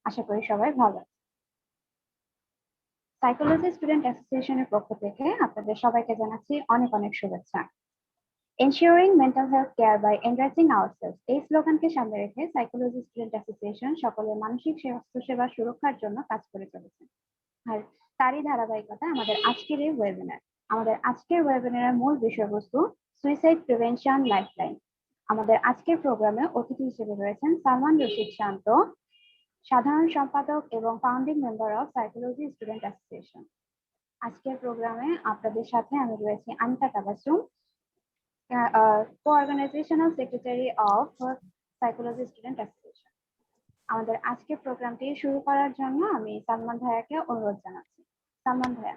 আশা করি সবাই ভালো আছেন। সাইকোলজি স্টুডেন্ট অ্যাসোসিয়েশনের পক্ষ থেকে আপনাদের সবাইকে জানাচ্ছি অনেক অনেক শুভেচ্ছা। Ensuring mental health care by enriching ourselves এই স্লোগানকে সামনে রেখে সাইকোলজি স্টুডেন্ট অ্যাসোসিয়েশন সকলের মানসিক স্বাস্থ্যসেবা সুরক্ষার জন্য কাজ করে চলেছে। আর তারই ধারাবাহিকতা আমাদের আজকের এই ওয়েবিনার। আমাদের আজকের ওয়েবিনারের মূল বিষয়বস্তু সুইসাইড প্রিভেনশন লাইফলাইন। আমাদের আজকের প্রোগ্রামে অতিথি হিসেবে রয়েছেন সালমান রশিদ শান্ত, সাধারণ সম্পাদক এবং founding member of psychology student association. আজকের প্রোগ্রামে আপনাদের সাথে আমি রয়েছি Anika Tabassum, co organisational secretary of psychology student association. আমাদের আজকের প্রোগ্রামটি শুরু করার জন্য আমি সালমান ভাইয়াকে অনুরোধ জানাচ্ছি। সালমান ভাইয়া।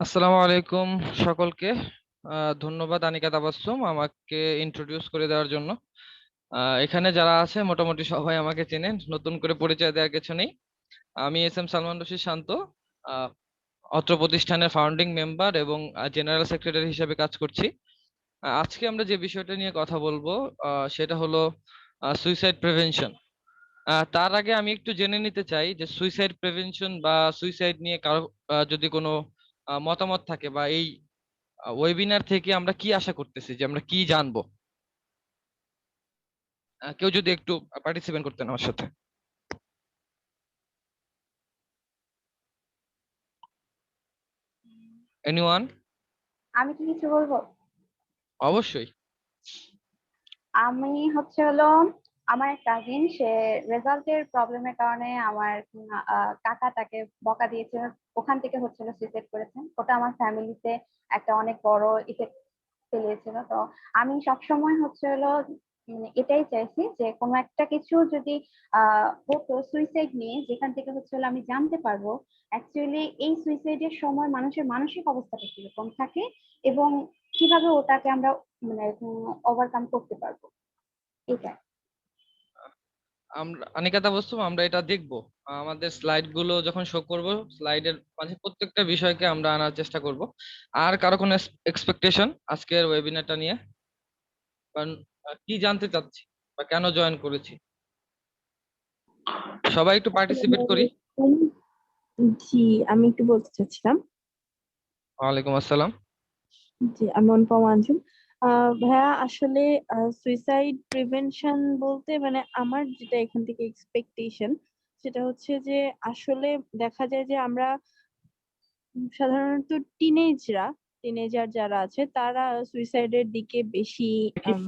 আসসালামু আলাইকুম সকলকে। ধন্যবাদ আনিকা তাবাসসুম আমাকে ইন্ট্রোডিউস করে দেওয়ার জন্য। এখানে যারা আছে মোটামুটি সবাই আমাকে চেনেন, নতুন করে পরিচয় দেওয়ার কিছু নেই। আমি এস.এম. সালমান রশিদ শান্ত, অত্র প্রতিষ্ঠানের ফাউন্ডিং মেম্বার এবং জেনারেল সেক্রেটারি হিসেবে কাজ করছি। আজকে আমরা যে বিষয়টা নিয়ে কথা বলবো সেটা হলো সুইসাইড প্রিভেনশন। তার আগে আমি একটু জেনে নিতে চাই যে সুইসাইড প্রিভেনশন বা সুইসাইড নিয়ে কারো যদি কোনো মতামত থাকে বা এই ওয়েবিনার থেকে আমরা কি আশা করতেছি, যে আমরা কি জানবো। কেউ যদি একটু পার্টিসিপেট করতেন আমার সাথে। এনিওয়ান? আমি কি কিছু বলবো? অবশ্যই। আমি হলো আমার এক কাজিন, সে রেজাল্টের প্রবলেমের কারণে আমার কাকা তাকে বকা দিয়েছে, ওখান থেকে সুইসাইড করেছেন। ওটা আমার ফ্যামিলিতে একটা অনেক বড় ইফেক্ট ফেলিয়েছিল। তো আমি সবসময় এটাই চাইছি যে কোনো একটা কিছু যদি হতো সুইসাইড নিয়ে, যেখান থেকে আমি জানতে পারবো অ্যাকচুয়ালি এই সুইসাইডের সময় মানুষের মানসিক অবস্থাটা কিরকম থাকে এবং কিভাবে ওটাকে আমরা ওভারকাম করতে পারবো। এটা আমরা আনিকাতা বস্তু আমরা এটা দেখবো, আমাদের স্লাইড গুলো যখন শো করব, স্লাইডের মাঝে প্রত্যেকটা বিষয়কে আমরা আনার চেষ্টা করব। আর কারো কোনো এক্সপেকটেশন আজকের ওয়েবিনারটা নিয়ে, কারণ কি জানতে চাচ্ছি বা কেন জয়েন করেছি, সবাই একটু পার্টিসিপেট করি। জি, আমি একটু বলতে চাচ্ছিলাম। ওয়ালাইকুম আসসালাম। জি, আমি অনুপম আঞ্জুম। ভাইয়া, আসলে সুইসাইড প্রিভেনশন বলতে মানে আমার যেটা এখান থেকে এক্সপেকটেশন, সেটা হচ্ছে যে আসলে দেখা যায় যে আমরা সাধারণত টিনেজার যারা আছে তারা সুইসাইডের দিকে বেশি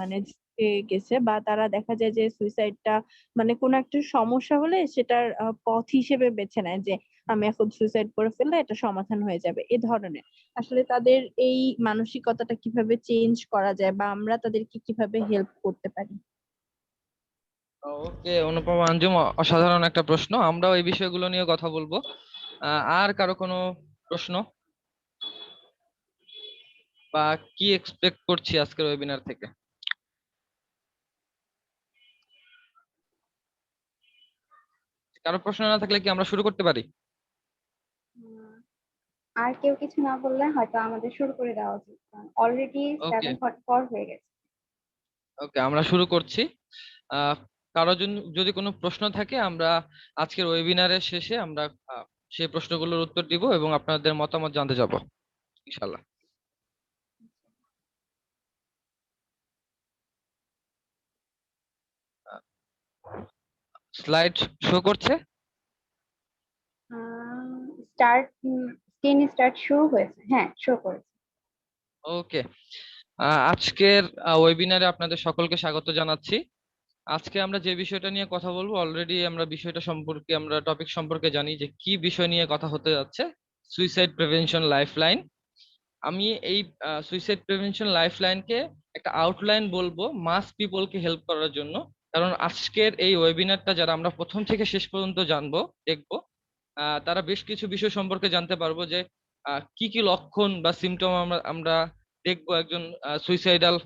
মানে ঝুঁকে গেছে, বা তারা দেখা যায় যে সুইসাইডটা মানে কোনো একটা সমস্যা হলে সেটার পথ হিসেবে বেছে নেয় যে আমি এখন সুইসাইড করে ফেললে এটা সমাধান হয়ে যাবে, এ ধরনের। আসলে তাদের এই মানসিকতাটা কিভাবে চেঞ্জ করা যায় বা আমরা তাদেরকে কিভাবে হেল্প করতে পারি? ওকে অনুপম আঞ্জুম, অসাধারণ একটা প্রশ্ন, আমরাও এই বিষয়গুলো নিয়ে কথা বলবো। আর কারো কোনো প্রশ্ন বা কি এক্সপেক্ট করছি আজকের ওয়েবিনার থেকে? কারো প্রশ্ন না থাকলে কি আমরা শুরু করতে পারি? আর কেউ কিছু না বললে হয়তো আমাদের শুরু করে দেওয়া উচিত, অলরেডি ওকে 7:44 হয়ে গেছে। ওকে, আমরা শুরু করছি। আহ কারো যদি কোনো প্রশ্ন থাকে, আমরা আজকের ওয়েবিনারের শেষে আমরা সেই প্রশ্নগুলোর উত্তর দিব এবং আপনাদের মতামত জানতে যাব ইনশাল্লাহ। স্লাইড শো করছে? স্টার্ট শুরু হয়েছে, হ্যাঁ শো করেছে। ওকে, আজকের ওয়েবিনারে আপনাদের সকলকে স্বাগত জানাচ্ছি। আজকে আমরা যে বিষয়টা নিয়ে কথা বলবো, অলরেডি আমরা বিষয়টা সম্পর্কে, আমরা টপিক সম্পর্কে জানি যে কি বিষয় নিয়ে কথা হতে যাচ্ছে। Suicide prevention lifeline. আমি এই সুইসাইড প্রিভেনশন লাইফলাইনকে একটা আউটলাইন বলবো মাস পিপলকে হেল্প করার জন্য। কারণ আজকের এই ওয়েবিনারটা যারা আমরা প্রথম থেকে শেষ পর্যন্ত জানবো, দেখবো, তারা বেশ কিছু বিষয় সম্পর্কে জানতে পারবো যে কি কি লক্ষণ বা সিমটম আমরা আমরা দেখবো একজন সুইসাইডাল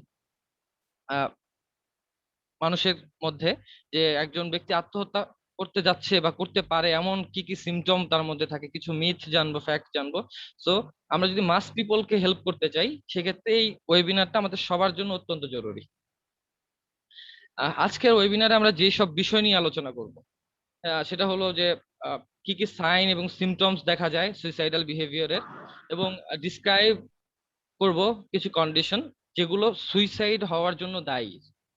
মানুষের মধ্যে, যে একজন ব্যক্তি আত্মহত্যা করতে যাচ্ছে বা করতে পারে এমন কি কি সিমটম তার মধ্যে থাকে, কিছু মিথ জানবো, ফ্যাক্ট জানবো। সো আমরা যদি মাস পিপলকে হেল্প করতে চাই, সেক্ষেত্রে এই ওয়েবিনারটা আমাদের সবার জন্য অত্যন্ত জরুরি। আজকের ওয়েবিনারে আমরা যে সব বিষয় নিয়ে আলোচনা করব সেটা হলো যে কি কি সাইন এবং সিমটমস দেখা যায় সুইসাইডাল বিহেভিয়ারের, এবং ডিসক্রাইব করব কিছু কন্ডিশন যেগুলো সুইসাইড হওয়ার জন্য দায়ী,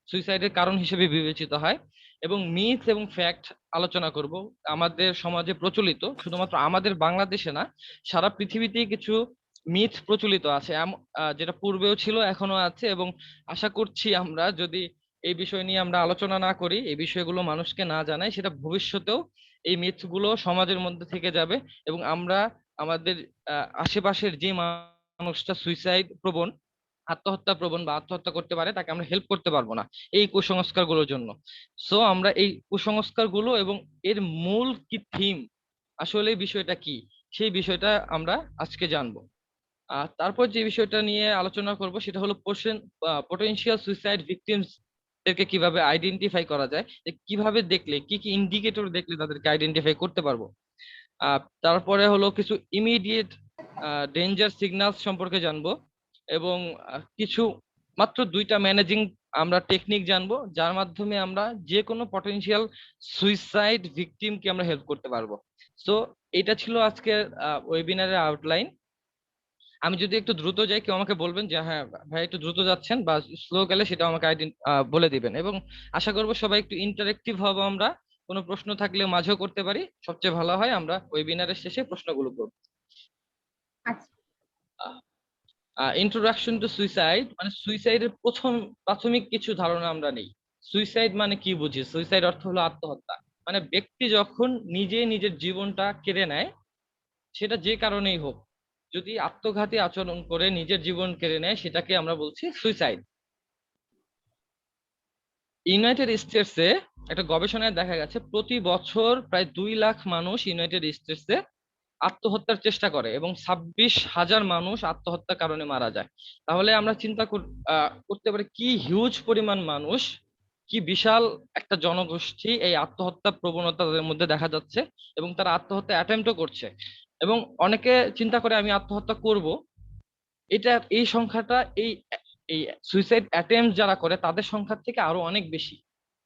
সুইসাইডের কারণ হিসেবে বিবেচিত হয়, এবং মিথ এবং ফ্যাক্ট আলোচনা করব। আমাদের সমাজে প্রচলিত, শুধুমাত্র আমাদের বাংলাদেশে না, সারা পৃথিবীতেই কিছু মিথ প্রচলিত আছে, যেটা পূর্বেও ছিল, এখনো আছে, এবং আশা করছি আমরা যদি এই বিষয় নিয়ে আমরা আলোচনা না করি, এই বিষয়গুলো মানুষকে না জানাই, সেটা ভবিষ্যতেও এই মিথগুলো সমাজের মধ্যে থেকে যাবে, এবং আমরা আমাদের আশেপাশের যে মানুষটা সুইসাইড প্রবণ, আত্মহত্যা প্রবণ বা আত্মহত্যা করতে পারে, তাকে আমরা হেল্প করতে পারবো না এই কুসংস্কার গুলোর জন্য। সো আমরা এই কুসংস্কার গুলো এবং এর মূল কি থিম, আসলে বিষয়টা কি, সেই বিষয়টা আমরা আজকে জানবো। তারপর যে বিষয়টা নিয়ে আলোচনা করব সেটা হলো পোটেনশিয়াল সুইসাইড ভিকটিমস এদেরকে কিভাবে আইডেন্টিফাই করা যায়, যে কিভাবে দেখলে, কি কি ইন্ডিকেটর দেখলে তাদেরকে আইডেন্টিফাই করতে পারবো। তারপরে হলো কিছু ইমিডিয়েট ডেঞ্জার সিগন্যালস সম্পর্কে জানবো, এবং কিছু মাত্র 2টা ম্যানেজিং আমরা টেকনিক জানবো, যার মাধ্যমে আমরা যে কোনো পটেনশিয়াল সুইসাইড ভিকটিমকে আমরা হেল্প করতে পারবো। সো এটা ছিল আজকের ওয়েবিনারের আউটলাইন। আমি যদি একটু দ্রুত যাই, কেউ আমাকে বলবেন যে হ্যাঁ ভাই একটু দ্রুত যাচ্ছেন, বা স্লো গেলে সেটা আমাকে বলে দিবেন, এবং আশা করবো সবাই একটু ইন্টারেক্টিভ হবো আমরা, কোনো প্রশ্ন থাকলে মাঝেও করতে পারি, সবচেয়ে ভালো হয় আমরা ওয়েবিনারের শেষে প্রশ্নগুলো করব। আচ্ছা, ইন্ট্রোডাকশন টু সুইসাইড, মানে সুইসাইডের প্রাথমিক কিছু ধারণা আমরা নেই। সুইসাইড মানে কি বুঝি? সুইসাইড অর্থ হলো আত্মহত্যা, মানে ব্যক্তি যখন নিজে নিজের জীবনটা কেড়ে নেয়, সেটা যে কারণেই হোক, যদি আত্মঘাতী আচরণ করে নিজের জীবন কেড়ে নেয়, সেটাকে আমরা বলছি সুইসাইড। ইউনাইটেড স্টেটসে একটা গবেষণায় দেখা গেছে প্রতি বছর প্রায় 2 লাখ মানুষ ইউনাইটেড স্টেটসে আত্মহত্যার চেষ্টা করে, এবং 26,000 মানুষ আত্মহত্যার কারণে মারা যায়। তাহলে আমরা চিন্তা করতে পারি কি হিউজ পরিমাণ মানুষ, কি বিশাল একটা জনগোষ্ঠী এই আত্মহত্যা প্রবণতা তাদের মধ্যে দেখা যাচ্ছে, এবং তারা আত্মহত্যা অ্যাটেম্পটও করছে, এবং অনেকে চিন্তা করে আমি আত্মহত্যা করব। এই সংখ্যাটা এই এই সুইসাইড অ্যাটেম্প যারা করে তাদের সংখ্যার থেকে আরো অনেক বেশি।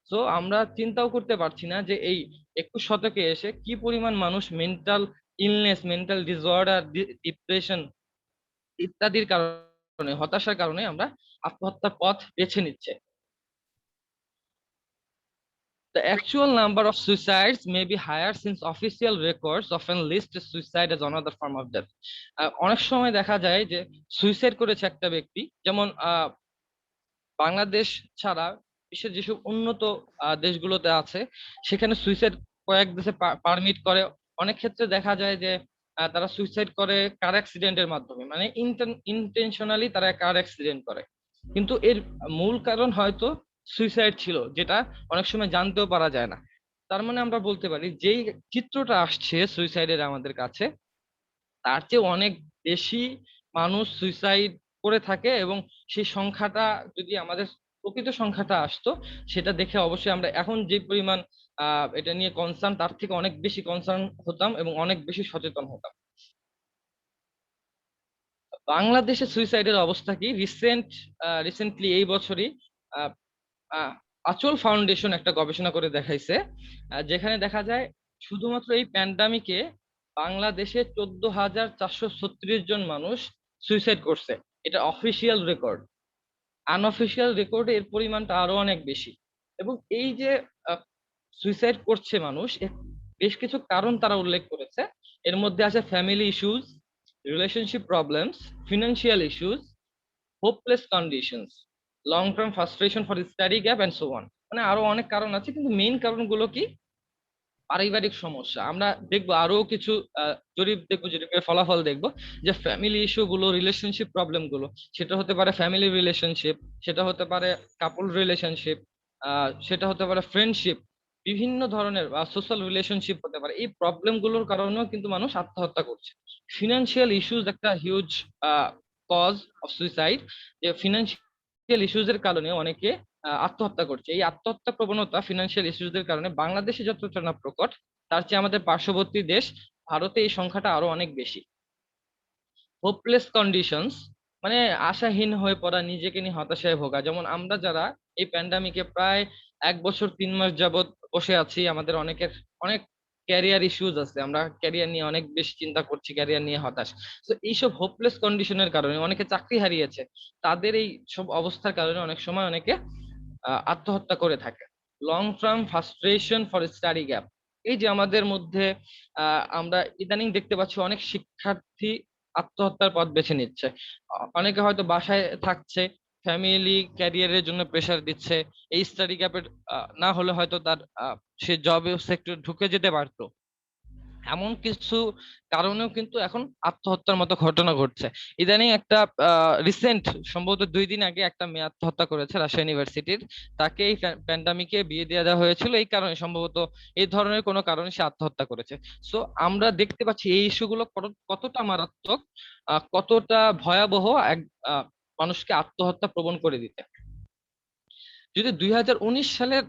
তো আমরা চিন্তাও করতে পারছি না যে এই 21 শতকে এসে কি পরিমাণ মানুষ mental illness, mental disorder, depression ইত্যাদির কারণে, হতাশার কারণে আমরা আত্মহত্যার পথ বেছে নিচ্ছে। The actual number of suicides may be higher since official records often list suicide as another form of death. অনেক সময় দেখা যায় যে সুইসাইড করেছে একটা ব্যক্তি, যেমন বাংলাদেশ ছাড়া বিশ্বের যেসব উন্নত দেশগুলোতে আছে, সেখানে সুইসাইড কয়েক দেশে পারমিট করে। অনেক ক্ষেত্রে দেখা যায় যে তারা সুইসাইড করে কার অ্যাক্সিডেন্টের মাধ্যমে, মানে ইন্টেনশনালি তারা কার অ্যাক্সিডেন্ট করে, কিন্তু এর মূল কারণ হয়তো সুইসাইড ছিল, যেটা অনেক সময় জানতেও পারা যায় না। তার মানে আমরা বলতে পারি যেই চিত্রটা আসছে সুইসাইডের আমাদের কাছে, তার চেয়ে অনেক বেশি মানুষ সুইসাইড করে থাকে, এবং সেই সংখ্যাটা যদি আমাদের প্রকৃত সংখ্যাটা আসতো, সেটা দেখে অবশ্যই আমরা এখন যে পরিমাণ এটা নিয়ে কনসার্ন, তার থেকে অনেক বেশি কনসার্ন হতাম এবং অনেক বেশি সচেতন হতাম। বাংলাদেশে সুইসাইডের অবস্থা কি? রিসেন্টলি এই বছরই আহ, আহ, আচল ফাউন্ডেশন একটা গবেষণা করে দেখাইছে, যেখানে দেখা যায় শুধুমাত্র এই প্যান্ডামিকে বাংলাদেশে 14,436 জন মানুষ সুইসাইড করছে। এটা অফিসিয়াল রেকর্ড। আনঅফিসিয়াল রেকর্ডে এর পরিমাণটা আরো অনেক বেশি। এবং এই যে সুইসাইড করছে মানুষ, বেশ কিছু কারণ তারা উল্লেখ করেছে। এর মধ্যে আছে family issues, relationship problems, financial issues, hopeless conditions, long term frustration for study gap and so on. মানে আরো অনেক কারণ আছে, কিন্তু মেইন কারণগুলো কি? পারিবারিক সমস্যা। আমরা দেখবো আরো কিছু জরিপ দেখবো, জরিপের ফলাফল দেখবো যে ফ্যামিলি ইস্যু গুলো, রিলেশনশিপ প্রবলেম গুলো, সেটা হতে পারে ফ্যামিলি রিলেশনশিপ, সেটা হতে পারে কাপল রিলেশনশিপ, সেটা হতে পারে ফ্রেন্ডশিপ, বিভিন্ন ধরনের সোশ্যাল রিলেশনশিপ হতে পারে। এই প্রবলেম গুলোর কারণেও কিন্তু মানুষ আত্মহত্যা করছে। ফিনান্সিয়াল ইস্যুস একটা হিউজ কজ অফ সুইসাইড, যে ফিনান্সিয়াল ইস্যুস এর কারণে অনেকে আত্মহত্যা করছে। এই আত্মহত্যা প্রবণতা ফিনান্সিয়াল ইস্যুসদের কারণে বাংলাদেশে যতটা না প্রকট, তার চেয়ে আমাদের পার্শ্ববর্তী দেশ ভারতে এই সংখ্যাটা আরো অনেক বেশি। হোপলেস কন্ডিশনস মানে আশাহীন হয়ে পড়া, নিজেকে নিয়ে হতাশায় ভোগা। যেমন আমরা যারা এই প্যান্ডামিকে প্রায় 1 বছর 3 মাস যাবত বসে আছি। আমাদের অনেকের অনেক ক্যারিয়ার ইস্যুজ আছে, আমরা ক্যারিয়ার নিয়ে অনেক বেশি চিন্তা করছি, ক্যারিয়ার নিয়ে হতাশ। তো এইসব হোপলেস কন্ডিশনের কারণে অনেকে চাকরি হারিয়েছে, তাদের এই সব অবস্থার কারণে অনেক সময় অনেকে আত্মহত্যা করে থাকে। Long term frustration for study gap, এই যে আমাদের মধ্যে আমরা ইদানিং দেখতে পাচ্ছি অনেক শিক্ষার্থী আত্মহত্যার পথ বেছে নিচ্ছে। অনেকে হয়তো বাসায় থাকছে, ফ্যামিলি ক্যারিয়ারের জন্য প্রেশার দিচ্ছে। এই স্টাডি গ্যাপের না হলে হয়তো তার সে জব সেক্টর ঢুকে যেতে পারতো। এমন কিছু কারণেও কিন্তু এখন আত্মহত্যার মতো ঘটনা ঘটছে। ইদানিং একটা রিসেন্ট সম্ভবত 2 দিন আগে একটা মেয়ে আত্মহত্যা করেছে রাজশাহী ইউনিভার্সিটির। তাকে এই প্যান্ডামিকে বিয়ে দিয়ে দেওয়া হয়েছিল এই কারণে, সম্ভবত এই ধরনের কোনো কারণে সে আত্মহত্যা করেছে। সো আমরা দেখতে পাচ্ছি এই ইস্যুগুলো কতটা মারাত্মক, কতটা ভয়াবহ এক মানুষকে আত্মহত্যা প্রবণ করে দিতে। যদি 2019 সালের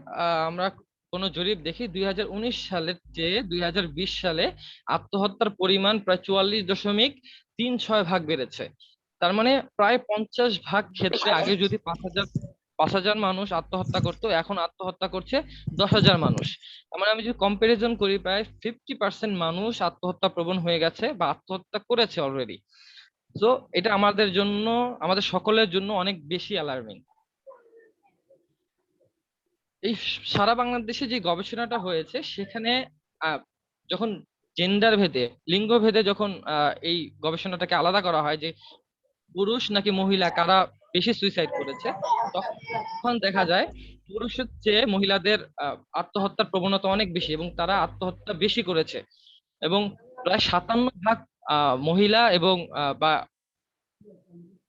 আমরা কোনো জরিপ দেখি, 2019 সালের চেয়ে 2020 সালে আত্মহত্যার পরিমাণ প্রায় 44.36 ভাগ বেড়েছে। তার মানে প্রায় 50 ভাগ ক্ষেত্রে, আগে যদি 5,000 মানুষ আত্মহত্যা করতো, এখন আত্মহত্যা করছে 10,000 মানুষ। তার মানে আমি যদি কম্পারিজন করি, প্রায় 50% মানুষ আত্মহত্যা প্রবণ হয়ে গেছে বা আত্মহত্যা করেছে অলরেডি। তো এটা আমাদের জন্য, আমাদের সকলের জন্য অনেক বেশি অ্যালার্মিং। এই সারা বাংলাদেশে যে গবেষণাটা হয়েছে সেখানে আহ, যখন জেন্ডার ভেদে, লিঙ্গ ভেদে যখন এই গবেষণাটাকে আলাদা করা হয় যে পুরুষ নাকি মহিলা কারা বেশি সুইসাইড করেছে, তখন দেখা যায় পুরুষের চেয়ে মহিলাদের আত্মহত্যার প্রবণতা অনেক বেশি এবং তারা আত্মহত্যা বেশি করেছে। এবং প্রায় 57 ভাগ মহিলা এবং বা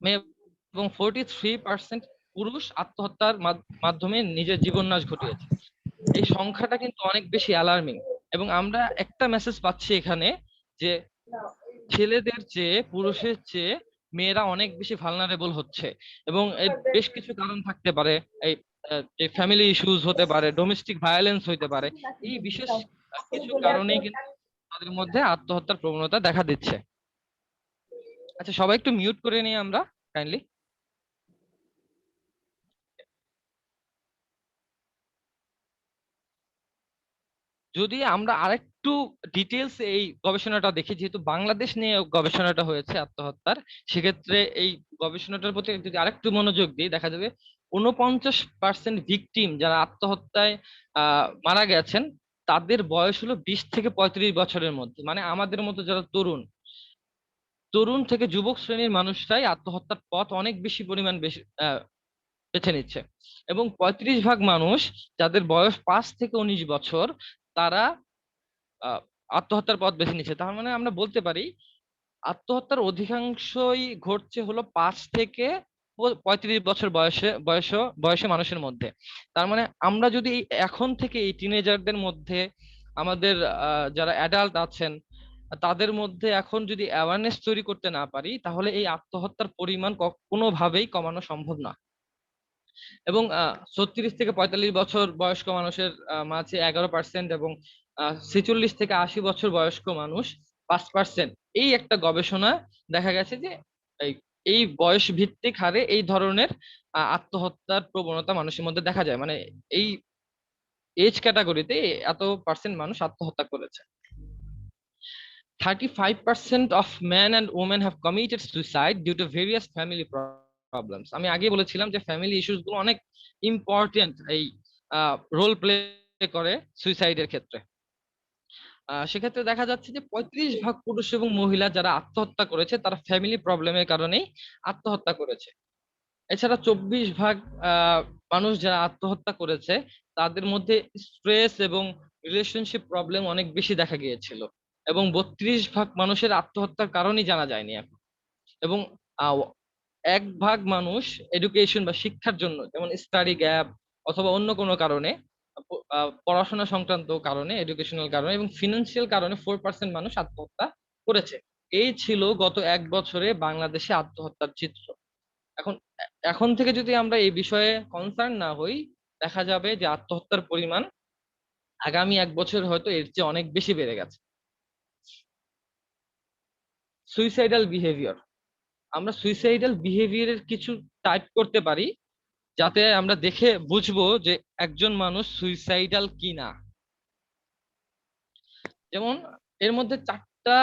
মেয়ে এবং 43% পুরুষ আত্মহত্যার মাধ্যমে নিজের জীবননাশ ঘটিয়েছে। এই সংখ্যাটা কিন্তু অনেক বেশি অ্যালার্মিং। এবং আমরা একটা মেসেজ পাচ্ছি এখানে যে ছেলেদের চেয়ে, পুরুষের চেয়ে মেয়েরা অনেক বেশি ভালনারেবল হচ্ছে। এবং এর বেশ কিছু কারণ থাকতে পারে, এই যে ফ্যামিলি ইস্যুজ হতে পারে, ডোমেস্টিক ভায়োলেন্স হইতে পারে। এই বিশেষ কিছু কারণেই কিন্তু তাদের মধ্যে আত্মহত্যার প্রবণতা দেখা দিচ্ছে। আচ্ছা, সবাই একটু মিউট করে নিই আমরা, কাইন্ডলি। যদি আমরা আরেকটু ডিটেলস এই গবেষণাটা দেখি, যেহেতু বাংলাদেশ নিয়ে গবেষণাটা হয়েছে আত্মহত্যার, সেক্ষেত্রে এই গবেষণাটার প্রতি যদি আরেকটু মনোযোগ দিই, দেখা যাবে 49% ভিকটিম যারা আত্মহত্যায় মারা গেছেন, তাদের বয়স হলো 20 থেকে 35 বছরের মধ্যে। মানে আমাদের মতো যারা তরুণ, তরুণ থেকে যুবক শ্রেণীর মানুষরাই আত্মহত্যার পথ অনেক বেশি পরিমাণ বেশি বেছে নিচ্ছে। এবং 35 ভাগ মানুষ যাদের বয়স 5 থেকে 19 বছর, তারা আত্মহত্যার পথ বেছে নিচ্ছে। তার মানে আমরা বলতে পারি আত্মহত্যার অধিকাংশই ঘটছে হলো 5 থেকে 35 বছর বয়সে মানুষের মধ্যে। তার মানে আমরা যদি এখন থেকে এই টিনেজারদের মধ্যে, আমাদের যারা অ্যাডাল্ট আছেন তাদের মধ্যে এখন যদি অ্যাওয়ারনেস তৈরি করতে না পারি, তাহলে এই আত্মহত্যার পরিমাণ কোনোভাবেই কমানো সম্ভব না। এবং 36 থেকে 45 বছর বয়স্ক মানুষের মাঝে 11% এবং 46 থেকে 80 বছর বয়স্ক মানুষ 5%। এই একটা গবেষণা দেখা গেছে যে এই এই বয়স ভিত্তিক হারে এই ধরনের আত্মহত্যার প্রবণতা মানুষের মধ্যে দেখা যায়। মানে এই এজ ক্যাটাগরিতে এত পার্সেন্ট মানুষ আত্মহত্যা করেছে। 35% of men and women have committed suicide due to various family problems. আমি আগে বলেছিলাম যে ফ্যামিলি ইস্যুস গুলো অনেক ইম্পর্টেন্ট, এই রোল প্লে করে সুইসাইডের ক্ষেত্রে। সেক্ষেত্রে দেখা যাচ্ছে যে 35 ভাগ পুরুষ এবং মহিলা যারা আত্মহত্যা করেছে, তারা ফ্যামিলি প্রবলেমের কারণেই আত্মহত্যা করেছে। এছাড়া 24 ভাগ মানুষ যারা আত্মহত্যা করেছে, তাদের মধ্যে স্ট্রেস এবং রিলেশনশিপ প্রবলেম অনেক বেশি দেখা গিয়েছিল। এবং 32 ভাগ মানুষের আত্মহত্যার কারণই জানা যায়নি এখন। এবং 1 ভাগ মানুষ এডুকেশন বা শিক্ষার জন্য, যেমন স্টাডি গ্যাপ অথবা অন্য কোনো কারণে, পড়াশোনা সংক্রান্ত কারণে, এডুকেশনাল কারণে এবং ফিনান্সিয়াল কারণে 4% মানুষ আত্মহত্যা করেছে। এই ছিল গত 1 বছরে বাংলাদেশে আত্মহত্যার চিত্র। এখন এখন থেকে যদি আমরা এই বিষয়ে কনসার্ন না হই, দেখা যাবে যে আত্মহত্যার পরিমাণ আগামী 1 বছর হয়তো এর চেয়ে অনেক বেশি বেড়ে গেছে। সুইসাইডাল বিহেভিয়ার, আমরা সুইসাইডাল বিহেভিয়ারের কিছু টাইপ করতে পারি। যাতে আমরা দেখে বুঝবো যে একজন মানুষ সুইসাইডাল কিনা। যেমন এর মধ্যে চারটা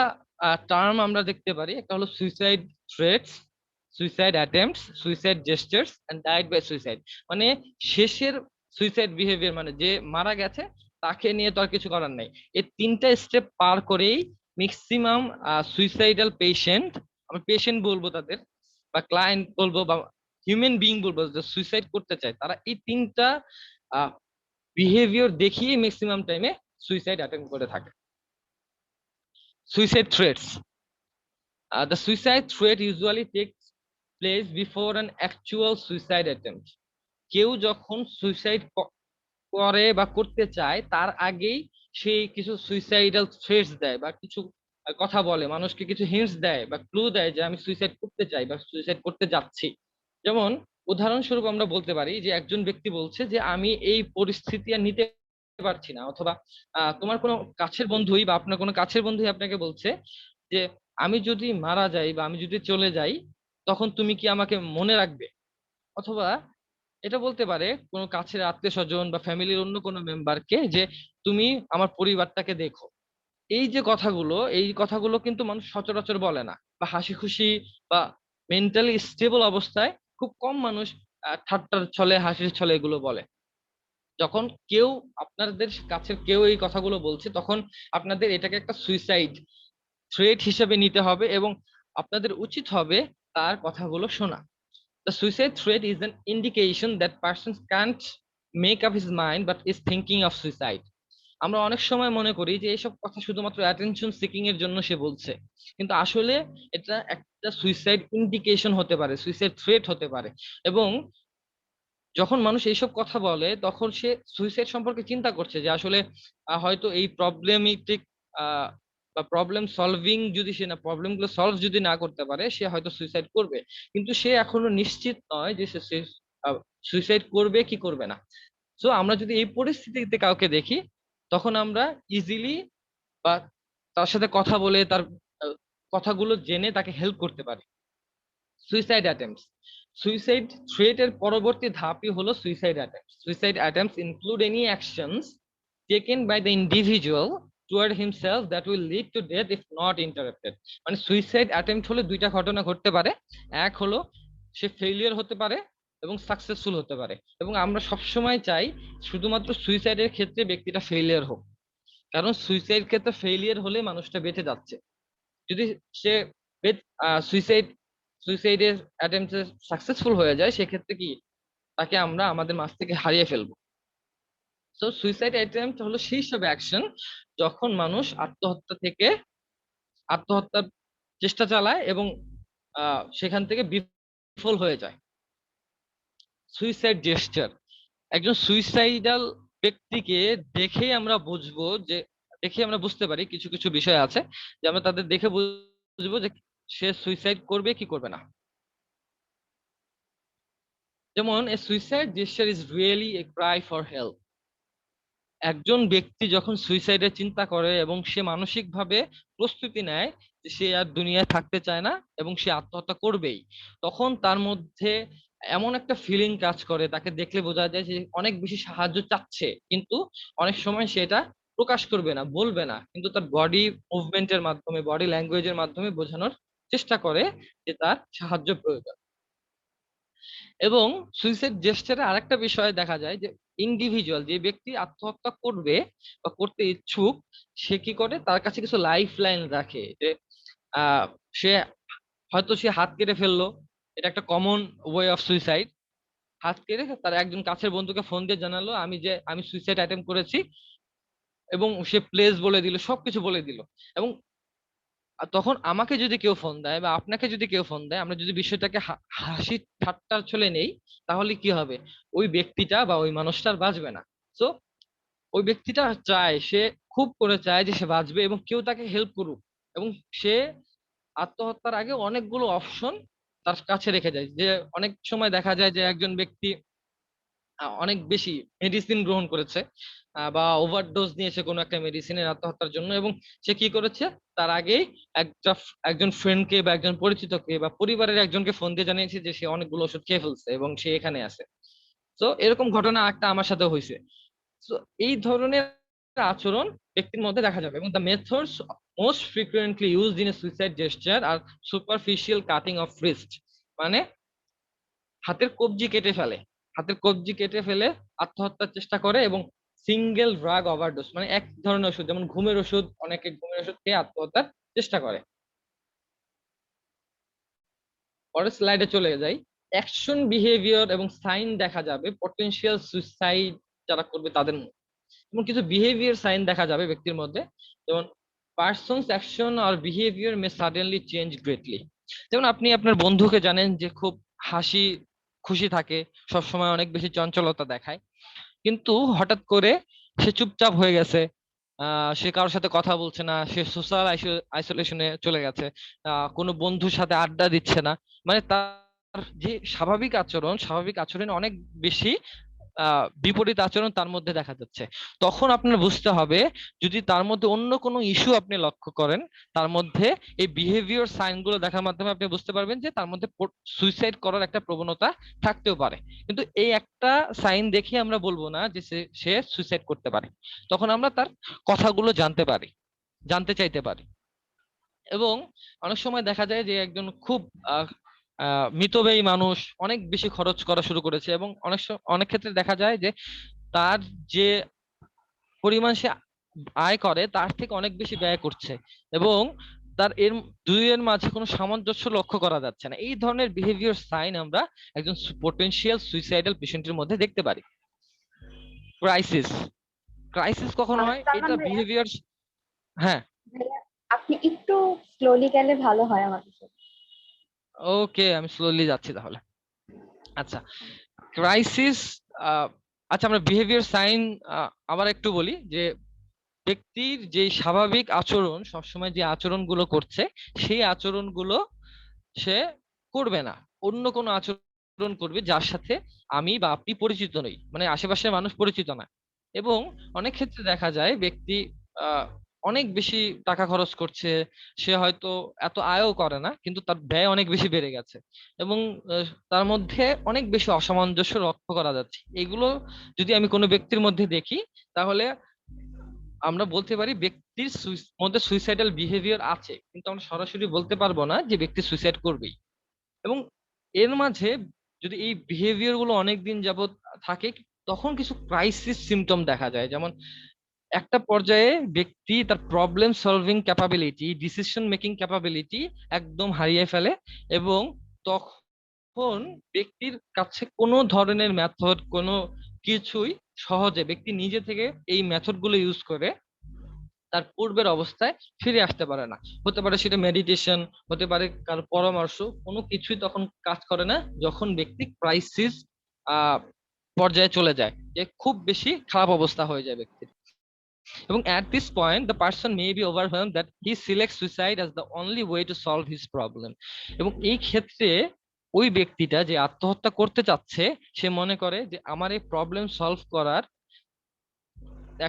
টার্ম আমরা দেখতে পারি। একটা হলো suicide threats, suicide attempts, suicide gestures and died by suicide. মানে শেষের সুইসাইড বিহেভিয়ার, মানে যে মারা গেছে তাকে নিয়ে তো আর কিছু করার নাই। এই তিনটা স্টেপ পার করেই ম্যাক্সিমাম সুইসাইডাল পেশেন্ট, আমরা পেশেন্ট বলবো তাদের, বা ক্লায়েন্ট বলবো, বা হিউম্যান বিইং বলবো, যে সুইসাইড করতে চায়, তারা এই তিনটা বিহেভিয়ার দেখিয়ে ম্যাক্সিমাম টাইমে সুইসাইড অ্যাটেম্প করে থাকে। Suicide threats. The suicide threat usually takes place before an actual suicide attempt. কেউ যখন সুইসাইড করে বা করতে চায় তার আগেই সে কিছু সুইসাইডাল থ্রেটস দেয় বা কিছু কথা বলে, মানুষকে কিছু হিন্টস দেয় বা ক্লু দেয় যে আমি সুইসাইড করতে চাই বা সুইসাইড করতে যাচ্ছি। যেমন উদাহরণস্বরূপ আমরা বলতে পারি যে একজন ব্যক্তি বলছে যে আমি এই পরিস্থিতি আর নিতে পারছি না, অথবা তোমার কোনো কাছের বন্ধুই বা আপনার কোনো কাছের বন্ধুই আপনাকে বলছে যে আমি যদি মারা যাই বা আমি যদি চলে যাই তখন তুমি কি আমাকে মনে রাখবে। অথবা এটা বলতে পারে কোনো কাছের আত্মীয় স্বজন বা ফ্যামিলির অন্য কোনো মেম্বারকে যে তুমি আমার পরিবারটাকে দেখো। এই যে কথাগুলো, এই কথাগুলো কিন্তু মানুষ সচরাচর বলে না, বা হাসি খুশি বা মেন্টালি স্টেবল অবস্থায় খুব কম মানুষ ঠাট্টার ছলে হাসির ছলে এগুলো বলে। যখন কেউ আপনাদের কাছের কেউ এই কথাগুলো বলছে তখন আপনাদের এটাকে একটা সুইসাইড থ্রেট হিসেবে নিতে হবে এবং আপনাদের উচিত হবে তার কথাগুলো শোনা। The suicide threat is an indication that person can't make up his mind but is thinking of suicide. আমরা অনেক সময় মনে করি যে এইসব কথা শুধুমাত্র অ্যাটেনশন সিকিং এর জন্য সে বলছে, কিন্তু আসলে এটা একটা সুইসাইড ইন্ডিকেশন হতে পারে, সুইসাইড থ্রেট হতে পারে। এবং যখন মানুষ এইসব কথা বলে তখন সে সুইসাইড সম্পর্কে চিন্তা করছে যে আসলে হয়তো এই প্রবলেমেটিক বা প্রবলেম সলভিং যদি সে না, প্রবলেম গুলো সলভ যদি না করতে পারে সে হয়তো সুইসাইড করবে, কিন্তু সে এখনো নিশ্চিত নয় যে সে সুইসাইড করবে কি করবে না। সো আমরা যদি এই পরিস্থিতিতে কাউকে দেখি তখন আমরা ইজিলি বা তার সাথে কথা বলে তার কথাগুলো জেনে তাকে হেল্প করতে পারি। সুইসাইড অ্যাটেম্পটস, সুইসাইড থ্রেটের পরবর্তী ধাপই হলো suicide attempts. Suicide attempts include any actions taken by the individual toward himself that will lead to death if not interrupted. মানে সুইসাইড অ্যাটেম্পট হলে দুইটা ঘটনা ঘটতে পারে। এক হলো সে ফেলিয়ার হতে পারে এবং সাকসেসফুল হতে পারে, এবং আমরা সবসময় চাই শুধুমাত্র সুইসাইডের ক্ষেত্রে ব্যক্তিটা ফেলিয়ার হোক, কারণ সুইসাইড ক্ষেত্রে ফেলিয়ার হলে মানুষটা বেঁচে যাচ্ছে। যদি সে সুইসাইড সুইসাইডের অ্যাটেম্পটে সাকসেসফুল হয়ে যায় সেক্ষেত্রে কি তাকে আমরা আমাদের মাঝ থেকে হারিয়ে ফেলবো। সো সুইসাইড অ্যাটেম্পট হলো সেই সব অ্যাকশন যখন মানুষ আত্মহত্যার চেষ্টা চালায় এবং সেখান থেকে বিফল হয়ে যায়। সুইসাইড জেস্টার, একজন সুইসাইডাল ব্যক্তিকে দেখেই আমরা বুঝবো যে, দেখে আমরা বুঝতে পারি কিছু কিছু বিষয় আছে যে আমরা তাদের দেখে বুঝবো যে সে সুইসাইড করবে কি করবে না। যেমন a suicide gesture is really a cry for help. একজন ব্যক্তি যখন সুইসাইডের চিন্তা করে এবং সে মানসিকভাবে প্রস্তুতি নেয় যে সে আর দুনিয়ায় থাকতে চায় না এবং সে আত্মহত্যা করবেই, তখন তার মধ্যে এমন একটা ফিলিং কাজ করে, তাকে দেখলে বোঝা যায় যে অনেক বেশি সাহায্য চাচ্ছে, কিন্তু অনেক সময় সেটা প্রকাশ করবে না, বলবে না, কিন্তু তার বডি মুভমেন্টের মাধ্যমে, বডি ল্যাঙ্গুয়েজের মাধ্যমে বোঝানোর চেষ্টা করে যে তার সাহায্য প্রয়োজন। এবং সুইসাইড জেস্টারে আরেকটা বিষয় দেখা যায় যে ইন্ডিভিজুয়াল, যে ব্যক্তি আত্মহত্যা করবে বা করতে ইচ্ছুক, সে কি করে তার কাছে কিছু লাইফ লাইন রাখে, যে সে হয়তো সে হাত কেটে ফেললো, এটা একটা কমন ওয়ে অফ সুইসাইড। হাত কেটে তার একজন কাছের বন্ধুকে ফোন দিয়ে জানালো আমি সুইসাইড অ্যাটেম্প করেছি, এবং সে প্লেস বলে দিল, সবকিছু বলে দিল। এবং তখন আমাকে যদি কেউ ফোন দেয় বা আপনাকে যদি কেউ ফোন দেয়, আমরা যদি বিষয়টাকে হাসি ঠাট্টার ছলে নেই, তাহলে কি হবে, ওই ব্যক্তিটা বা ওই মানুষটা আর বাঁচবে না। তো ওই ব্যক্তিটা চায়, সে খুব করে চায় যে সে বাঁচবে এবং কেউ তাকে হেল্প করুক, এবং সে আত্মহত্যার আগে অনেকগুলো অপশন তার কাছে রেখে যায়। যে অনেক সময় দেখা যায় যে একজন ব্যক্তি অনেক বেশি মেডিসিন গ্রহণ করেছে বা ওভারডোজ নিয়েছে কোনো একটা মেডিসিনের আত্মহত্যার জন্য, এবং সে কি করেছে, তার আগেই একজন ফ্রেন্ডকে বা একজন পরিচিতকে বা পরিবারের একজনকে ফোন দিয়ে জানিয়েছে যে সে অনেকগুলো ওষুধ খেয়ে ফেলছে এবং সে এখানে আছে। তো এরকম ঘটনা একটা আমার সাথে হয়েছে। তো এই ধরনের আচরণ ব্যক্তির মধ্যে দেখা যাবে। এবং the methods most frequently used in suicide gesture are superficial cutting of wrist, মানে হাতের কবজি কেটে ফেলে, হাতের কবজি কেটে ফেলে আত্মহত্যার চেষ্টা করে, এবং সিঙ্গেল ড্রাগ ওভারডোজ, মানে এক ধরনের ওষুধ, যেমন ঘুমের ওষুধ, অনেকে ঘুমের ওষুধ খেয়ে আত্মহত্যার চেষ্টা করে। পরের স্লাইডে চলে যাই। অ্যাকশন, বিহেভিয়ার এবং সাইন দেখা যাবে পটেনশিয়াল সুইসাইড যারা করবে তাদের মধ্যে, এবং কিছু বিহেভিয়ার সাইন দেখা যাবে ব্যক্তির মধ্যে, যেমন পার্সনস অ্যাকশন আর বিহেভিয়ার মে সাডেনলি চেঞ্জ গ্রেটলি। যেমন আপনি আপনার বন্ধুকে জানেন যে খুব হাসি খুশি থাকে, সবসময় অনেক বেশি চঞ্চলতা দেখায়, কিন্তু হঠাৎ করে সে চুপচাপ হয়ে গেছে, সে কারোর সাথে কথা বলছে না, সে সোশ্যাল আইসোলেশনে চলে গেছে, কোনো বন্ধুর সাথে আড্ডা দিচ্ছে না, মানে তার যে স্বাভাবিক আচরণ অনেক বেশি বিপরীত আচরণ তার মধ্যে দেখা যাচ্ছে। তখন আপনার বুঝতে হবে, যদি তার মধ্যে অন্য কোনো ইস্যু আপনি লক্ষ্য করেন, তার মধ্যে এই বিহেভিয়ার সাইন গুলো দেখার মাধ্যমে আপনি বুঝতে পারবেন যে তার মধ্যে সুইসাইড করার একটা প্রবণতা থাকতেও পারে। কিন্তু এই একটা সাইন দেখে আমরা বলবো না যে সে সুইসাইড করতে পারে। তখন আমরা তার কথাগুলো জানতে চাইতে পারি। এবং অনেক সময় দেখা যায় যে একজন খুব মিতব্যয়ী মানুষ অনেক বেশি খরচ করা শুরু করেছে, এবং অনেক ক্ষেত্রে দেখা যায় যে তার যে পরিমাণ সে আয় করে তার থেকে অনেক বেশি ব্যয় করছে, এবং তার দুইয়ের মাঝে কোনো সামঞ্জস্য লক্ষ্য করা যাচ্ছে না। এই ধরনের বিহেভিয়ার সাইন আমরা একজন পোটেনশিয়াল সুইসাইডাল পেশেন্টের মধ্যে দেখতে পারি। ক্রাইসিস ক্রাইসিস কখন হয়? সালমান এটা ভাইয়া, বিহেভিয়ার। হ্যাঁ, ভাইয়া, আপনি একটু স্লোলি গেলে ভালো হয় আমার কাছে। ওকে, আমি স্লোলি যাচ্ছি তাহলে। আচ্ছা, ক্রাইসিস। আচ্ছা, আমরা বিহেভিয়ার সাইন আবার একটু বলি যে ব্যক্তির যে স্বাভাবিক আচরণ, সবসময় যে আচরণগুলো করছে সেই আচরণগুলো সে করবে না, অন্য কোনো আচরণ করবে যার সাথে আমি বা আপনি পরিচিত নই, মানে আশেপাশের মানুষ পরিচিত না। এবং অনেক ক্ষেত্রে দেখা যায় ব্যক্তি আহ অনেক বেশি টাকা খরচ করছে, সে হয়তো এত আয়ও করে না, কিন্তু তার ব্যয় অনেক বেশি বেড়ে গেছে, এবং তার মধ্যে অনেক বেশি অসামঞ্জস্য লক্ষ্য করা যাচ্ছে। এগুলো যদি আমি কোনো ব্যক্তির মধ্যে দেখি, তাহলে আমরা বলতে পারি ব্যক্তির মধ্যে সুইসাইডাল বিহেভিয়ার আছে, কিন্তু আমরা সরাসরি বলতে পারবো না যে ব্যক্তি সুইসাইড করবেই। এবং এর মাঝে যদি এই বিহেভিয়ার গুলো অনেকদিন যাবত থাকে, তখন কিছু ক্রাইসিস সিমটম দেখা যায়। যেমন একটা পর্যায়ে ব্যক্তি তার problem solving capability, decision making capability একদম হারিয়ে ফেলে, এবং তখন ব্যক্তির কাছে কোনো ধরনের মেথড, কোনো কিছুই সহজে ব্যক্তি নিজে থেকে এই মেথড গুলো ইউজ করে তার পূর্বের অবস্থায় ফিরে আসতে পারে না। হতে পারে সেটা মেডিটেশন, হতে পারে কারো পরামর্শ, কোনো কিছুই তখন কাজ করে না যখন ব্যক্তি ক্রাইসিস পর্যায়ে চলে যায়, যে খুব বেশি খারাপ অবস্থা হয়ে যায় ব্যক্তির। এবং at this point the person may be overwhelmed that he selects suicide as the only way to solve his problem। এবং এই ক্ষেত্রে ওই ব্যক্তিটা যে আত্মহত্যা করতে চাচ্ছে, সে মনে করে যে আমার এই প্রবলেম সলভ করার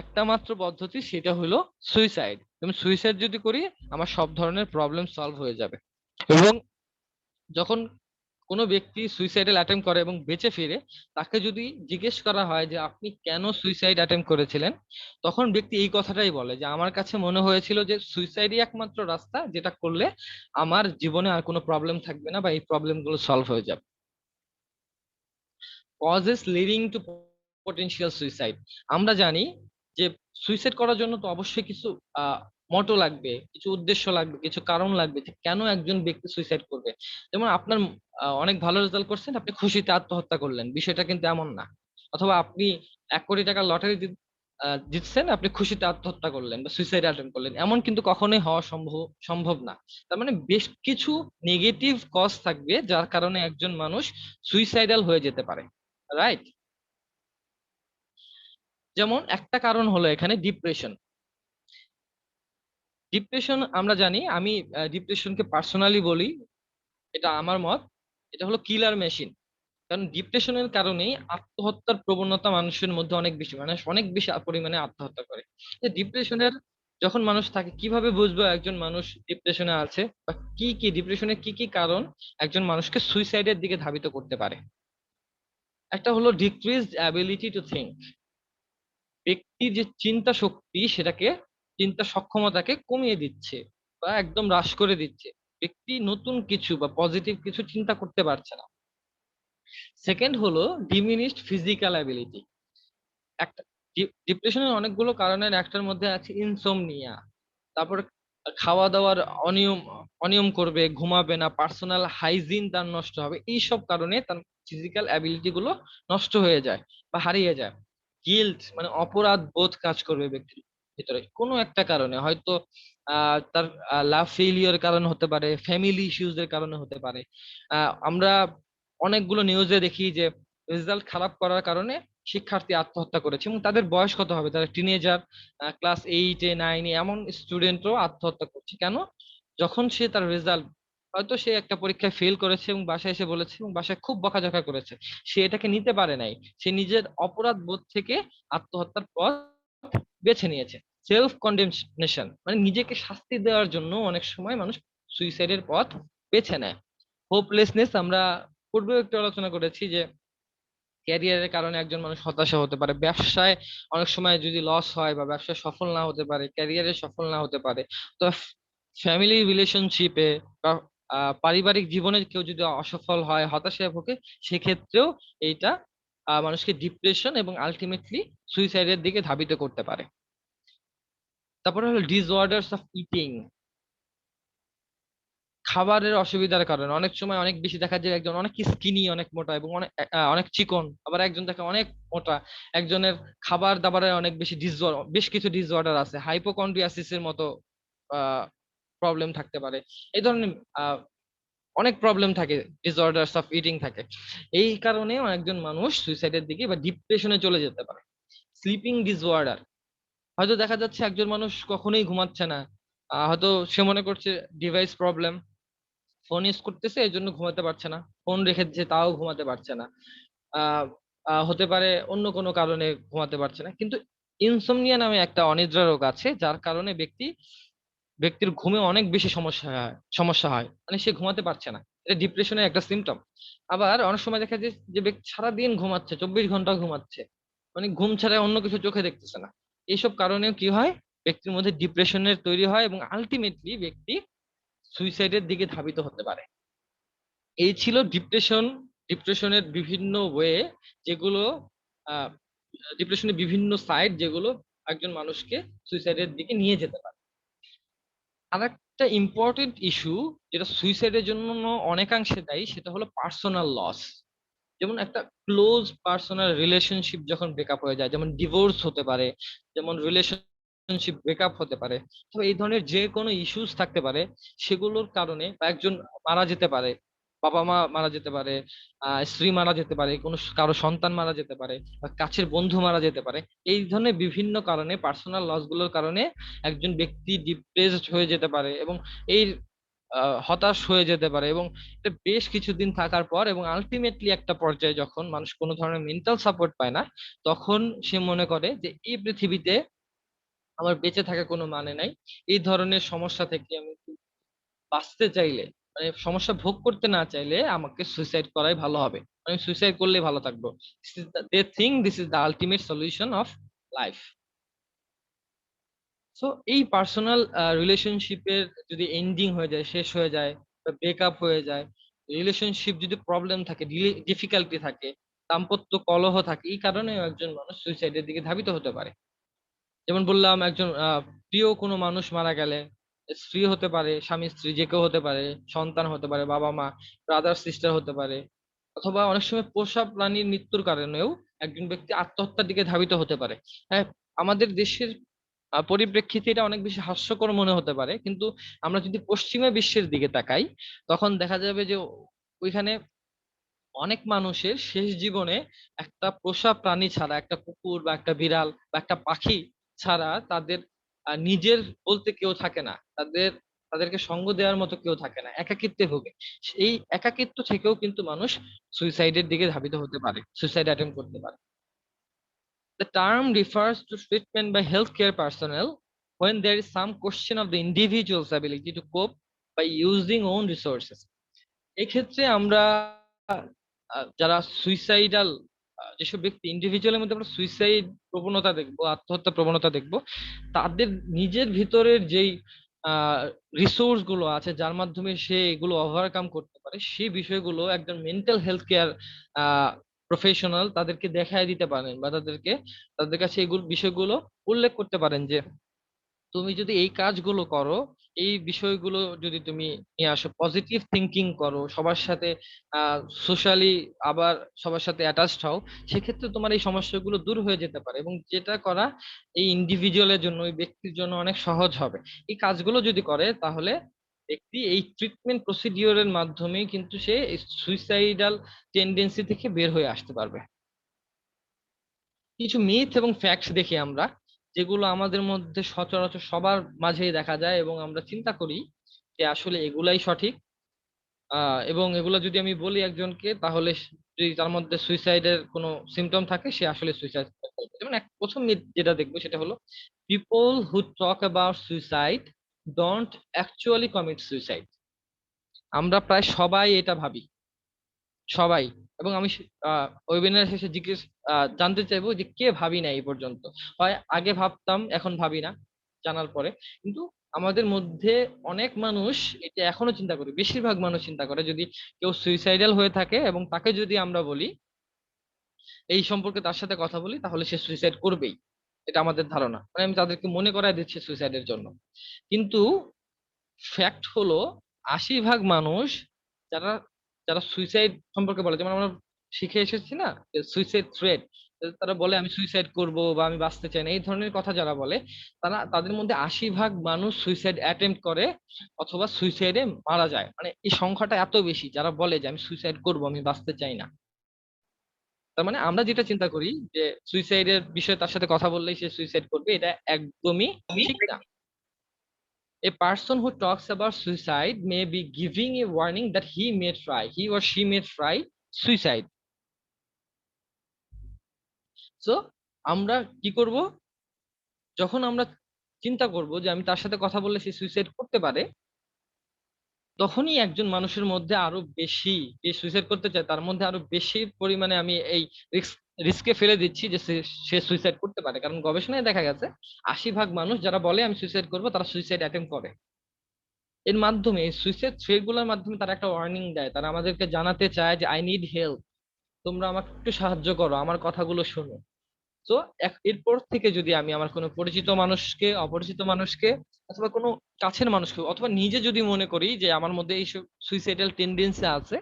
একটা মাত্র পদ্ধতি, সেটা হলো সুইসাইড। আমি সুইসাইড যদি করি আমার সব ধরনের প্রবলেম সলভ হয়ে যাবে। এবং যখন কোনো ব্যক্তি সুইসাইডাল অ্যাটেম্প করে এবং বেঁচে ফিরে, তাকে যদি জিজ্ঞেস করা হয় যে আপনি কেন সুইসাইড অ্যাটেম্প করেছিলেন, তখন ব্যক্তি এই কথাটাই বলে যে আমার কাছে মনে হয়েছিল যে সুইসাইডই একমাত্র রাস্তা, যেটা করলে আমার জীবনে আর কোনো প্রবলেম থাকবে না বা এই প্রবলেম গুলো সলভ হয়ে যাবে। Causes leading to potential suicide. আমরা জানি যে সুইসাইড করার জন্য তো অবশ্যই কিছু মোটো লাগবে, কিছু উদ্দেশ্য লাগবে, কিছু কারণ লাগবে যে কেন একজন ব্যক্তি সুইসাইড করবে। যেমন আপনার অনেক ভালো রেজাল্ট করছেন, আপনি খুশিতে আত্মহত্যা করলেন, বিষয়টা কিন্তু এমন না। অথবা আপনি 1 কোটি টাকার লটারি জিতছেন, আপনি খুশিতে আত্মহত্যা করলেন বা সুইসাইড অ্যাটেম্প করলেন, এমন কিন্তু কখনোই হওয়া সম্ভব না। তার মানে বেশ কিছু নেগেটিভ কজ থাকবে যার কারণে একজন মানুষ সুইসাইডাল হয়ে যেতে পারে, রাইট? যেমন একটা কারণ হলো এখানে ডিপ্রেশন। ডিপ্রেশন আমরা জানি, আমি ডিপ্রেশনকে পার্সোনালি বলি, এটা আমার মত, এটা হলো কিলার মেশিন। কারণ ডিপ্রেশনের কারণেই আত্মহত্যার প্রবণতা মানুষের মধ্যে অনেক বেশি, মানুষ অনেক বেশি পরিমাণে আত্মহত্যা করে। ডিপ্রেশনের যখন মানুষ থাকে, কিভাবে বুঝবো একজন মানুষ ডিপ্রেশনে আছে, বা কি কি ডিপ্রেশনের কি কি কারণ একজন মানুষকে সুইসাইডের দিকে ধাবিত করতে পারে? একটা হলো ডিক্রিজড অ্যাবিলিটি টু থিঙ্ক। ব্যক্তির যে চিন্তা শক্তি সেটাকে, চিন্তা সক্ষমতাকে কমিয়ে দিচ্ছে বা একদম হ্রাস করে দিচ্ছে। ব্যক্তি নতুন কিছু বা পজিটিভ কিছু চিন্তা করতে পারছে না। সেকেন্ড হলো ডিমিনিশড ফিজিক্যাল অ্যাবিলিটি। একটা ডিপ্রেশনের অনেকগুলো কারণের একটার মধ্যে আছে ইনসোমনিয়া। তারপর খাওয়া দাওয়ার অনিয়ম অনিয়ম করবে, ঘুমাবে না, পার্সোনাল হাইজিন তার নষ্ট হবে। এইসব কারণে তার ফিজিক্যাল অ্যাবিলিটি গুলো নষ্ট হয়ে যায় বা হারিয়ে যায়। গিল্ট মানে অপরাধ বোধ কাজ করবে ব্যক্তির ভিতরে কোনো একটা কারণে, হয়তো তার লাভ ফেইলিওর কারণে হতে পারে, ফ্যামিলি ইস্যুজ এর কারণে হতে পারে। আমরা অনেকগুলো নিউজে দেখি যে রেজাল্ট খারাপ করার কারণে শিক্ষার্থী আত্মহত্যা করেছে, এবং তাদের বয়স কত হবে, তারা টিনেজার, ক্লাস 8-এ 9-এ এমন স্টুডেন্টও আত্মহত্যা করছে। কেন? যখন সে তার রেজাল্ট, হয়তো সে একটা পরীক্ষায় ফেল করেছে এবং বাসায় এসে বলেছে এবং বাসায় খুব বকাঝকা করেছে, সে এটাকে নিতে পারে নাই, সে নিজের অপরাধ বোধ থেকে আত্মহত্যার পথ বেছে নিয়েছে। সেলফ কন্ডেমনেশন মানে নিজেকে শাস্তি দেওয়ার জন্য অনেক সময় মানুষ সুইসাইডের পথ বেছে নেয়। হোপলেসনেস, আমরা পূর্বেও একটু আলোচনা করেছি যে ক্যারিয়ারের কারণে একজন মানুষ হতাশা হতে পারে, ব্যবসায় অনেক সময় যদি লস হয় বা ব্যবসায় সফল না হতে পারে, ক্যারিয়ারে সফল না হতে পারে, তো ফ্যামিলি রিলেশনশিপে বা পারিবারিক জীবনে কেউ যদি অসফল হয়, হতাশায় ভোগে, সেক্ষেত্রেও এইটা মানুষকে ডিপ্রেশন এবং আলটিমেটলি সুইসাইডের দিকে ধাবিত করতে পারে। তারপরে হলো ডিসঅর্ডারস অফ ইটিং। খাবারের অসুবিধার কারণে অনেক সময় অনেক বেশি দেখা যায় একজন অনেক স্কিনি, অনেক মোটা, এবং অনেক অনেক চিকন, আবার একজন দেখে অনেক মোটা। একজনের খাবার দাবারের অনেক বেশি বেশ কিছু ডিসঅর্ডার আছে, হাইপোকন্ড্রিয়াসিসের মতো প্রবলেম থাকতে পারে। এই ধরনের অনেক প্রবলেম থাকে, ডিসঅর্ডারস অফ ইটিং থাকে। এই কারণে একজন মানুষ সুইসাইডের দিকে বা ডিপ্রেশনে চলে যেতে পারে। স্লিপিং ডিসঅর্ডার, হয়তো দেখা যাচ্ছে একজন মানুষ কখনোই ঘুমাচ্ছে না, হয়তো সে মনে করছে ডিভাইস প্রবলেম, ফোন ইউজ করতেছে এই জন্য ঘুমাতে পারছে না, ফোন রেখে দিচ্ছে তাও ঘুমাতে পারছে না। আহ হতে পারে অন্য কোনো কারণে ঘুমাতে পারছে না। কিন্তু ইনসোমনিয়া নামে একটা অনিদ্রা রোগ আছে, যার কারণে ব্যক্তির ঘুমে অনেক বেশি সমস্যা হয়, মানে সে ঘুমাতে পারছে না। এটা ডিপ্রেশনের একটা সিমটম। আবার অনেক সময় দেখা যায় যে ব্যক্তি সারাদিন ঘুমাচ্ছে, 24 ঘন্টা ঘুমাচ্ছে, মানে ঘুম ছাড়া অন্য কিছু চোখে দেখতেছে না। এইসব কারণেও কি হয়, ব্যক্তির মধ্যে ডিপ্রেশনের তৈরি হয় এবং আলটিমেটলি ব্যক্তি সুইসাইডের দিকে ধাবিত হতে পারে। এই ছিল ডিপ্রেশনের বিভিন্ন ওয়ে, যেগুলো ডিপ্রেশনের বিভিন্ন সাইড, যেগুলো একজন মানুষকে সুইসাইডের দিকে নিয়ে যেতে পারে। আর একটা ইম্পর্টেন্ট ইস্যু যেটা সুইসাইডের জন্য অনেকাংশে দায়ী, সেটা হলো পার্সোনাল লস। যেমন একটা ক্লোজ পার্সোনাল রিলেশনশিপ যখন ব্রেকআপ হয়ে যায়, যেমন ডিভোর্স হতে পারে, যেমন রিলেশনশিপ ব্রেকআপ হতে পারে, তো এই ধরনের যে কোনো ইস্যুস থাকতে পারে, সেগুলোর কারণে বা একজন মারা যেতে পারে, বাবা মা মারা যেতে পারে, স্ত্রী মারা যেতে পারে, কোনো কারো সন্তান মারা যেতে পারে, বা কাছের বন্ধু মারা যেতে পারে। এই ধরনের বিভিন্ন কারণে, পার্সোনাল লস গুলোর কারণে একজন ব্যক্তি ডিপ্রেসড হয়ে যেতে পারে এবং এই হতাশ হয়ে যেতে পারে, এবং এটা বেশ কিছুদিন থাকার পর এবং আলটিমেটলি একটা পর্যায়ে যখন মানুষ কোনো ধরনের মেন্টাল সাপোর্ট পায় না, তখন সে মনে করে যে এই পৃথিবীতে আমার বেঁচে থাকার কোনো মানে নাই। এই ধরনের সমস্যা থেকে আমি বাঁচতে চাইলে, মানে সমস্যা ভোগ করতে না চাইলে আমাকে সুইসাইড করাই ভালো হবে, আমি সুইসাইড করলেই ভালো থাকবো। They think this is the ultimate solution of life. So এই পার্সোনাল রিলেশনশিপের যদি এন্ডিং হয়ে যায়, শেষ হয়ে যায়, বা ব্রেকআপ হয়ে যায়, রিলেশনশিপ যদি প্রবলেম থাকে, ডিফিকাল্টি থাকে, দাম্পত্য কলহ থাকে, এই কারণে একজন মানুষ সুইসাইডের দিকে ধাবিত হতে পারে। যেমন বললাম, একজন প্রিয় কোনো মানুষ মারা গেলে, স্ত্রী হতে পারে, স্বামী স্ত্রী যে কেউ হতে পারে, সন্তান হতে পারে, বাবা মা, ব্রাদার সিস্টার হতে পারে, অথবা অনেক সময় পোষা প্রাণীর মৃত্যুর কারণেও একজন ব্যক্তি আত্মহত্যার দিকে ধাবিত হতে পারে। হ্যাঁ, আমাদের দেশের পরিপ্রেক্ষিতে এটা অনেক বেশি হাস্যকর মনে হতে পারে, কিন্তু আমরা যদি পশ্চিমা বিশ্বের দিকে তাকাই, তখন দেখা যাবে যে ওইখানে অনেক মানুষের শেষ জীবনে একটা পোষা প্রাণী ছাড়া, একটা কুকুর বা একটা বিড়াল বা একটা পাখি ছাড়া তাদের নিজের বলতে কেউ থাকে না, তাদেরকে সঙ্গ দেওয়ার মতো কেউ থাকে না, একাকিত্বে ভোগে। এই একাকিত্ব থেকেও কিন্তু মানুষ সুইসাইডের দিকে ধাবিত হতে পারে, সুইসাইড অ্যাটেম্প করতে পারে। The term refers to treatment by healthcare personnel when there is some question of the individual's ability to cope by using own resources. এক্ষেত্রে আমরা যারা সুইসাইডাল যেসব ব্যক্তি ইন্ডিভিজুয়ালের মধ্যে আমরা সুইসাইড প্রবণতা দেখবো, আত্মহত্যা প্রবণতা দেখবো, তাদের নিজের ভিতরের যেই রিসোর্স গুলো আছে যার মাধ্যমে সে এগুলো ওভারকাম করতে পারে, সেই বিষয়গুলো একজন মেন্টাল হেলথ কেয়ার প্রফেশনাল তাদেরকে দেখায় দিতে পারেন, বা তাদের কাছে এগুলো বিষয়গুলো উল্লেখ করতে পারেন যে তুমি যদি এই কাজগুলো করো, এই বিষয়গুলো যদি তুমি নিয়ে আসো, পজিটিভ থিঙ্কিং করো, সবার সাথে সোশ্যালি আবার সবার সাথে অ্যাটাচড হও, সেক্ষেত্রে তোমার এই সমস্যাগুলো দূর হয়ে যেতে পারে, এবং যেটা করা এই ইন্ডিভিজুয়ালের জন্য, ওই ব্যক্তির জন্য অনেক সহজ হবে। এই কাজগুলো যদি করে, তাহলে ব্যক্তি এই ট্রিটমেন্ট প্রসিডিওরের মাধ্যমে কিন্তু সে সুইসাইডাল টেন্ডেন্সি থেকে বের হয়ে আসতে পারবে। কিছু মিথ এবং ফ্যাক্টস দেখি আমরা, যেগুলো আমাদের মধ্যে সচরাচর সবার মাঝেই দেখা যায়, এবং আমরা চিন্তা করি যে আসলে এগুলাই সঠিক। এবং এগুলো যদি আমি বলি একজনকে, তাহলে যদি তার মধ্যে সুইসাইডের কোনো সিমটম থাকে, সে আসলে সুইসাইড করবে। যেমন প্রথম মিথ যেটা দেখবো সেটা হলো, people who talk about suicide don't actually commit suicide. আমরা প্রায় সবাই এটা ভাবি, সবাই। এবং আমি ওয়েবিনার শেষে জানতে চাইবো যে কে ভাবি না এই পর্যন্ত। হয় আগে ভাবতাম, এখন ভাবি না জানার পরে। কিন্তু আমাদের মধ্যে অনেক মানুষ এটা এখনো চিন্তা করে, বেশিরভাগ মানুষ চিন্তা করে যদি কেউ সুইসাইডাল হয়ে থাকে এবং তাকে যদি আমরা বলি, এই সম্পর্কে তার সাথে কথা বলি, তাহলে সে সুইসাইড করবেই। এটা আমাদের ধারণা, মানে আমি তাদেরকে মনে করায় দিচ্ছি সুইসাইডের জন্য। কিন্তু ফ্যাক্ট হলো ৮০% মানুষ যারা যারা সুইসাইড সম্পর্কে বলে, যেমন আমরা শিখে এসেছি না সুইসাইড থ্রেট, তারা বলে আমি সুইসাইড করব বা আমি বাঁচতে চাই না, এই ধরনের কথা যারা বলে, তাদের মধ্যে ৮০% মানুষ সুইসাইড অ্যাটেম্প্ট করে অথবা সুইসাইডে মারা যায়। মানে এই সংখ্যাটা এত বেশি যারা বলে যে আমি সুইসাইড করব, আমি বাঁচতে চাই না। তার মানে আমরা যেটা চিন্তা করি যে সুইসাইডের বিষয়ে তার সাথে কথা বললেই সে সুইসাইড করবে, এটা একদমই ঠিক না। A person who talks about suicide may be giving a warning that he or she may try suicide. So, আমরা কি করব? যখন আমরা চিন্তা করব যে আমি তার সাথে কথা বললে সে সুইসাইড করতে পারে, তখনই একজন মানুষের মধ্যে আরো বেশি, যে সুইসাইড করতে চায় তার মধ্যে আরো বেশি পরিমাণে আমি এই রিস্কে ফেলে দিচ্ছি যে সে সুইসাইড করতে পারে। কারণ গবেষণায় দেখা গেছে ৮০% মানুষ যারা বলে আমি সুইসাইড করবো, তারা সুইসাইড অ্যাটেম্প করে। এর মাধ্যমে, এই সুইসাইড থ্রেট গুলোর মাধ্যমে তারা একটা ওয়ার্নিং দেয়, তারা আমাদেরকে জানাতে চায় যে আই নিড হেল্প, তোমরা আমাকে একটু সাহায্য করো, আমার কথাগুলো শোনো। তো এরপর থেকে যদি আমি আমার কোনো পরিচিত মানুষকে, অপরিচিত মানুষকে, অথবা কোনো কাছের মানুষকে, অথবা নিজে যদি মনে করি যে আমার মধ্যে এই সুইসাইডাল টেন্ডেন্সি আছে,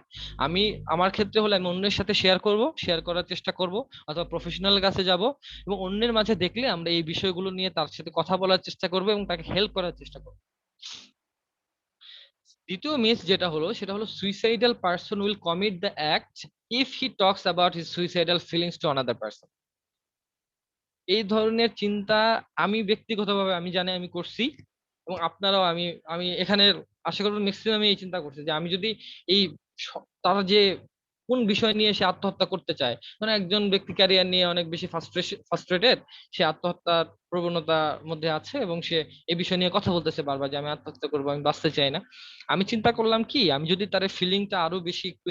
আমি আমার ক্ষেত্রে হলে আমি অন্যের সাথে শেয়ার করার চেষ্টা করব, অথবা প্রফেশনাল কাছে যাব, এবং অন্যের মাঝে দেখলে আমরা এই বিষয়গুলো নিয়ে তার সাথে কথা বলার চেষ্টা করব এবং তাকে হেল্প করার চেষ্টা করব। দ্বিতীয় মিথ যেটা হলো সেটা হলো, suicidal person will commit the act if he talks about his suicidal feelings to another person. এই ধরনের চিন্তা আমি ব্যক্তিগতভাবে আমি জানি আমি করছি, এবং আপনারাও, আমি আমি এখানে আশা করবো ম্যাক্সিমাম এই চিন্তা করছে যে আমি যদি এই তারা যে কোন বিষয় নিয়ে সে আত্মহত্যা করতে চায়, মানে একজন ব্যক্তি ক্যারিয়ার নিয়ে অনেক বেশি ফ্রাস্ট্রেটেড, সে আত্মহত্যার প্রবণতার মধ্যে আছে এবং সে এই বিষয় নিয়ে কথা বলতেছে বারবার যে আমি আত্মহত্যা করবো, আমি বাঁচতে চাই না। আমি চিন্তা করলাম কি, আমি যদি তার ফিলিংটা আরো বেশি একটু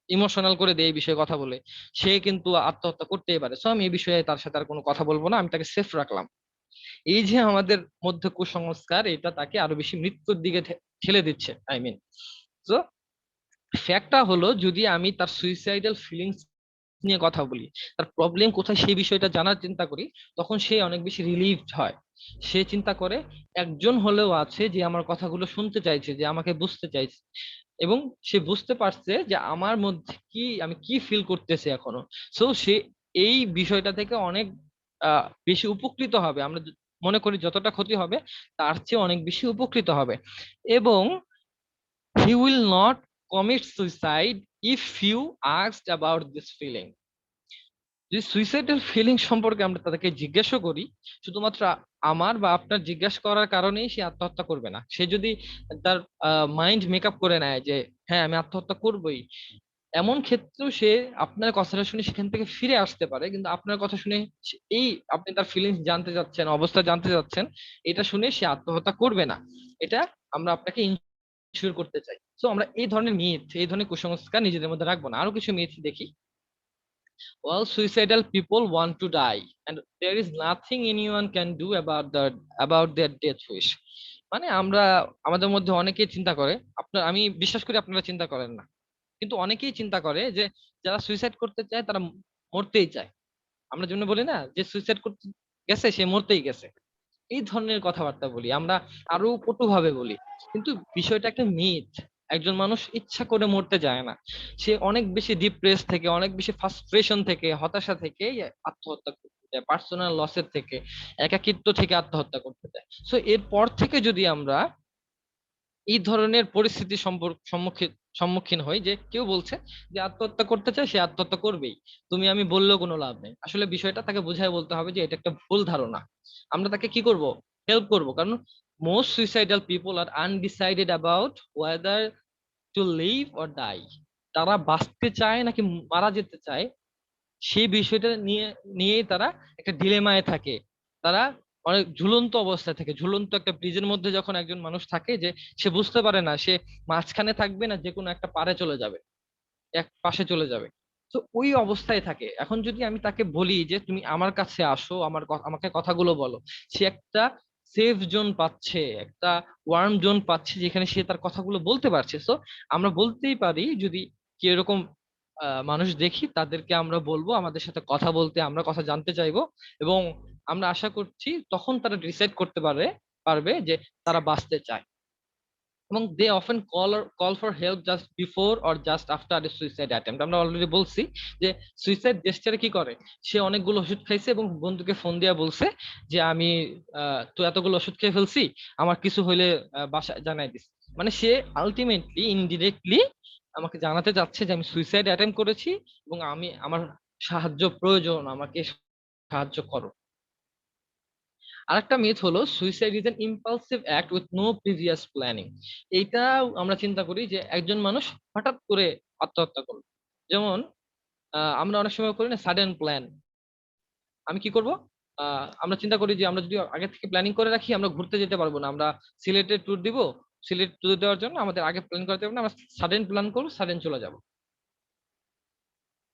ইমোশনাল করে দেয় এই বিষয়ে কথা বলে, সে কিন্তু আত্মহত্যা করতেই পারে। সো আমি এই বিষয়ে তার সাথে আর কোনো কথা বলবো না, আমি তাকে সেফ রাখলাম। এই যে আমাদের মধ্যে কুসংস্কার, এটা তাকে আরো বেশি মৃত্যুর দিকে ঠেলে দিচ্ছে, আই মিন। তো ফ্যাক্টটা হলো, যদি আমি তার সুইসাইডাল ফিলিংস নিয়ে কথা বলি, তার প্রবলেম কোথায় সেই বিষয়টা জানার চিন্তা করি, তখন সে অনেক বেশি রিলিভড হয়। সে চিন্তা করে একজন হলেও আছে যে আমার কথাগুলো শুনতে চাইছে, যে আমাকে বুঝতে চাইছে, এবং সে বুঝতে পারছে যে আমার মধ্যে আমি কি ফিল করতেছি এখনো। সো সে এই বিষয়টা থেকে অনেক বেশি উপকৃত হবে। আমরা মনে করি যতটা ক্ষতি হবে, তার চেয়ে অনেক বেশি উপকৃত হবে। এবং he will not commit suicide if you asked about this feeling. যে সুইসাইডাল ফিলিং সম্পর্কে আমরা তাদেরকে জিজ্ঞাসা করি, শুধুমাত্র আমার বা আপনার জিজ্ঞাসা করার কারণেই সে আত্মহত্যা করবে না। সে যদি তার মাইন্ড মেকআপ করে নেয় যে হ্যাঁ আমি আত্মহত্যা করবোই, এমন ক্ষেত্রেও সে আপনার কথাটা শুনে সেখান থেকে ফিরে আসতে পারে। কিন্তু আপনার কথা শুনে এই আপনি তার ফিলিংস জানতে চাচ্ছেন, অবস্থা জানতে চাচ্ছেন, এটা শুনে সে আত্মহত্যা করবে না। এটা আমরা আপনাকে ইনশিওর করতে চাই। সো আমরা এই ধরনের মিথ, এই ধরনের কুসংস্কার নিজেদের মধ্যে রাখবো না। আরো কিছু মিথ দেখি। Well, suicidal people want to die, and there is nothing anyone can do about their death wish. মানে আমরা আমাদের মধ্যে অনেকেই চিন্তা করে, আমি বিশ্বাস করি আপনারা চিন্তা করেন না, কিন্তু অনেকেই চিন্তা করে যে যারা সুইসাইড করতে চায় তারা মরতেই চায়। আমরা জন্য বলি না যে সুইসাইড করতে গেছে সে মরতেই গেছে, এই ধরনের কথাবার্তা বলি আমরা, আরো কটুভাবে বলি। কিন্তু বিষয়টা একটা মিথ। একজন মানুষ ইচ্ছা করে মরতে যায় না, সে অনেক বেশি ডিপ্রেস থেকে, অনেক বেশি ফ্রাস্ট্রেশন থেকে, হতাশা থেকে আত্মহত্যা করতে যায়, পার্সোনাল লসের থেকে, একাকিত্ব থেকে আত্মহত্যা করতে যায়। সো এরপর থেকে যদি আমরা এই ধরনের পরিস্থিতির সম্মুখীন হই যে কেউ বলছে যে আত্মহত্যা করতে চায়, সে আত্মহত্যা করবেই, তুমি আমি বললেও কোনো লাভ নেই, আসলে বিষয়টা তাকে বুঝায় বলতে হবে যে এটা একটা ভুল ধারণা। আমরা তাকে কি করব? হেল্প করব, কারণ most suicidal people are undecided about whether to live or die. তারা বাঁচতে চায় নাকি মারা যেতে চায়, সেই বিষয়টা নিয়েই তারা একটা ডিলেমায় থাকে। তারা অনেক ঝুলন্ত অবস্থায় থাকে, ঝুলন্ত একটা ব্রিজের মধ্যে যখন একজন মানুষ থাকে, যে সে বুঝতে পারে না সে মাঝখানে থাকবে না যে কোনো একটা পারে চলে যাবে, এক পাশে চলে যাবে। তো ওই অবস্থায় থাকে। এখন যদি আমি তাকে বলি যে তুমি আমার কাছে আসো, আমাকে কথাগুলো বলো, সে একটা সেফ জোন পাচ্ছে, একটা ওয়ার্ম জোন পাচ্ছে যেখানে সে তার কথাগুলো বলতে পারছে। তো আমরা বলতেই পারি, যদি কি এরকম মানুষ দেখি তাদেরকে আমরা বলবো আমাদের সাথে কথা বলতে, আমরা কথা জানতে চাইবো, এবং আমরা আশা করছি তখন তারা ডিসাইড করতে পারবে যে তারা বাঁচতে চায়। এবং they often call for help just before or just after a suicide attempt. আমরা অলরেডি বলছি যে সুইসাইড জেস্টারে কি করে, সে অনেকগুলো ওষুধ খাইছে এবং বন্ধুকে ফোন দিয়া বলছে যে আমি তো এতগুলো ওষুধ খেয়ে ফেলছি, আমার কিছু হইলে বাসায় জানাই দিস। মানে সে আলটিমেটলি ইনডিরেক্টলি আমাকে জানাতে চাচ্ছে যে আমি সুইসাইড অ্যাটেম্প্ট করেছি এবং আমার সাহায্য প্রয়োজন, আমাকে সাহায্য করো। আরেকটা মিথ হলো suicide is an impulsive act with no previous planning. এইটা আমরা চিন্তা করি যে একজন মানুষ হঠাৎ করে আত্মহত্যা করলো। যেমন আমরা অনেক সময় করি না সাডেন প্ল্যান। আমি কি করব, আমরা চিন্তা করি যে আমরা যদি আগে থেকে প্ল্যানিং করে রাখি আমরা ঘুরতে যেতে পারবো না, আমরা সিলেটে ট্যুর দিব, সিলেট ট্যুর দেওয়ার জন্য আমাদের আগে প্ল্যান করতে হবে না, আমরা সাডেন প্ল্যান করবো, সাডেন চলে যাব।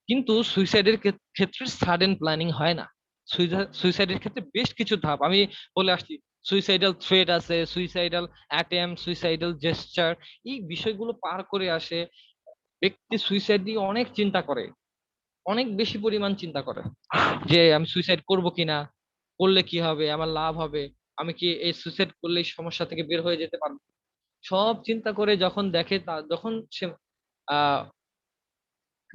কিন্তু সুইসাইডের ক্ষেত্রে সাডেন প্ল্যানিং হয় না। সুইসাইডের ক্ষেত্রে বেশ কিছু ধাপ আমি বলে আসছি। সুইসাইডাল থ্রেট আছে, সুইসাইডাল অ্যাটেম্প, সুইসাইডাল জেস্টার, এই বিষয়গুলো পার করে আসে ব্যক্তি সুইসাইড নিয়ে অনেক চিন্তা করে, অনেক বেশি পরিমাণ চিন্তা করে যে আমি সুইসাইড করব কিনা, করলে কি হবে, আমার লাভ হবে, আমি কি এই সুইসাইড করলে এই সমস্যা থেকে বের হয়ে যেতে পারবো, সব চিন্তা করে যখন দেখে যখন সে আহ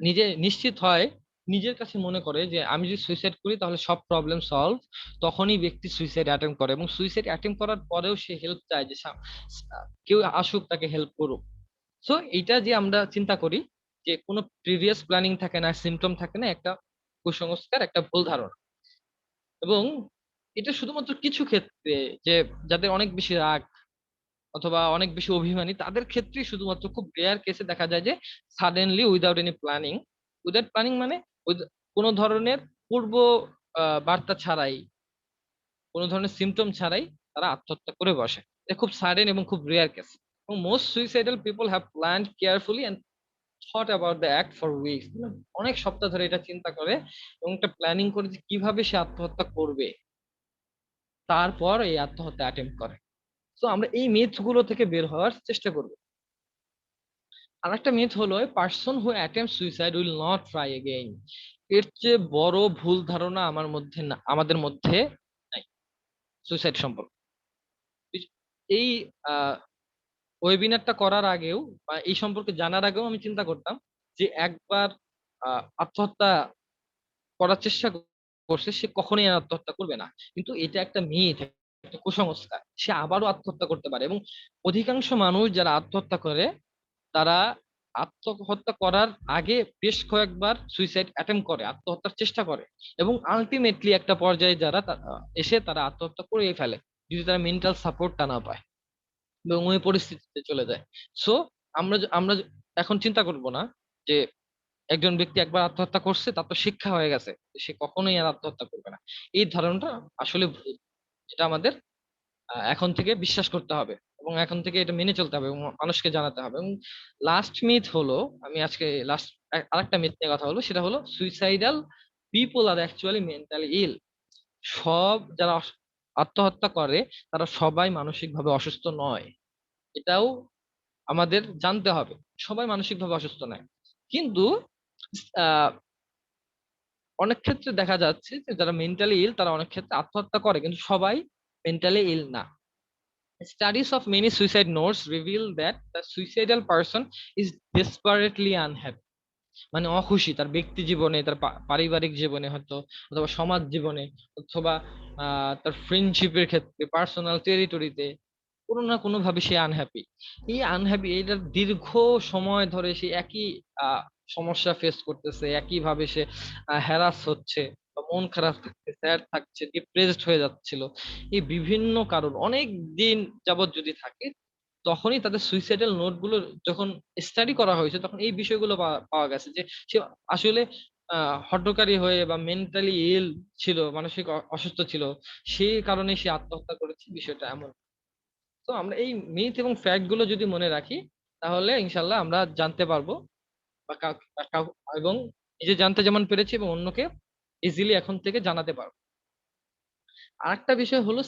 নিজে নিশ্চিত হয়, নিজের কাছে মনে করে যে আমি যদি সুইসাইড করি তাহলে সব প্রবলেম সলভ, তখনই ব্যক্তি সুইসাইড অ্যাটেম্প করে। এবং সুইসাইড অ্যাটেম্প করার পরেও সে হেল্প চায় যে কেউ আসুক তাকে হেল্প করুক। সো এইটা যে আমরা চিন্তা করি যে কোনো প্রিভিয়াস প্ল্যানিং থাকে না, সিমটম থাকে না, একটা কুসংস্কার, একটা ভুল ধারণা। এবং এটা শুধুমাত্র কিছু ক্ষেত্রে, যে যাদের অনেক বেশি রাগ অথবা অনেক বেশি অভিমানী তাদের ক্ষেত্রে শুধুমাত্র খুব রেয়ার কেসে দেখা যায় যে suddenly without any planning, without planning মানে কোনো ধরনের পূর্ব বার্তা ছাড়াই, কোনো ধরনের সিমটম ছাড়াই তারা আত্মহত্যা করে বসে। এটা খুব সাডেন এবং খুব রেয়ার কেস। এবং most suicidal people have planned carefully and thought about the act for weeks. অনেক সপ্তাহ ধরে এটা চিন্তা করে এবং একটা প্ল্যানিং করে যে কিভাবে সে আত্মহত্যা করবে, তারপর এই আত্মহত্যা অ্যাটেম্প করে। তো আমরা এই মিথ গুলো থেকে বের হওয়ার চেষ্টা করব। আরেকটা মিথ হলো person who attempt suicide will not try again. এর চেয়ে বড় ভুল ধারণা আমাদের মধ্যে নাই সুইসাইড সম্পর্কে। এই ওয়েবিনারটা করার আগেও বা এই সম্পর্কে জানার আগেও আমি চিন্তা করতাম যে একবার আত্মহত্যা করার চেষ্টা করছে সে কখনোই আর আত্মহত্যা করবে না। কিন্তু এটা একটা মিথ, একটা কুসংস্কার, সে আবারও আত্মহত্যা করতে পারে। এবং অধিকাংশ মানুষ যারা আত্মহত্যা করে তারা আত্মহত্যা করার আগে বেশ কয়েকবার সুইসাইড অ্যাটেম্প করে, আত্মহত্যার চেষ্টা করে, এবং আলটিমেটলি একটা পর্যায়ে এসে তারা আত্মহত্যা করে ফেলে যদি তারা মেন্টাল সাপোর্টটা না পায় এবং ওই পরিস্থিতিতে চলে যায়। সো আমরা এখন চিন্তা করব না যে একজন ব্যক্তি একবার আত্মহত্যা করছে তার তো শিক্ষা হয়ে গেছে, সে কখনোই আর আত্মহত্যা করবে না। এই ধারণাটা আসলে ভুল। এটা আমাদের এখন থেকে বিশ্বাস করতে হবে এবং এখন থেকে এটা মেনে চলতে হবে এবং মানুষকে জানাতে হবে। এবং লাস্ট মিথ হলো, আমি আজকে লাস্ট আরেকটা মিথ নিয়ে কথা বলবো, সেটা হলো সুইসাইডাল পিপল আর অ্যাকচুয়ালি মেন্টালি ইল। সব যারা আত্মহত্যা করে তারা সবাই মানসিকভাবে অসুস্থ নয়, এটাও আমাদের জানতে হবে। সবাই মানসিকভাবে অসুস্থ নয়, কিন্তু আহ অনেক ক্ষেত্রে দেখা যাচ্ছে যে যারা মেন্টালি ইল তারা অনেক ক্ষেত্রে আত্মহত্যা করে, কিন্তু সবাই মেন্টালি ইল না। Studies of many suicide notes reveal that the suicidal person is desperately unhappy, মানে অখুশি তার ব্যক্তি জীবনে, তার পারিবারিক জীবনে হয়তো, অথবা সমাজ জীবনে, অথবা তার ফ্রেন্ডশিপের ক্ষেত্রে, পার্সোনাল টেরিটরিতে কোনো না কোনো ভাবে সে আনহ্যাপি। এই আনহ্যাপি, এটা দীর্ঘ সময় ধরে সে একই আহ, সমস্যা ফেস করতেছে, একই ভাবে সে হ্যারাস হচ্ছে, বা মন খারাপ থাকছে, স্যাড থাকছে, ডিপ্রেসড হয়ে যাচ্ছিল। এই বিভিন্ন কারণ অনেক দিন যাবত যদি থাকে, তখনই তাদের সুইসাইডাল নোট গুলো যখন স্টাডি করা হয়েছে, তখন এই বিষয়গুলো পাওয়া গেছে যে সে আসলে হঠকারী হয়ে বা মেন্টালি ইল ছিল, মানসিক অসুস্থ ছিল, সেই কারণে সে আত্মহত্যা করেছে, বিষয়টা এমন। তো আমরা এই মিথ এবং ফ্যাক্ট গুলো যদি মনে রাখি, তাহলে ইনশাল্লাহ আমরা জানতে পারবো, বা এবং নিজে জানতে যেমন পেরেছি এবং অন্যকে ইজিলি এখন থেকে জানাতে পারবো। আরেকটা বিষয় হলো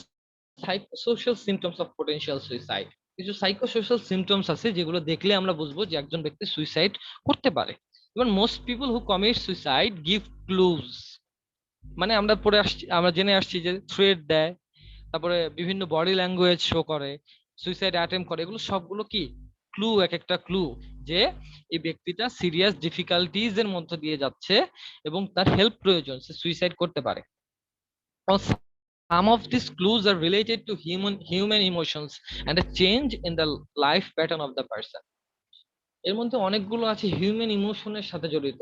সাইকোসোশিয়াল সিমটমস অফ পোটেনশিয়াল সুইসাইড। কিছু সাইকোসোশিয়াল সিমটমস আছে যেগুলো দেখলে আমরা বুঝবো যে একজন ব্যক্তি সুইসাইড করতে পারে। যেমন most people who commit suicide give clues, মানে আমরা পড়ে আসছি, আমরা জেনে আসছি যে থ্রেট দেয়, তারপরে বিভিন্ন বডি ল্যাঙ্গুয়েজ শো করে, সুইসাইড অ্যাটেম্প করে, এগুলো সবগুলো কি ক্লু, এক একটা ক্লু যে এই ব্যক্তিটা সিরিয়াস ডিফিকাল্টিজ এর মধ্যে দিয়ে যাচ্ছে এবং তার হেল্প প্রয়োজন, সে সুইসাইড করতে পারে। Some of these clues are related to human emotions and a change in the life pattern of the person. এর মধ্যে অনেকগুলো আছে হিউম্যান ইমোশনের সাথে জড়িত,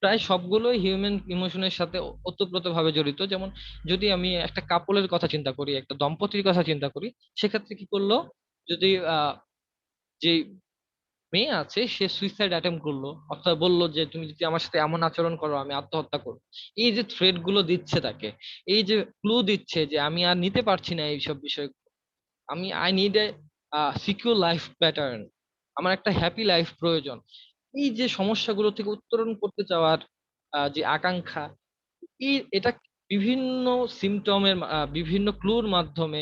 প্রায় সবগুলোই হিউম্যান ইমোশনের সাথে ওতপ্রোতভাবে জড়িত। যেমন যদি আমি একটা কাপলের কথা চিন্তা করি, একটা দম্পতির কথা চিন্তা করি, সেক্ষেত্রে কি করলো, যদি যে মেয়ে আছে সে সুইসাইড অ্যাটেম্প করলো, অর্থাৎ বললো যে তুমি যদি আমার সাথে এমন আচরণ করো আমি আত্মহত্যা করবো, এই যে থ্রেট গুলো দিচ্ছে তাকে, এই যে ক্লু দিচ্ছে যে আমি আর নিতে পারছি না এইসব বিষয়, আমি I need a secure life pattern, আমার একটা হ্যাপি লাইফ প্রয়োজন, এই যে সমস্যাগুলো থেকে উত্তরণ করতে চাওয়ার যে আকাঙ্ক্ষা, এটা বিভিন্ন সিমটমের, বিভিন্ন ক্লুর মাধ্যমে,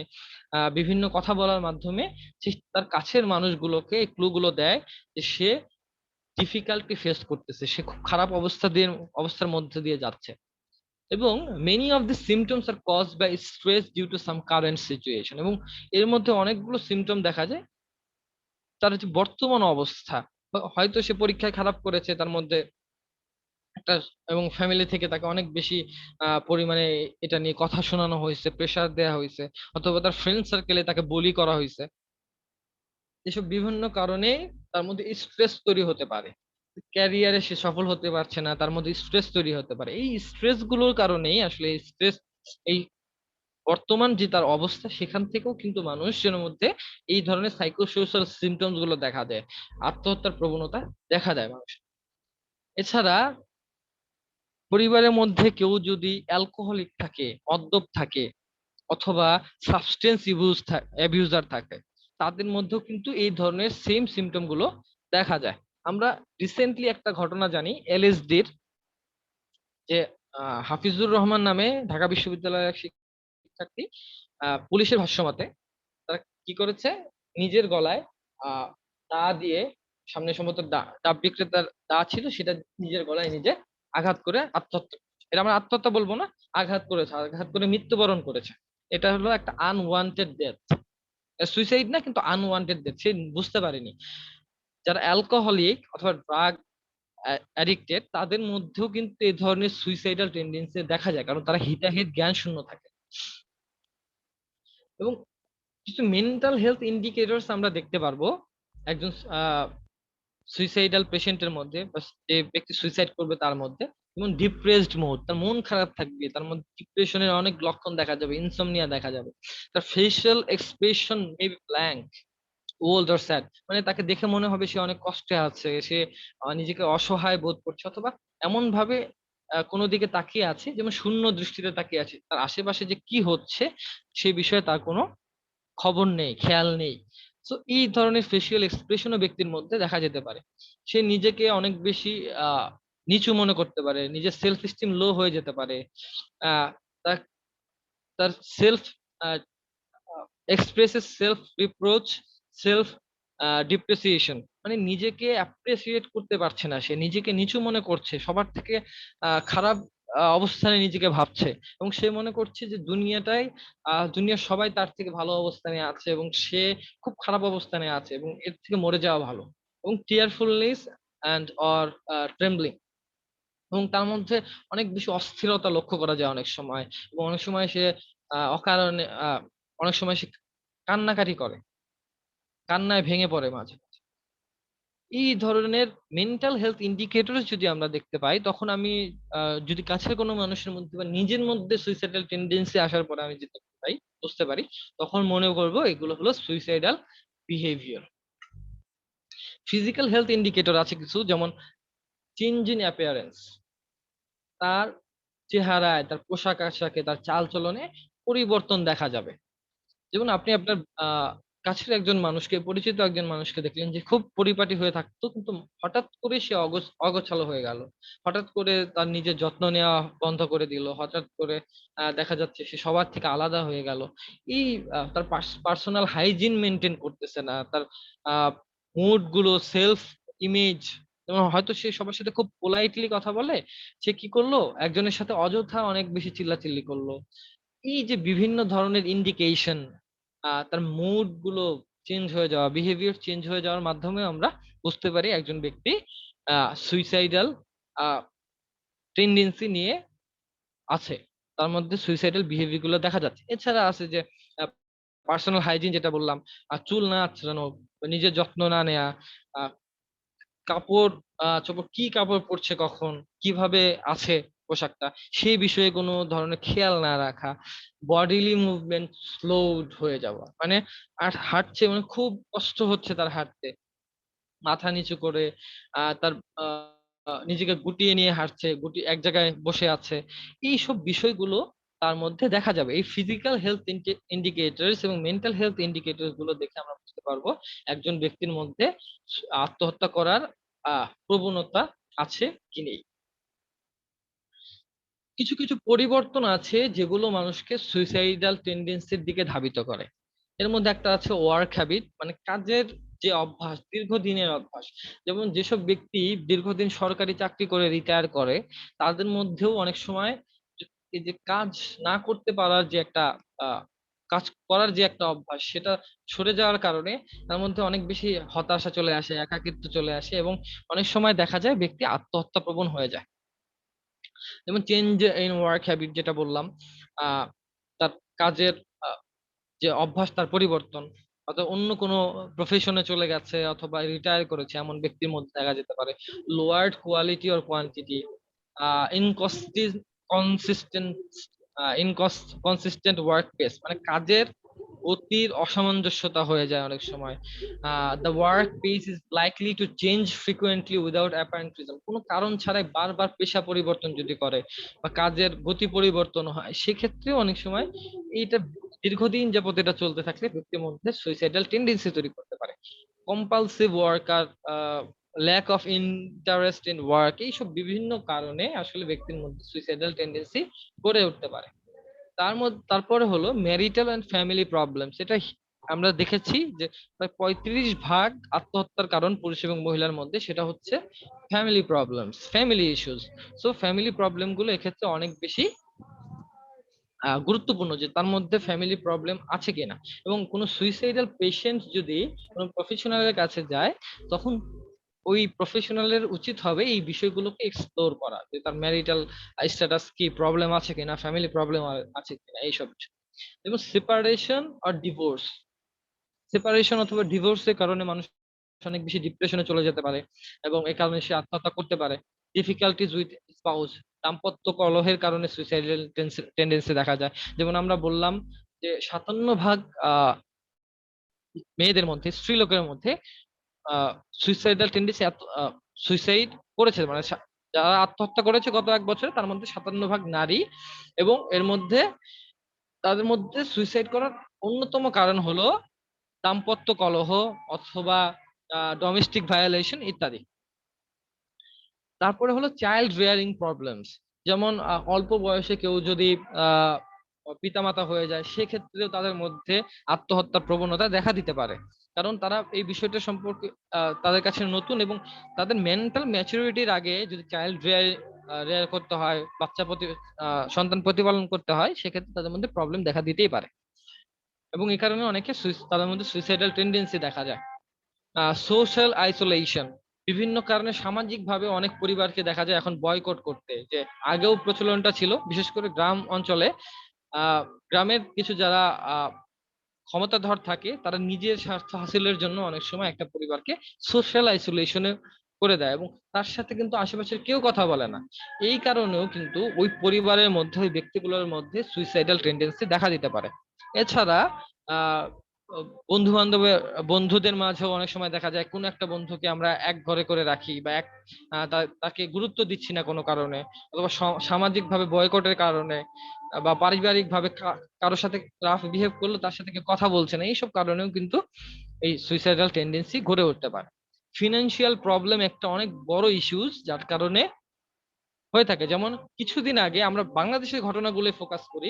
বিভিন্ন কথা বলার মাধ্যমে সে তার কাছের মানুষগুলোকে এই ক্লু গুলো দেয় যে সে ডিফিকাল্টি ফেস করতেছে, সে খুব খারাপ অবস্থার মধ্যে দিয়ে যাচ্ছে। এবং many of the symptoms are caused by stress due to some current situation, এবং এর মধ্যে অনেকগুলো সিমটম দেখা যায় তার যে বর্তমান অবস্থা, হয়তো সে পরীক্ষায় খারাপ করেছে, তার মধ্যে একটা, এবং ফ্যামিলি থেকে তাকে অনেক বেশি পরিমাণে এটা নিয়ে কথা শোনানো হয়েছে, প্রেসার দেওয়া হয়েছে, অথবা তার ফ্রেন্ড সার্কেলে তাকে বুলি করা হয়েছে। এসব বিভিন্ন কারণে তার মধ্যে স্ট্রেস তৈরি হতে পারে, ক্যারিয়ারে সে সফল হতে পারছে না, তার মধ্যে স্ট্রেস তৈরি হতে পারে। এই স্ট্রেস গুলোর কারণেই আসলে স্ট্রেস, এই বর্তমান যে তার অবস্থা সেখান থেকেও কিন্তু মানুষের মধ্যে এই ধরনের সাইকোসোশ্যাল সিমটমস গুলো দেখা দেয়, আত্মহত্যার প্রবণতা দেখা দেয় মানুষ। এছাড়া পরিবারের মধ্যে কেউ যদি অ্যালকোহলিক থাকে, মদ্যপ থাকে, অথবা সাবস্টেন্স অ্যাবিউজার থাকে, তাদের মধ্যেও কিন্তু এই ধরনের সেম সিমটম গুলো দেখা যায়। আমরা রিসেন্টলি একটা ঘটনা জানি এলএসডির, যে হাফিজুর রহমান নামে ঢাকা বিশ্ববিদ্যালয়ের এক শিক্ষার্থী, পুলিশের ভাষ্যমতে তারা কি করেছে, নিজের গলায় আহ দা দিয়ে, সামনে সম্ভবত ডাব বিক্রেতার দা ছিল, সেটা নিজের গলায় নিজে আঘাত করে আত্মহত্যা করেছে। এটা আমরা আত্মহত্যা বলবো না, আঘাত করেছে, আঘাত করে মৃত্যুবরণ করেছে। এটা হলো একটা আনওয়ান্টেড ডেথ, সুইসাইড না কিন্তু আনওয়ান্টেড ডেথ, সে বুঝতে পারেনি। যারা অ্যালকোহলিক অথবা ড্রাগ অ্যাডিক্টেড, তাদের মধ্যেও কিন্তু এই ধরনের সুইসাইডাল টেন্ডেন্সি দেখা যায়, কারণ তারা হিতাহিত জ্ঞান শূন্য থাকে। এবং কিছু মেন্টাল হেলথ ইন্ডিকেটরস আমরা দেখতে পারবো একজন সুইসাইডাল পেশেন্টের মধ্যে, বা যে ব্যক্তি সুইসাইড করবে তার মধ্যে। যেমন ডিপ্রেসড মোড, তার মন খারাপ থাকবে, তার মধ্যে ডিপ্রেশনের অনেক লক্ষণ দেখা যাবে, ইনসোমনিয়া দেখা যাবে, তার facial expression may be blank, old or sad, মানে তাকে দেখে মনে হবে সে অনেক কষ্টে আছে, সে নিজেকে অসহায় বোধ করছে, অথবা এমন ভাবে কোনো দিকে তাকিয়ে আছে যেমন শূন্য দৃষ্টিতে তাকিয়ে আছে, তার আশেপাশে যে কি হচ্ছে সেই বিষয়ে তার কোনো খবর নেই, খেয়াল নেই। সো এই ধরনের ফেসিয়াল এক্সপ্রেশনও ব্যক্তির মধ্যে দেখা যেতে পারে। সে নিজেকে অনেক বেশি নিচু মনে করতে পারে, নিজের সেলফ এস্টিম লো হয়ে যেতে পারে, আহ, তার তার self expresses self reproach, self depreciation, মানে নিজেকে অ্যাপ্রিসিয়েট করতে পারছে না, সে নিজেকে নিচু মনে করছে, সবার থেকে খারাপ অবস্থানে নিজেকে ভাবছে, এবং সে মনে করছে যে দুনিয়ার সবাই তার থেকে ভালো অবস্থানে আছে এবং সে খুব খারাপ অবস্থানে আছে এবং এর থেকে মরে যাওয়া ভালো। এবং টিয়ারফুলনেস অ্যান্ড অর ট্রেম্বলিং, এবং তার মধ্যে অনেক বেশি অস্থিরতা লক্ষ্য করা যায় অনেক সময়, এবং অনেক সময় সে অকারণে অনেক সময় সে কান্নাকাটি করে, কান্নায় ভেঙে পড়ে মাঝে মাঝে। এই ধরনের মেন্টাল হেলথ ইন্ডিকেটর যদি আমরা দেখতে পাই, তখন আমি যদি কাছের কোনো মানুষের মধ্যে বা নিজের মধ্যে সুইসাইডাল টেন্ডেন্সি আসার পরে আমি যেটা বুঝতে পারি, তখন মনে করবো এগুলো হলো suicidal behaviour. Physical health indicator আছে কিছু, যেমন চেঞ্জ ইন অ্যাপিয়ারেন্স, তার চেহারায়, তার পোশাক আশাকে, তার চাল চলনে পরিবর্তন দেখা যাবে। যেমন আপনি আপনার কাছের একজন মানুষকে, পরিচিত একজন মানুষকে দেখলেন যে খুব পরিপাটি হয়ে থাকতো, কিন্তু হঠাৎ করে সে অগোছালো হয়ে গেল, হঠাৎ করে তার নিজের যত্ন নেওয়া বন্ধ করে দিল, হঠাৎ করে দেখা যাচ্ছে সে সবার থেকে আলাদা হয়ে গেল। এই তার পার্সোনাল হাইজিন মেনটেন করতেছে না, তার মুড গুলো, সেলফ ইমেজ, যেমন হয়তো সে সবার সাথে খুব পোলাইটলি কথা বলে, সে কি করলো, একজনের সাথে অযথা অনেক বেশি চিল্লাচিল্লি করলো। এই যে বিভিন্ন ধরনের ইন্ডিকেশন, তার মুড গুলো চেঞ্জ হয়ে যাওয়া, বিহেভিয়ার চেঞ্জ হয়ে যাওয়ার মাধ্যমে আমরা বুঝতে পারি একজন ব্যক্তি সুইসাইডাল টেন্ডেন্সি নিয়ে আছে, তার মধ্যে সুইসাইডাল বিহেভিয়ার গুলো দেখা যাচ্ছে। এছাড়া আছে যে পার্সোনাল হাইজিন, যেটা বললাম, চুল না আঁচড়ানো, নিজের যত্ন না নেওয়া, কাপড় চোপড়, কি কাপড় পরছে, কখন কিভাবে আছে পোশাকটা, সেই বিষয়ে কোনো ধরনের খেয়াল না রাখা, বডিলি মুভমেন্ট স্লোড হয়ে যাওয়া, মানে আর হাঁটছে মানে খুব কষ্ট হচ্ছে তার হাঁটতে, মাথা নিচু করে তার নিজেকে গুটিয়ে নিয়ে হাঁটছে, এক জায়গায় বসে আছে, এইসব বিষয়গুলো তার মধ্যে দেখা যাবে। এই ফিজিক্যাল হেলথ ইন্ডিকেটরস এবং মেন্টাল হেলথ ইন্ডিকেটরস গুলো দেখে আমরা বুঝতে পারবো একজন ব্যক্তির মধ্যে আত্মহত্যা করার প্রবণতা আছে কি নেই। কিছু কিছু পরিবর্তন আছে যেগুলো মানুষকে সুইসাইডাল টেন্ডেন্সির দিকে ধাবিত করে। এর মধ্যে একটা আছে ওয়ার্ক হ্যাবিট, মানে কাজের যে অভ্যাস, দীর্ঘদিনের অভ্যাস। যেমন যেসব ব্যক্তি দীর্ঘদিন সরকারি চাকরি করে রিটায়ার করে, তাদের মধ্যেও অনেক সময় এই যে কাজ না করতে পারার যে একটা কাজ করার যে একটা অভ্যাস, সেটা সরে যাওয়ার কারণে তার মধ্যে অনেক বেশি হতাশা চলে আসে, একাকিত্ব চলে আসে, এবং অনেক সময় দেখা যায় ব্যক্তি আত্মহত্যা প্রবণ হয়ে যায়। যেমন চেঞ্জ ইন ওয়ার্ক হ্যাবিট, যেটা বললাম, তার কাজের যে অভ্যাস তার পরিবর্তন, অথবা অন্য কোনো প্রফেশনে চলে গেছে অথবা রিটায়ার করেছে, এমন ব্যক্তির মধ্যে দেখা যেতে পারে। Lowered quality or quantity, inconsistent inconsistent work pace, মানে কাজের গতির অসামঞ্জস্যতা হয়ে যায় অনেক সময়। The work pace is likely to change frequently without apparent reason, কোনো কারণ ছাড়াই বারবার পেশা পরিবর্তন যদি করে বা কাজের গতি পরিবর্তন হয়, সেক্ষেত্রেও অনেক সময় এইটা দীর্ঘদিন যাবত এটা চলতে থাকলে ব্যক্তির মধ্যে সুইসাইডাল টেন্ডেন্সি তৈরি করতে পারে। কম্পালসিভ ওয়ার্ক আর lack of interest in work, এইসব বিভিন্ন কারণে আসলে ব্যক্তির মধ্যে সুইসাইডাল টেন্ডেন্সি গড়ে উঠতে পারে। তারপরে হলো ম্যারিটাল এন্ড ফ্যামিলি প্রবলেম। সেটা আমরা দেখেছি যে প্রায় 35% আত্মহত্যার কারণ পুরুষ এবং মহিলার মধ্যে সেটা হচ্ছে family problems, family issues. So family problem গুলো এক্ষেত্রে অনেক বেশি গুরুত্বপূর্ণ, যে তার মধ্যে ফ্যামিলি প্রবলেম আছে কিনা। এবং কোনো সুইসাইডাল পেশেন্ট যদি কোনো প্রফেশনালের কাছে যায়, তখন ওই প্রফেশনালের উচিত হবে এই বিষয়গুলোকে এক্সপ্লোর করা, যে তার ম্যারিটাল স্ট্যাটাস কি, প্রবলেম আছে কিনা, ফ্যামিলি প্রবলেম আছে কিনা, এইসব বিষয়। এবং সেপারেশন আর ডিভোর্স, সেপারেশন অথবা ডিভোর্সের কারণে মানুষ অনেক বেশি ডিপ্রেশনে চলে যেতে পারে এবং এই কারণে সে আত্মহত্যা করতে পারে। ডিফিকাল্টিজ উইথ স্পাউস, দাম্পত্য কলহের কারণে সুইসাইডাল টেন্ডেন্সি দেখা যায়। যেমন আমরা বললাম যে 57% মেয়েদের মধ্যে, স্ত্রীলোকের মধ্যে সুইসাইডাল টেন্ডেন্সি, সুইসাইড করেছে, মানে যারা আত্মহত্যা করেছে গত 1 বছরে, তার মধ্যে 57% নারী। এবং এর মধ্যে তাদের মধ্যে সুইসাইড করার অন্যতম কারণ হলো দাম্পত্য কলহ অথবা ডোমেস্টিক ভায়োলেশন ইত্যাদি। তারপরে হলো চাইল্ড রিয়ারিং প্রবলেমস, যেমন অল্প বয়সে কেউ যদি পিতামাতা হয়ে যায়, সেক্ষেত্রেও তাদের মধ্যে আত্মহত্যার প্রবণতা দেখা দিতে পারে, কারণ তারা এই বিষয়টা সম্পর্কে তাদের কাছে নতুন, এবং তাদের মেন্টাল ম্যাচুরিটির আগে যদি চাইল্ড রেয়ার করতে হয়, সন্তান প্রতিপালন করতে হয়, সেক্ষেত্রে তাদের মধ্যে প্রবলেম দেখা দিতেই পারে, এবং এই কারণে অনেকে তাদের মধ্যে সুইসাইডাল টেন্ডেন্সি দেখা যায়। সোশ্যাল আইসোলেশন, বিভিন্ন কারণে সামাজিক ভাবে অনেক পরিবারকে দেখা যায় এখন বয়কট করতে, যে আগেও প্রচলনটা ছিল, বিশেষ করে গ্রাম অঞ্চলে। গ্রামের কিছু যারা ক্ষমতাধর থাকে, তারা নিজের স্বার্থ হাসিলের জন্য অনেক সময় একটা পরিবারকে সোশ্যাল আইসোলেশনে করে দেয়, এবং তার সাথে কিন্তু আশেপাশের কেউ কথা বলে না। এই কারণেও কিন্তু ওই পরিবারের মধ্যে, ওই ব্যক্তিগুলোর মধ্যে সুইসাইডাল টেন্ডেন্সি দেখা দিতে পারে। এছাড়া আহ বন্ধু বান্ধবের বন্ধুদের মাঝেও অনেক সময় দেখা যায় কোনো একটা বন্ধুকে আমরা এক ঘরে করে রাখি, বা তাকে গুরুত্ব দিচ্ছি না কোনো কারণে, অথবা সামাজিক ভাবে বয়কটের কারণে, বা পারিবারিক ভাবে কারোর সাথে রাফ বিহেভ করলো, তার সাথে কেউ কথা বলছে না, এইসব কারণেও কিন্তু এই সুইসাইডাল টেন্ডেন্সি গড়ে উঠতে পারে। ফিনান্সিয়াল প্রবলেম একটা অনেক বড় ইস্যুস, যার কারণে হয়ে থাকে। যেমন কিছুদিন আগে আমরা বাংলাদেশের ঘটনাগুলো ফোকাস করি,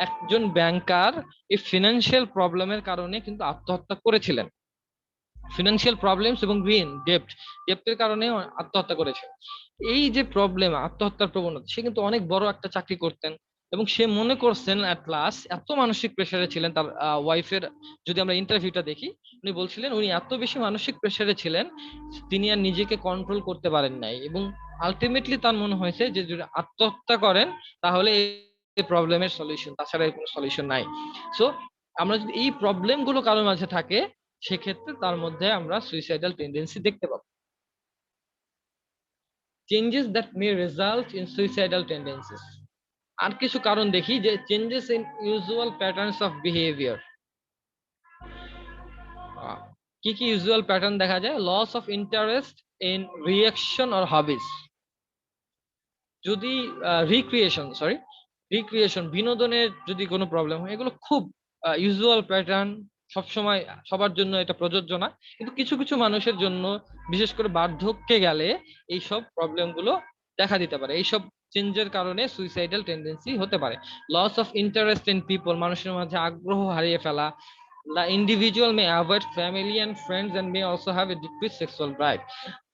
একজন ব্যাংকার এই ফিনান্সিয়াল প্রবলেমের কারণে কিন্তু আত্মহত্যা করেছিলেন। ফিনান্সিয়াল প্রবলেমস এবং ডেপ্টের কারণে আত্মহত্যা করেছে। এই যে প্রবলেম, আত্মহত্যার প্রবণতা, সে কিন্তু অনেক বড় একটা চাকরি করতেন, এবং সে মনে করছেন অ্যাট লাস্ট, এত মানসিক প্রেসারে ছিলেন। তার ওয়াইফের যদি আমরা ইন্টারভিউটা দেখি, উনি বলছিলেন উনি এত বেশি মানসিক প্রেসারে ছিলেন, তিনি আর নিজেকে কন্ট্রোল করতে পারেন নাই, এবং আলটিমেটলি তার মনে হয়েছে যে যদি আত্মহত্যা করেন তাহলে এই প্রবলেমের সলিউশন, তাছাড়া এর কোনো সলিউশন নাই। সো আমরা যদি এই প্রবলেম গুলো কারোর মাঝে থাকে, সেক্ষেত্রে তার মধ্যে আমরা সুইসাইডাল টেন্ডেন্সি দেখতে পাবো। Changes that may result in suicidal tendencies, আর কিছু কারণ দেখি, যে changes in usual patterns of behaviour. কি কি ইউজুয়াল প্যাটার্ন দেখা যায়? Loss of interest in reaction or hobbies, যদি রিক্রিয়েশন বিনোদনের যদি কোনো প্রবলেম হয়, এগুলো খুব ইউজুয়াল প্যাটার্ন, সবসময় সবার জন্য এটা প্রযোজ্য না, কিন্তু কিছু কিছু মানুষের জন্য, বিশেষ করে বার্ধক্যে গেলে এইসব প্রবলেম গুলো দেখা দিতে পারে। এইসব চেঞ্জের কারণে সুইসাইডাল টেন্ডেন্সি হতে পারে। Loss of interest in people, মানুষের মাঝে আগ্রহ হারিয়ে ফেলা। The individual may avoid family and friends and may also have a decreased sexual drive,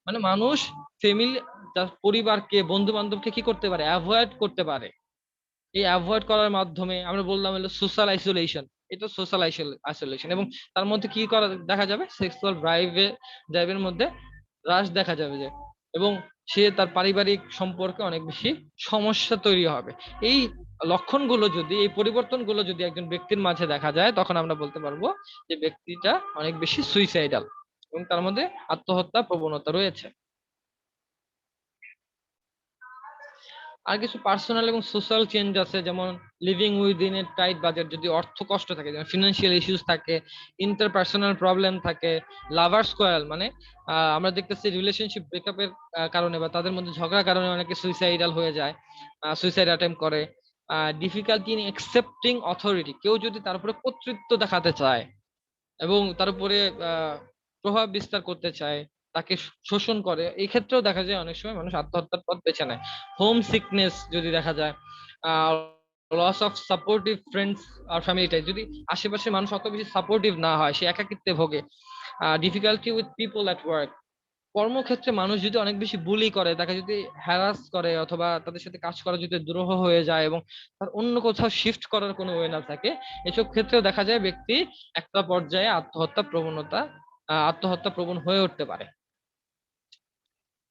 মানে মানুষ ফ্যামিলি, তার পরিবারকে, বন্ধু বান্ধবকে কি করতে পারে? অ্যাভয়েড করতে পারে। এই অ্যাভয়েড করার মাধ্যমে আমরা বললাম হলো সোশ্যাল আইসোলেশন, এটা সোশ্যাল আইসোলেশন, এবং তার মধ্যে কি করা দেখা যাবে? সেক্সুয়াল ড্রাইভের মধ্যে হ্রাস দেখা যাবে, যে এবং সে তার পারিবারিক সম্পর্কে অনেক বেশি সমস্যা তৈরি হবে। এই লক্ষণগুলো যদি, এই পরিবর্তনগুলো যদি একজন ব্যক্তির মাঝে দেখা যায়, তখন আমরা বলতে পারবো যে ব্যক্তিটা অনেক বেশি সুইসাইডাল, এবং তার মধ্যে আত্মহত্যা প্রবণতা রয়েছে। আর কিছু পার্সোনাল এবং সোশ্যাল চেঞ্জ আছে, যেমন living within a tight budget, যদি অর্থ কষ্ট থাকে, যেমন ফিনান্সিয়াল ইস্যুস থাকে, ইন্টারপার্সোনাল প্রবলেম থাকে, লাভার্স কোয়ারেল, মানে আমরা দেখতেছি রিলেশনশিপ ব্রেকআপের কারণে বা তাদের মধ্যে ঝগড়ার কারণে অনেকে সুইসাইডাল হয়ে যায়, সুইসাইড অ্যাটেম্প করে। ডিফিকাল্টি ইন অ্যাকসেপ্টিং অথরিটি, কেউ যদি তার উপরে কর্তৃত্ব দেখাতে চায় এবং তার উপরে প্রভাব বিস্তার করতে চায়, তাকে শোষণ করে, এই ক্ষেত্রেও দেখা যায় অনেক সময় মানুষ আত্মহত্যার পথ বেছে নেয়। হোম সিকনেস যদি দেখা যায়, লস অফ সাপোর্টিভ ফ্রেন্ডস আর ফ্যামিলি টাইপ, যদি আশেপাশে মানুষ অত বেশি সাপোর্টিভ না হয়, সে একাকিত্বে ভোগে। Difficulty with people at work, কর্মক্ষেত্রে মানুষ যদি অনেক বেশি বুলি করে, তাকে যদি হ্যারাস করে, অথবা তাদের সাথে কাজ করা যদি দুরূহ হয়ে যায়, এবং তার অন্য কোথাও শিফট করার কোনো ওয়ে না থাকে, এসব ক্ষেত্রেও দেখা যায় ব্যক্তি একটা পর্যায়ে আত্মহত্যা প্রবণ হয়ে উঠতে পারে।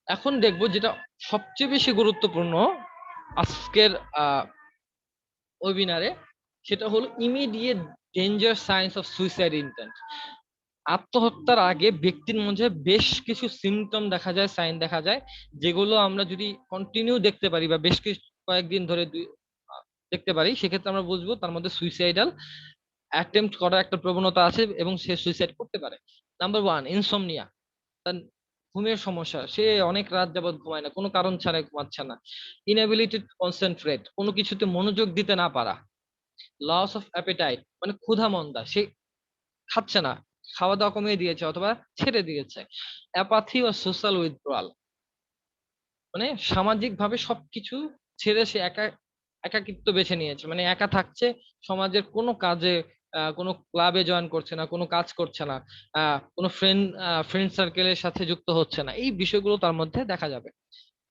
এখন দেখবো যেটা সবচেয়ে বেশি গুরুত্বপূর্ণ আজকের ওয়েবিনারে, সেটা হলো immediate danger signs of suicide intent. আত্মহত্যার আগে ব্যক্তির মধ্যে বেশ কিছু সিমটম দেখা যায়, সাইন দেখা যায়, যেগুলো আমরা যদি কন্টিনিউ দেখতে পারি বা বেশ কিছু কয়েকদিন ধরে দেখতে পারি, সেক্ষেত্রে আমরা বুঝবো তার মধ্যে সুইসাইডাল অ্যাটেম্প্ট করার একটা প্রবণতা আছে এবং সে সুইসাইড করতে পারে। নাম্বার 1, ইনসোমনিয়া, তার ঘুমের সমস্যা, সে অনেক রাত যাবত ঘুমায় না, কোনো কারণ ছাড়াই ঘুমাচ্ছে না। ইনএবিলিটি টু কনসেন্ট্রেট, কোনো কিছুতে মনোযোগ দিতে না পারা। লস অফ অ্যাপেটাইট, মানে ক্ষুধা মন্দা, সে খাচ্ছে না, খাওয়া দাওয়া কমিয়ে দিয়েছে অথবা ছেড়ে দিয়েছে। অ্যাপাথি ও সোশ্যাল উইথড্রয়াল, মানে সামাজিক ভাবে সবকিছু ছেড়ে সে একাকিত্ব বেছে নিয়েছে, মানে একা থাকছে, সমাজের কোনো কাজে কোনো ক্লাবে জয়েন করছে না, কোনো কাজ করছে না, কোনো ফ্রেন্ড সার্কেলের সাথে যুক্ত হচ্ছে না, এই বিষয়গুলো তার মধ্যে দেখা যাবে।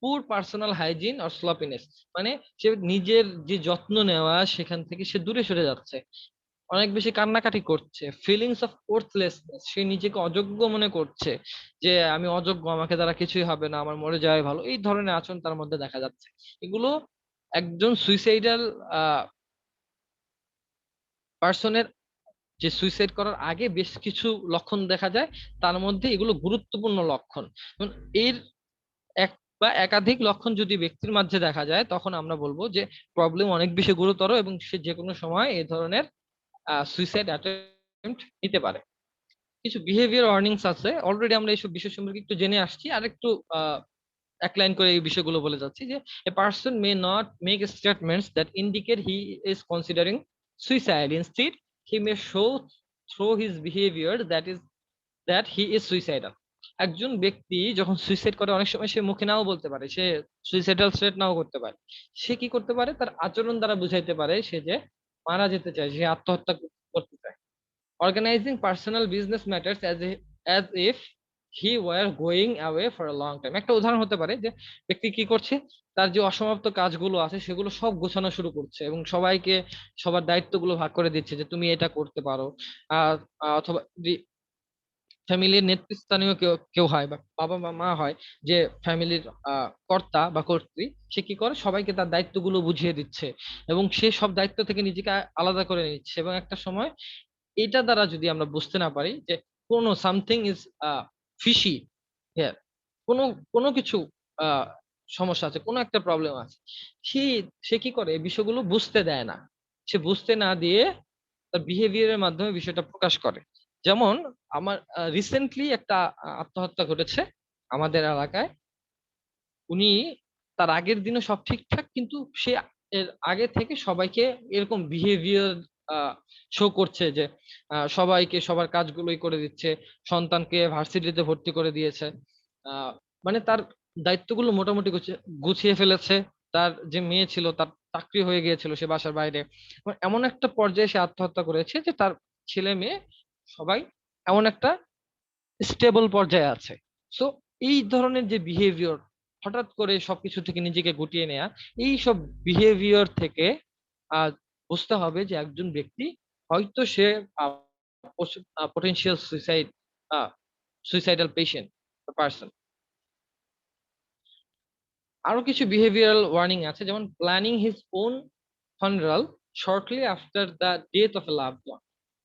পুর পার্সোনাল হাইজিন আর স্লপিনেস, মানে সে নিজের যে যত্ন নেওয়া সেখান থেকে সে দূরে সরে যাচ্ছে, অনেক বেশি কান্নাকাটি করছে, ফিলিংস অফ ওর্থলেসনেস, সে নিজেকে অযোগ্য মনে করছে, যে আমি অযোগ্য, আমাকে দ্বারা কিছুই হবে না, আমার মরে যাওয়াই ভালো, এই ধরনের আচরণ তার মধ্যে দেখা যাচ্ছে। এগুলো একজন সুইসাইডাল পার্সনের যে সুইসাইড করার আগে বেশ কিছু লক্ষণ দেখা যায়, তার মধ্যে এগুলো গুরুত্বপূর্ণ লক্ষণ। এবং এর এক বা একাধিক লক্ষণ যদি ব্যক্তির মাঝে দেখা যায়, তখন আমরা বলবো যে প্রবলেম অনেক বেশি গুরুতর এবং সে যে কোনো সময় এই ধরনের সুইসাইড অ্যাটেম্পট নিতে পারে। কিছু বিহেভিয়ার ওয়ার্নিংস আছে, অলরেডি আমরা এইসব বিষয় সম্পর্কে একটু জেনে আসছি, আর একটু এক লাইন করে এই বিষয়গুলো বলে যাচ্ছি। যে a person may not make statements that indicate he is considering suicide, instead he May show through his behaviour that he is suicidal. একজন ব্যক্তি যখন সুইসাইড করে, অনেক সময় সে মুখে নাও বলতে পারে, সে সুইসাইডাল থ্রেট নাও করতে পারে, সে কি করতে পারে, তার আচরণ দ্বারা বুঝাইতে পারে সে যে মারা যেতে চায়, সে আত্মহত্যা করতে চায়। Organizing personal business matters as if he were going away for a long time. একটা উদাহরণ হতে পারে যে ব্যক্তি কি করছে, তার যে অসমাপ্ত কাজগুলো আছে সেগুলো সব গোছানো শুরু করছে এবং সবাইকে সবার দায়িত্বগুলো ভাগ করে দিচ্ছে, যে তুমি এটা করতে পারো। অথবা ফ্যামিলির নেতৃস্থানীয় কেউ কেউ হয় বা বাবা বা মা হয়, যে ফ্যামিলির কর্তা বা কর্ত্রী, সে কি করে, সবাইকে তার দায়িত্বগুলো বুঝিয়ে দিচ্ছে এবং সে সব দায়িত্ব থেকে নিজেকে আলাদা করে নিচ্ছে। এবং একটা সময় এটা দ্বারা যদি আমরা বুঝতে না পারি যে কোনো সামথিং ইজ ফিশি হিয়ার, কোনো কোনো কিছু আহ, সমস্যা আছে, কোনো একটা প্রবলেম আছে, সে সে কি করে, এই বিষয়গুলো বুঝতে দেয় না, সে বুঝতে না দিয়ে তার বিহেভিয়ারের মাধ্যমে বিষয়টা প্রকাশ করে। যেমন আমার রিসেন্টলি একটা আত্মহত্যা ঘটেছে আমাদের এলাকায়। উনি তার আগের দিনে সব ঠিকঠাক, কিন্তু সে এর আগে থেকে সবাইকে এরকম বিহেভিয়ার শো করছে, যে সবাইকে সবার কাজগুলোই করে দিচ্ছে, সন্তানকে ভার্সিটিতে ভর্তি করে দিয়েছে, আহ, মানে তার দায়িত্বগুলো মোটামুটি গুছিয়ে ফেলেছে। তার যে মেয়ে ছিল তার চাকরি হয়ে গিয়েছিল, সে বাসার বাইরে। এবং এমন একটা পর্যায়ে সে আত্মহত্যা করেছে যে তার ছেলে মেয়ে সবাই এমন একটা স্টেবল পর্যায়ে আছে। সো এই ধরনের যে বিহেভিয়ার, হঠাৎ করে সবকিছু থেকে নিজেকে গুটিয়ে নেয়া, এই সব বিহেভিয়ার থেকে আহ বুঝতে হবে যে একজন ব্যক্তি হয়তো সে পটেনশিয়াল সুইসাইডাল পেশেন্ট পার্সন। আরো কিছু বিহেভিয়ারাল ওয়ার্নিং আছে, যেমন planning his own funeral shortly after the death of a loved one.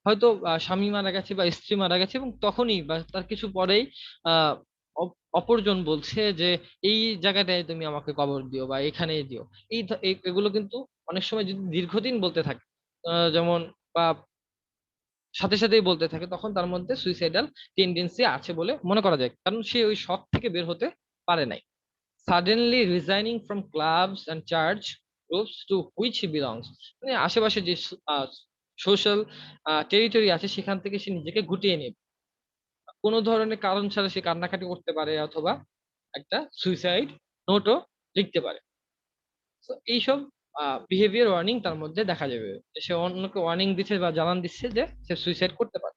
হয়তো স্বামী মারা গেছে বা স্ত্রী মারা গেছে এবং তখনই বা তার কিছু পরেই আহ অপরজন বলছে যে এই জায়গাটায় তুমি আমাকে কবর দিও বা এখানেই দিও। এগুলো কিন্তু অনেক সময় যদি দীর্ঘদিন বলতে থাকে, যেমন বা সাথে সাথেই বলতে থাকে, তখন তার মধ্যে সুইসাইডাল টেন্ডেন্সি আছে বলে মনে করা যায়, কারণ সে ওই শখ থেকে বের হতে পারে নাই। Suddenly resigning from clubs and church groups to which he belongs, মানে আশেপাশে যে সোশ্যাল টেরিটরি আছে সেখান থেকে সে নিজেকে গুটিয়ে নেবে, কোনো ধরনের কারণ ছাড়া সে কান্নাকাটি করতে পারে অথবা একটা সুইসাইড নোটও লিখতে পারে। তো এইসব বিহেভিয়ার ওয়ার্নিং তার মধ্যে দেখা যাবে, যে সে অন্যকে ওয়ার্নিং দিচ্ছে বা জানান দিচ্ছে যে সে সুইসাইড করতে পারে।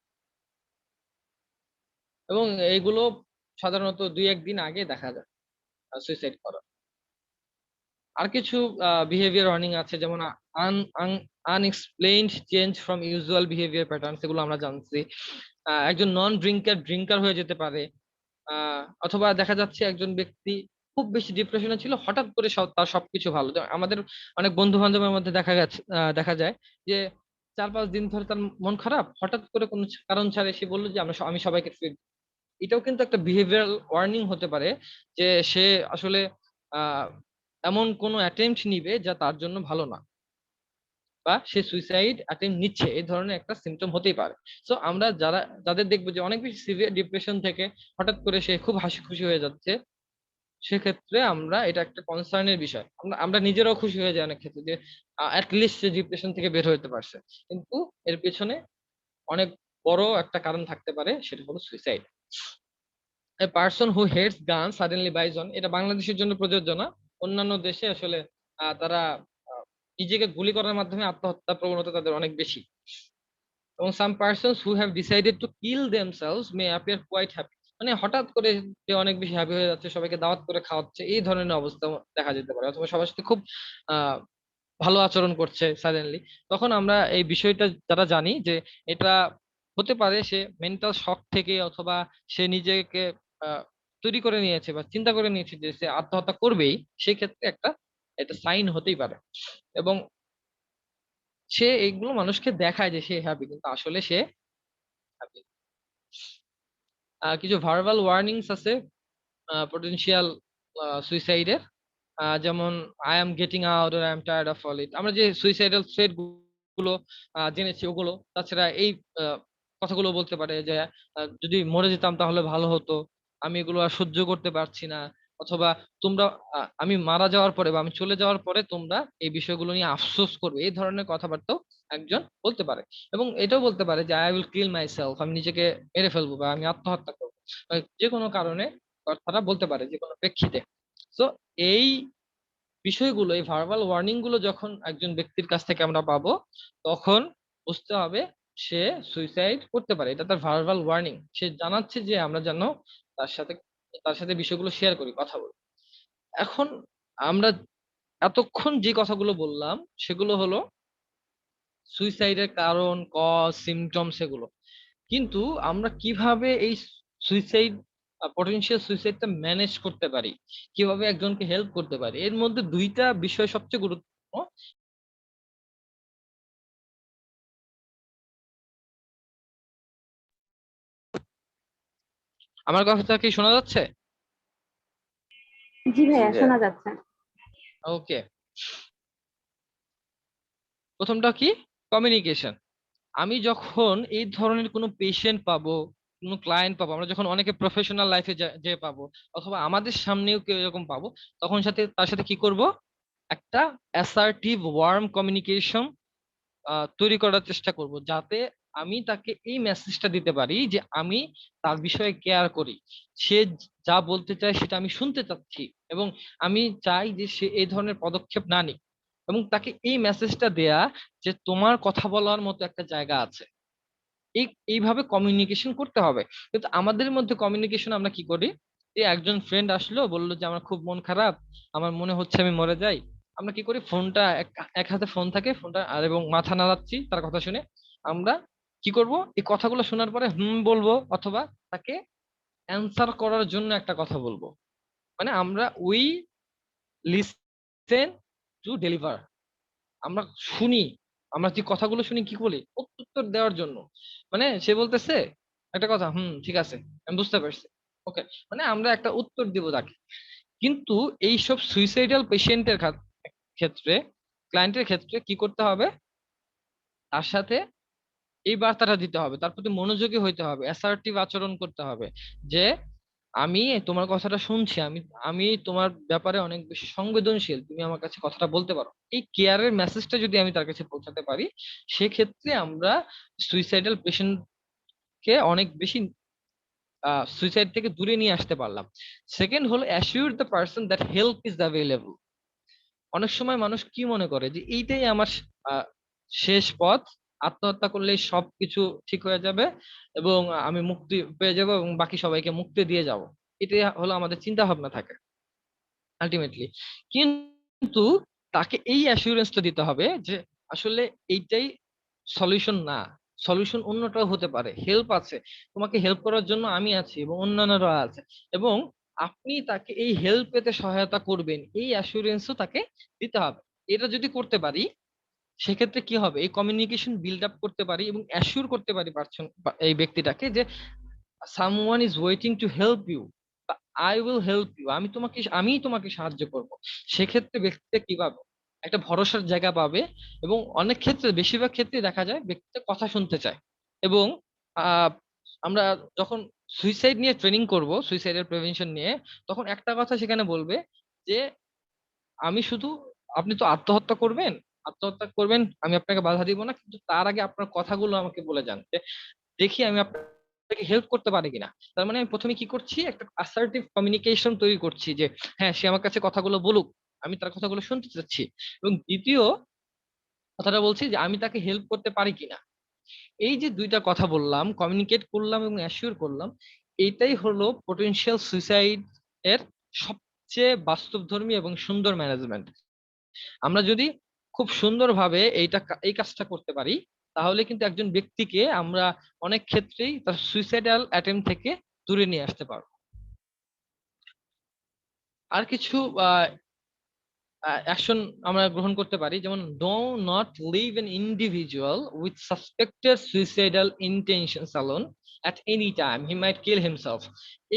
এবং এইগুলো সাধারণত 2-1 দিন আগে দেখা যায় সুইসাইড করা। আর কিছু বিহেভিয়ার ওয়ার্নিং আছে, যেমন unexplained change from usual behaviour pattern, সেগুলো আমরা জানছি। একজন নন ড্রিঙ্কার হয়ে যেতে পারে, অথবা দেখা যাচ্ছে একজন ব্যক্তি খুব বেশি ডিপ্রেশনে ছিল, হঠাৎ করে তার সবকিছু ভালো। যেমন আমাদের অনেক বন্ধু বান্ধবের মধ্যে দেখা যায় যে 4-5 দিন ধরে তার মন খারাপ, হঠাৎ করে কোনো কারণ ছাড়া সে বললো যে আমি সবাইকে ট্রিট। এটাও কিন্তু একটা বিহেভিয়ারাল ওয়ার্নিং হতে পারে, যে সে আসলে আহ এমন কোনো অ্যাটেম্পট নিবে যা তার জন্য ভালো না, বা সে সুইসাইড অ্যাটেম্পট নিচ্ছে, এই ধরনের একটা সিমটম হতেই পারে। সো আমরা যাদের দেখবো যে অনেক বেশি সিভিয়ার ডিপ্রেশন থেকে হঠাৎ করে সে খুব হাসি খুশি হয়ে যাচ্ছে, সেক্ষেত্রে আমরা এটা একটা কনসার্নের বিষয়, আমরা নিজেরাও খুশি হয়ে যাই অনেক ক্ষেত্রে, যে লিস্ট সে ডিপ্রেশন থেকে বের হতে পারছে, কিন্তু এর পেছনে অনেক বড় একটা কারণ থাকতে পারে, সেটা হলো suicide. A person who hates গান সাডেনলি বাইজ অন, এটা বাংলাদেশের জন্য প্রযোজ্য না, অন্যান্য দেশে আসলে তারা আহ, নিজেকে গুলি করার মাধ্যমে আত্মহত্যা প্রবণতা তাদের অনেক বেশি। এবং some persons who have decided to kill themselves may appear quite happy, মানে হঠাৎ করে যে অনেক বেশি হ্যাপি হয়ে যাচ্ছে, সবাইকে দাওয়াত করে খাওয়াচ্ছে, এই ধরনের অবস্থা দেখা যেতে পারে, অথবা সবার সাথে খুব আহ ভালো আচরণ করছে সাডেনলি। তখন আমরা এই বিষয়টা যারা জানি যে এটা হতে পারে সে মেন্টাল শক থেকে, অথবা সে নিজেকে আহ, তৈরি করে নিয়েছে বা চিন্তা করে নিয়েছে যে সে আত্মহত্যা করবেই, সেক্ষেত্রে একটা এটা সাইন হতেই পারে। এবং সে এইগুলো মানুষকে দেখায় যে সে হ্যাপি, কিন্তু আসলে সে হ্যাপি। কিছু ভার্বাল ওয়ার্নিংস আছে পটেনশিয়াল সুইসাইডের, যেমন I am getting out, I am tired of all it. আমরা যে সুইসাইডাল থ্রেট গুলো জেনেছি ওগুলো, তাছাড়া এই আহ, কথাগুলো বলতে পারে যে যদি মরে যেতাম তাহলে ভালো হতো, আমি এগুলো আর সহ্য করতে পারছি না, অথবা তোমরা আমি মারা যাওয়ার পরে বা আমি চলে যাওয়ার পরে তোমরা এই বিষয়গুলো নিয়ে আফসোস করবে, এই ধরনের কথাবার্তাও একজন বলতে পারে। এবং এটাও বলতে পারে যে I will kill my self, আমি নিজেকে মেরে ফেলবো বা আমি আত্মহত্যা করবো, যে কোনো কারণে কথাটা বলতে পারে, যে কোনো প্রেক্ষিতে। তো এই বিষয়গুলো, এই ভার্বাল ওয়ার্নিং গুলো যখন একজন ব্যক্তির কাছ থেকে আমরা পাবো, তখন বুঝতে হবে সে সুইসাইড করতে পারে, এটা তার ভার্বাল ওয়ার্নিং, সে জানাচ্ছে যে আমরা যেন তার সাথে তার সাথে বিষয়গুলো শেয়ার করি, কথা বলি। এখন আমরা এতক্ষণ যে কথাগুলো বললাম সেগুলো হলো সুইসাইডের কারণ, কজ, সিমটমস এগুলো। কিন্তু আমরা কিভাবে এই সুইসাইড, পটেনশিয়াল সুইসাইডটা ম্যানেজ করতে পারি, কিভাবে একজনকে হেল্প করতে পারি, এর মধ্যে দুইটা বিষয় সবচেয়ে গুরুত্বপূর্ণ। আমার কথা কি শোনা যাচ্ছে? জি জি ভাইয়া, ভাইয়া। শোনা যাচ্ছে। ওকে, প্রথমটা কি? কমিউনিকেশন। আমি যখন এই ধরনের কোনো পেশেন্ট পাবো, কোনো ক্লায়েন্ট পাবো, আমরা যখন অনেকে প্রফেশনাল লাইফে যে পাবো, অথবা আমাদের সামনেও কেউ এরকম পাবো, তখন তার সাথে কি করব? একটা অ্যাসার্টিভ ওয়ার্ম কমিউনিকেশন তৈরি করার চেষ্টা করব, যাতে আমি তাকে এই মেসেজটা দিতে পারি যে আমি তার বিষয়ে কেয়ার করি, সে যা বলতে চায় সেটা আমি শুনতে চাচ্ছি, এবং আমি চাই যে সে এই ধরনের পদক্ষেপ না নিক, এবং তাকে এই মেসেজটা দেয়া যে তোমার কথা বলার মতো একটা জায়গা আছে। এইভাবে কমিউনিকেশন করতে হবে। কিন্তু আমাদের মধ্যে কমিউনিকেশন আমরা কি করি, যে একজন ফ্রেন্ড আসলো, বললো যে আমার খুব মন খারাপ, আমার মনে হচ্ছে আমি মরে যাই, আমরা কি করি, ফোনটা এক হাতে ফোন থাকে, ফোনটা আর এবং মাথা নাড়াচ্ছি তার কথা শুনে। আমরা কি করব, এই কথাগুলো শোনার পরে বলবো, অথবা তাকে অ্যান্সার করার জন্য একটা কথা বলবো। মানে আমরা উই লিসেন টু ডেলিভার, আমরা শুনি, আমরা যে কথাগুলো শুনি কি বলি, উত্তর দেওয়ার জন্য। মানে সে বলতেছে একটা কথা, ঠিক আছে, আমি বুঝতে পারছি, ওকে, মানে আমরা একটা উত্তর দিব তাকে। কিন্তু এইসব সুইসাইডাল পেশেন্টের ক্ষেত্রে, ক্লায়েন্টের ক্ষেত্রে কি করতে হবে, তার সাথে এই বার্তাটা দিতে হবে, তার প্রতি মনোযোগী হইতে হবে, অ্যাসার্টিভ আচরণ করতে হবে, যে আমি তোমার কথাটা শুনছি, আমি আমি তোমার ব্যাপারে অনেক বেশি সংবেদনশীল, তুমি আমার কাছে কথাটা বলতে পারো। এই কেয়ারের মেসেজটা যদি আমি তার কাছে পৌঁছাতে পারি, সেক্ষেত্রে আমরা সুইসাইডাল পেশেন্টকে অনেক বেশি সুইসাইড থেকে দূরে নিয়ে আসতে পারলাম। সেকেন্ড হলো assure the person that help is available. অনেক সময় মানুষ কি মনে করে যে এইটাই আমার আহ, শেষ পথ, আত্মহত্যা করলেই সবকিছু ঠিক হয়ে যাবে এবং আমি মুক্তি পেয়ে যাব এবং বাকি সবাইকে মুক্তি দিয়ে যাব, এটাই হলো আমাদের চিন্তা ভাবনা থাকে আলটিমেটলি। কিন্তু তাকে এই অ্যাসিউরেন্সটা দিতে হবে যে আসলে এইটাই সলিউশন না, সলিউশন অন্যটাও হতে পারে, হেল্প আছে, তোমাকে হেল্প করার জন্য আমি আছি এবং অন্যান্যরা আছে, এবং আপনি তাকে এই হেল্প পেতে সহায়তা করবেন, এই অ্যাসিউরেন্সও তাকে দিতে হবে। এটা যদি করতে পারি, সেক্ষেত্রে কি হবে, এই কমিউনিকেশন বিল্ড আপ করতে পারি এবং অ্যাসিওর করতে পারি পারছেন এই ব্যক্তিটাকে যে someone is waiting to help you, I will help you, আমি তোমাকে সাহায্য করব। সেক্ষেত্রে ব্যক্তিটা কি পাবে, একটা ভরসার জায়গা পাবে। এবং অনেক ক্ষেত্রে, বেশিরভাগ ক্ষেত্রে দেখা যায় ব্যক্তিটা কথা শুনতে চায়। এবং আহ আমরা যখন সুইসাইড নিয়ে ট্রেনিং করব, সুইসাইডের প্রিভেনশন নিয়ে, তখন একটা কথা সেখানে বলবে যে আমি শুধু, আপনি তো আত্মহত্যা করবেন, আত্মহত্যা করবেন, আমি আপনাকে বাধা দিব না, কিন্তু তার আগে আপনার কথাগুলো আমাকে বলে যান, যে দেখি আমি আপনাকে হেল্প করতে পারি কিনা। তার মানে আমি প্রথমে কি করছি, একটা অ্যাসার্টিভ কমিউনিকেশন তৈরি করছি যে হ্যাঁ সে আমার কাছে কথাগুলো বলুক, আমি তার কথাগুলো শুনতে চাচ্ছি। এবং দ্বিতীয় কথাটা বলছি যে আমি তাকে হেল্প করতে পারি কিনা। এই যে দুইটা কথা বললাম, কমিউনিকেট করলাম এবং অ্যাসিওর করলাম, এইটাই হলো পটেনশিয়াল সুইসাইড এর সবচেয়ে বাস্তবধর্মী এবং সুন্দর ম্যানেজমেন্ট। আমরা যদি খুব সুন্দরভাবে এই কাজটা করতে পারি, তাহলে কিন্তু একজন ব্যক্তিকে আমরা অনেক ক্ষেত্রেই তার সুইসাইডাল অ্যাটেম্প থেকে দূরে নিয়ে আসতে পারবো। আর কিছু অ্যাকশন আমরা গ্রহণ করতে পারি, যেমন do not leave an individual with suspected suicidal intentions alone at any time, he might kill himself.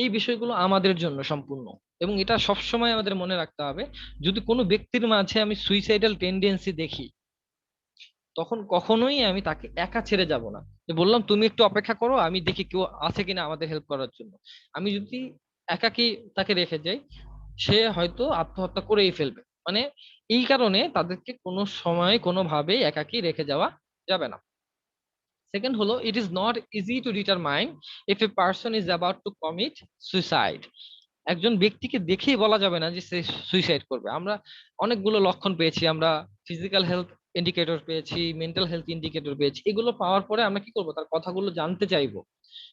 এই বিষয়গুলো আমাদের জন্য সম্পূর্ণ, এবং এটা সবসময় আমাদের মনে রাখতে হবে। যদি কোনো ব্যক্তির মাঝে আমি সুইসাইডাল টেন্ডেন্সি দেখি, তখন কখনোই আমি তাকে একা ছেড়ে যাব না। যে বললাম তুমি একটু অপেক্ষা করো, আমি দেখি কেউ আছে কিনা আমাদের হেল্প করার জন্য। আমি যদি একাকি তাকে রেখে যাই, সে হয়তো আত্মহত্যা করেই ফেলবে। মানে এই কারণে তাদেরকে কোনো সময় কোনোভাবেই একাকি রেখে যাওয়া যাবে না। সেকেন্ড হলো, it is not easy to determine if a person is about two commit suicide. একজন ব্যক্তিকে দেখেই বলা যাবে না যে সে সুইসাইড করবে। আমরা অনেকগুলো লক্ষণ পেয়েছি, আমরা ফিজিক্যাল হেলথ ইন্ডিকেটর পেয়েছি, মেন্টাল হেলথ ইন্ডিকেটর পেয়েছি। এগুলো পাওয়ার পরে আমরা কি করবো, তার কথাগুলো জানতে চাইবো।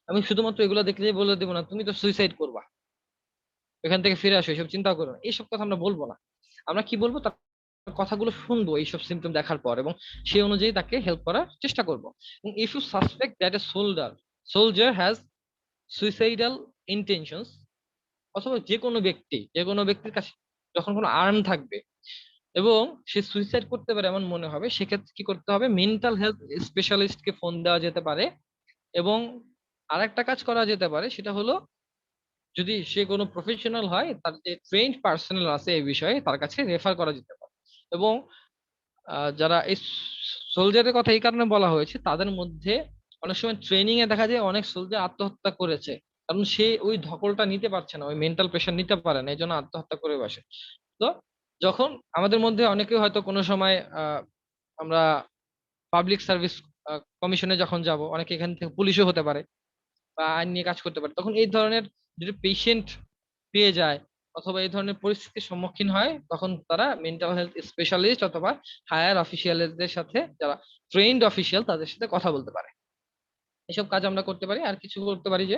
আমি শুধুমাত্র এগুলো দেখলেই বলে দেবো না তুমি তো সুইসাইড করবা, এখান থেকে ফিরে আসো, এসব চিন্তা করো না, এইসব কথা আমরা বলবো না। আমরা কি বলবো, তার কথাগুলো শুনবো এইসব সিমটম দেখার পর, এবং সেই অনুযায়ী তাকে হেল্প করার চেষ্টা করবো। এবং if you suspect that a soldier has suicidal intentions, অথবা যে কোনো ব্যক্তির কাছে যখন কোনো আর্ম থাকবে এবং সে সুইসাইড করতে পারে এমন মনে হবে, সেক্ষেত্রে কি করতে হবে, মেন্টাল হেলথ স্পেশালিস্টকে ফোন দেওয়া যেতে পারে। এবং আরেকটা কাজ করা যেতে পারে, সেটা হলো যদি সে কোনো প্রফেশনাল হয়, তার যে ট্রেন্ড পার্সোনাল আছে এই বিষয়ে, তার কাছে রেফার করা যেতে পারে। এবং যারা এই সোলজারের কথা এই কারণে বলা হয়েছে, তাদের মধ্যে অনেক সময় ট্রেনিং এ দেখা যায় অনেক সোলজার আত্মহত্যা করেছে, কারণ সে ওই ধকলটা নিতে পারছে না, ওই মেন্টাল প্রেশার নিতে পারে না, এই জন্য আত্মহত্যা করে বসে। তো যখন আমাদের মধ্যে অনেকে হয়তো কোনো সময় আমরা পাবলিক সার্ভিস কমিশনে যখন যাব, অনেকে এখান থেকে পুলিশও হতে পারে বা আইন নিয়ে কাজ করতে পারে, তখন এই ধরনের যদি পেশেন্ট পেয়ে যায় অথবা এই ধরনের পরিস্থিতির সম্মুখীন হয়, তখন তারা মেন্টাল হেলথ স্পেশালিস্ট অথবা হায়ার অফিসিয়ালদের সাথে, যারা ট্রেন্ড অফিসিয়াল, তাদের সাথে কথা বলতে পারে। এসব কাজ আমরা করতে পারি। আর কিছু করতে পারি যে,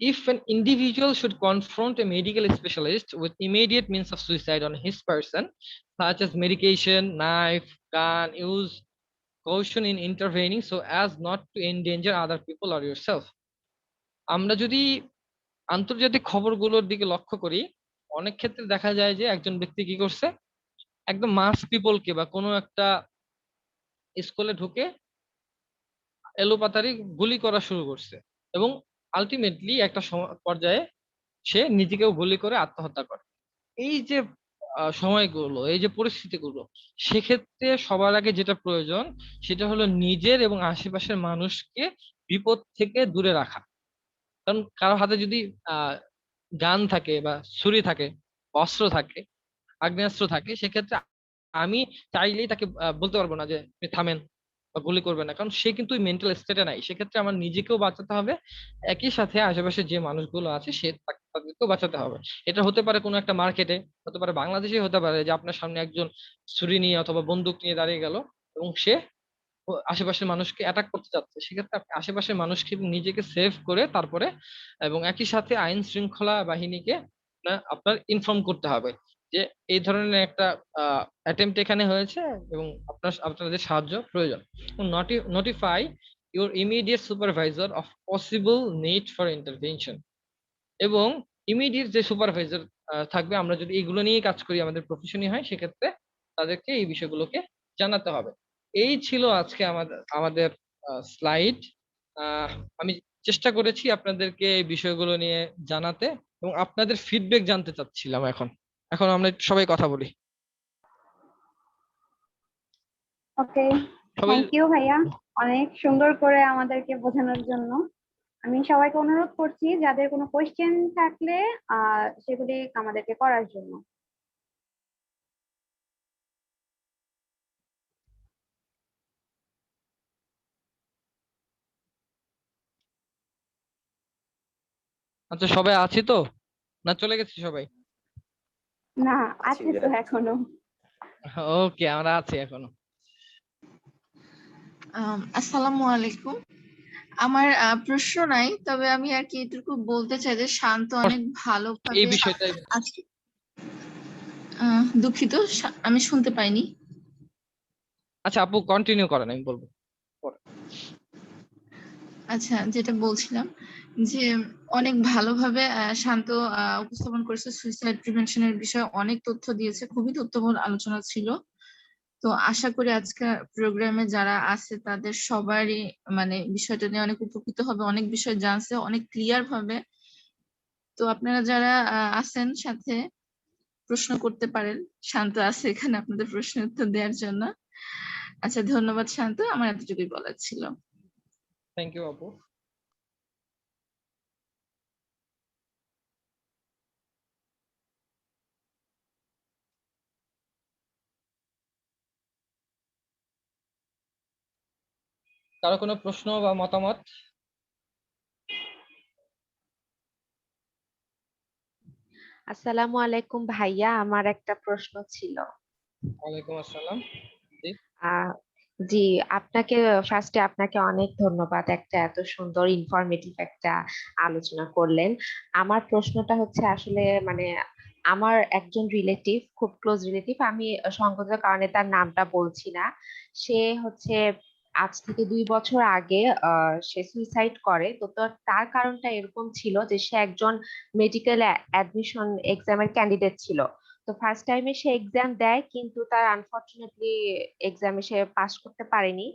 if an individual should confront a medical specialist with immediate means of suicide on his person, such as medication, knife, gun, use caution in intervening so as not to endanger other people or yourself. আমরা যদি আন্তর্জাতিক খবরগুলোর দিকে লক্ষ্য করি, অনেক ক্ষেত্রে দেখা যায় যে একজন ব্যক্তি কি করছে, একদম মাস পিপলকে বা কোনো একটা স্কুলে ঢুকে এলোপাতাড়ি গুলি করা শুরু করছে, এবং আলটিমেটলি একটা পর্যায়ে সে নিজেকেও গুলি করে আত্মহত্যা করে। এই যে সময়গুলো, এই যে পরিস্থিতিগুলো, সেক্ষেত্রে সবার আগে যেটা প্রয়োজন, সেটা হলো নিজের এবং আশেপাশের মানুষকে বিপদ থেকে দূরে রাখা। কারণ কারো হাতে যদি গান থাকে বা ছুরি থাকে, অস্ত্র থাকে, আগ্নেয়াস্ত্র থাকে, সেক্ষেত্রে আমি চাইলেই তাকে বলতে পারবো না যে আপনি থামেন বা গুলি করবে না, কারণ সে কিন্তু মেন্টাল স্টেটে নাই। সেক্ষেত্রে আমার নিজেকেও বাঁচাতে হবে, একই সাথে আশেপাশে যে মানুষগুলো আছে তাদেরকেও বাঁচাতে হবে। এটা হতে পারে কোনো একটা মার্কেটে, হতে পারে বাংলাদেশে, হতে পারে যে আপনার সামনে একজন ছুরি নিয়ে অথবা বন্দুক নিয়ে দাঁড়িয়ে গেল এবং সে আশেপাশের মানুষকে অ্যাটাক করতে চাচ্ছে। সেক্ষেত্রে আপনি আশেপাশের মানুষকে এবং নিজেকে সেভ করে তারপরে, এবং একই সাথে আইন শৃঙ্খলা বাহিনীকে আপনার ইনফর্ম করতে হবে যে এই ধরনের একটা অ্যাটেম্প্ট এখানে হয়েছে এবং আপনাদের সাহায্য প্রয়োজন। Notify your immediate supervisor of possible need for intervention. এবং ইমিডিয়েট যে সুপারভাইজার থাকবে, আমরা যদি এগুলো নিয়ে কাজ করি, আমাদের প্রফেশনই হয়, সেক্ষেত্রে তাদেরকে এই বিষয়গুলোকে জানাতে হবে। এই ছিল আজকে আমাদের আমাদের স্লাইড। আমি চেষ্টা করেছি আপনাদেরকে এই বিষয়গুলো নিয়ে জানাতে, এবং আপনাদের ফিডব্যাক জানতে চাচ্ছিলাম। এখন এখন আমরা একটু সবাই কথা বলি। ওকে, সবাই থ্যাংক ইউ ভাইয়া, অনেক সুন্দর করে আমাদেরকে বোঝানোর জন্য। আমি সবাইকে অনুরোধ করছি যাদের কোনো কোয়েশ্চেন থাকলে সেগুলি আমাদেরকে করার জন্য। আচ্ছা, সবাই আছি তো, না চলে গেছি সবাই? না, আছি আছে তো ভাইয়া। এখনো। ওকে, আমরা আছি এখনো। আসসালামু আলাইকুম। আমার প্রশ্ন নাই, তবে আমি আর কি এটুকু বলতে চাই যে শান্ত অনেক এই ভালোভাবে বিষয়টাই। আজকে দুঃখিত, আমি শুনতে পাইনি। আচ্ছা আপু, কন্টিনিউ করেন, আমি বলবো পরে। আচ্ছা, যেটা বলছিলাম যে অনেক ভালোভাবে শান্ত উপস্থাপন করেছে সুইসাইড প্রিভেনশনের বিষয়ে, অনেক তথ্য দিয়েছে, খুবই তথ্যবহুল আলোচনা ছিল। তো আশা করি আজকের প্রোগ্রামে যারা আছে তাদের সবারই মানে বিষয়টা নিয়ে অনেক উপকৃত হবে, অনেক বিষয় জানছে অনেক ক্লিয়ার ভাবে। তো আপনারা যারা আছেন সাথে প্রশ্ন করতে পারেন, শান্ত আছে এখানে আপনাদের প্রশ্নের উত্তর দেওয়ার জন্য। আচ্ছা, ধন্যবাদ শান্ত, আমার এতটুকুই বলার ছিল। থ্যাংক ইউ আপু। কারো কোনো প্রশ্ন বা মতামত? আসসালামু আলাইকুম ভাইয়া, আমার একটা প্রশ্ন ছিল। ওয়ালাইকুম আসসালাম। জি। আহ জি, আপনাকে অনেক ধন্যবাদ, একটা এত সুন্দর ইনফরমেটিভ একটা আলোচনা করলেন। আমার প্রশ্নটা হচ্ছে আসলে মানে আমার একজন রিলেটিভ, খুব ক্লোজ রিলেটিভ, আমি সংকোচের কারণে তার নামটা বলছি না। সে হচ্ছে আজ থেকে 2 বছর আগে সে সুইসাইড করে। তো তার কারণটা এরকম ছিল যে সে একজন মেডিকেল অ্যাডমিশন এক্সামের ক্যান্ডিডেট ছিল। তো ফার্স্ট টাইমে সে এক্সাম দেয়, কিন্তু তার আনফরচুনেটলি এক্সামে সে পাস করতে পারেনি।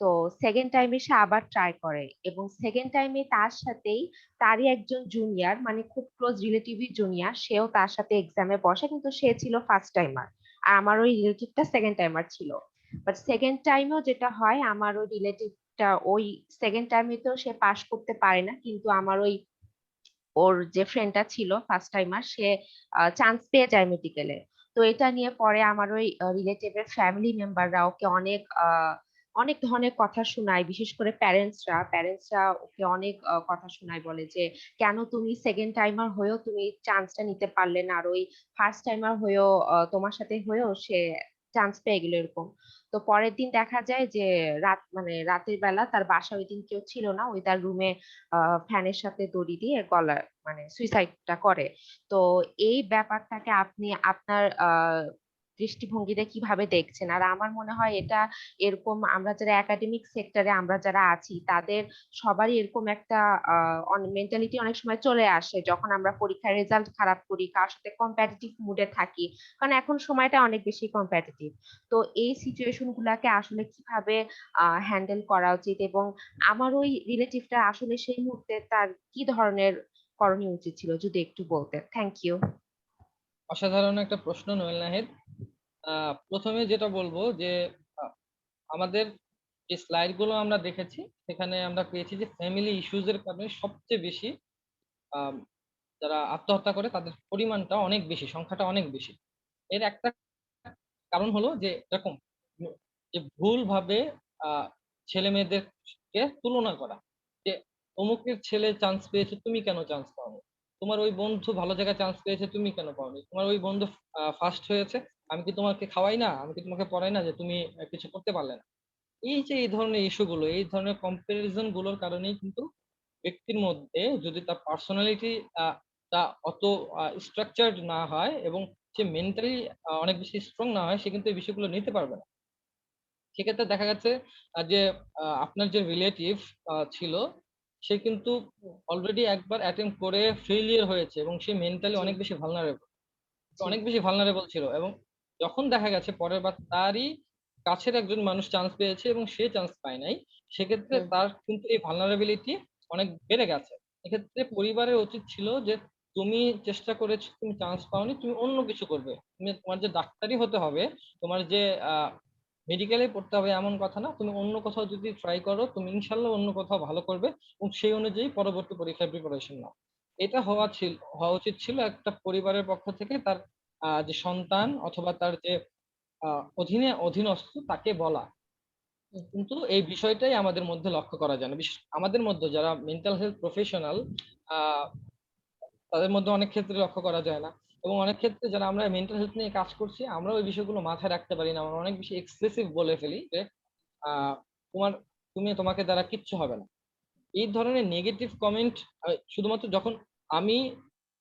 তো সেকেন্ড টাইমে সে আবার ট্রাই করে, এবং সেকেন্ড টাইমে তার সাথেই তারই একজন জুনিয়র, মানে খুব ক্লোজ রিলেটিভই জুনিয়র, সেও তার সাথে এক্সামে বসে, কিন্তু সে ছিল ফার্স্ট টাইমার। আর আমার ওই রিলেটিভটা সেকেন্ড টাইমার ছিল। বাট সেকেন্ড টাইমেও যেটা হয়, আমার ওই রিলেটিভটা ওই সেকেন্ড টাইমে তো সে পাস করতে পারে না, কিন্তু আমার ওর যে ফ্রেন্ডটা ছিল ফার্স্ট টাইমার, সে চান্স পেয়ে যায় মেডিকেলে। তো এটা নিয়ে পরে আমার ওই রিলেটিভের ফ্যামিলি মেম্বাররা ওকে অনেক ধরনের কথা শোনায়, বিশেষ করে প্যারেন্টসরা ওকে অনেক কথা শোনায়, বলে যে কেন তুমি সেকেন্ড টাইমার হয়েও তুমি চান্সটা নিতে পারলে না, আর ওই ফার্স্ট টাইমার হয়েও তোমার সাথে হয়েও সে চান্স পেয়ে গেল, এরকম। তো পরের দিন দেখা যায় যে রাতের বেলা তার বাসা ওই দিন কেউ ছিল না, ওই তার রুমে ফ্যানের সাথে দড়ি দিয়ে গলা মানে সুইসাইডটা করে। তো এই ব্যাপারটাকে আপনি আপনার দৃষ্টিভঙ্গিতে কিভাবে দেখছেন? আর আমার মনে হয় এটা এরকম, আমরা যারা একাডেমিক সেক্টরে আমরা যারা আছি তাদের সবারই এরকম একটা মেন্টালিটি অনেক সময় চলে আসে, যখন আমরা পরীক্ষার রেজাল্ট খারাপ করি, কার সাথে কম্পিটিটিভ মুডে থাকি, কারণ এখন সময়টা অনেক বেশি কম্পিটিটিভ। তো এই সিচুয়েশন গুলাকে আসলে কিভাবে হ্যান্ডেল করা উচিত, এবং আমার ওই রিলেটিভটা আসলে সেই মুহূর্তে তার কি ধরনের করণীয় উচিত ছিল, যদি একটু বলতেন। Thank you. অসাধারণ একটা প্রশ্ন নোয়েল নাহিদ। প্রথমে যেটা বলবো যে আহ, আমাদের যে স্লাইড গুলো আমরা দেখেছি, সেখানে আমরা পেয়েছি যে ফ্যামিলি ইস্যুজ এর কারণে সবচেয়ে বেশি আহ, যারা আত্মহত্যা করে তাদের পরিমাণটা অনেক বেশি, সংখ্যাটা অনেক বেশি। এর একটা কারণ হলো যে এরকম, যে ভুল ভাবে ছেলে মেয়েদেরকে তুলনা করা, যে অমুকের ছেলে চান্স পেয়েছে, তুমি কেন চান্স পাওনি? তোমার ওই বন্ধু ভালো জায়গায় চান্স পেয়েছে, তুমি কেন পাওনি? তোমার ওই বন্ধু ফার্স্ট হয়েছে, আমি কি তোমাকে খাওয়াই না, আমি কি তোমাকে পড়াই না, যে তুমি কিছু করতে পারলে না? এই যে এই ধরনের ইস্যু গুলো, এই ধরনের কম্পারিজন গুলোর কারণেই কিন্তু ব্যক্তির মধ্যে, যদি তার পার্সোনালিটি তা অত স্ট্রাকচার্ড না হয় এবং সে মেন্টালি অনেক বেশি স্ট্রং না হয়, সে কিন্তু এই বিষয়গুলো নিতে পারবে না। সেক্ষেত্রে দেখা গেছে যে আপনার যে রিলেটিভ ছিল, সে কিন্তু অলরেডি একবার অ্যাটেম্প করে ফেলিয়ার হয়েছে, এবং সে মেন্টালি জি, অনেক বেশি ভালনারেবল, জি। অনেক বেশি ভালনারেবল ছিল। এবং যখন দেখা গেছে পরের বার তারই কাছের একজন মানুষ চান্স পেয়েছে এবং সে চান্স পায় নাই, সেক্ষেত্রে হুম, তার কিন্তু এই ভালনারেবিলিটি অনেক বেড়ে গেছে। এক্ষেত্রে হুম, পরিবারের উচিত ছিল যে তুমি চেষ্টা করেছো, তুমি চান্স পাওনি, তুমি অন্য কিছু করবে। তুমি, তোমার যে ডাক্তারি হতে হবে, তোমার যে মেডিকেলে পড়তে হবে এমন কথা না, তুমি অন্য কোথাও যদি ট্রাই করো, তুমি ইনশাল্লাহ অন্য কোথাও ভালো করবে, এবং সেই অনুযায়ী পরবর্তী পরীক্ষার প্রিপারেশন নাও। এটা হওয়া উচিত ছিল একটা পরিবারের পক্ষ থেকে, তার যে সন্তান অথবা তার যে অধীনস্থ তাকে বলা। হুম, কিন্তু এই বিষয়টাই আমাদের মধ্যে লক্ষ্য করা যায় না, বিশেষ আমাদের মধ্যে যারা মেন্টাল হেলথ প্রফেশনাল, তাদের মধ্যে অনেক ক্ষেত্রে লক্ষ্য করা যায় না, এবং অনেক ক্ষেত্রে যারা আমরা মেন্টাল হেলথ নিয়ে কাজ করছি আমরা ওই বিষয়গুলো মাথায় রাখতে পারি না, আমরা অনেক বেশি এক্সেসিভ বলে ফেলি যে আহ তোমার তোমাকে দ্বারা কিচ্ছু হবে না। এই ধরনের নেগেটিভ কমেন্ট শুধুমাত্র যখন আমি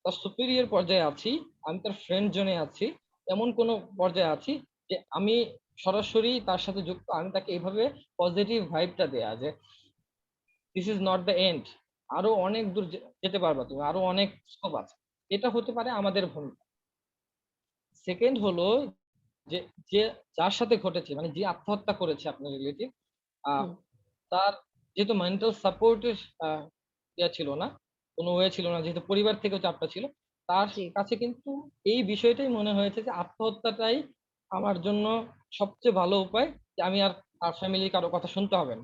তার সুপিরিয়র পর্যায়ে আছি, আমি তার ফ্রেন্ড জোনে আছি, এমন কোন পর্যায়ে আছি যে আমি সরাসরি তার সাথে যুক্ত, আমি তাকে এইভাবে পজিটিভ ভাইবটা দেয়া যে this is not the end, আরো অনেক দূর যেতে পারবা তুমি, আরো অনেক স্কোপ আছে। এটা হতে পারে আমাদের ভূমিকা। সেকেন্ড হলো যে যে যার সাথে ঘটেছে, মানে যে আত্মহত্যা করেছে আপনার রিলেটিভ, হুম, তার যেহেতু মেন্টাল সাপোর্টের ইয়া ছিল না, কোনো ওয়ে ছিল না, যেহেতু পরিবার থেকেও চাপটা ছিল, তার জি কাছে কিন্তু এই বিষয়টাই মনে হয়েছে যে আত্মহত্যাটাই আমার জন্য সবচেয়ে ভালো উপায়, যে আমি আর ফ্যামিলির কারো কথা শুনতে হবে না,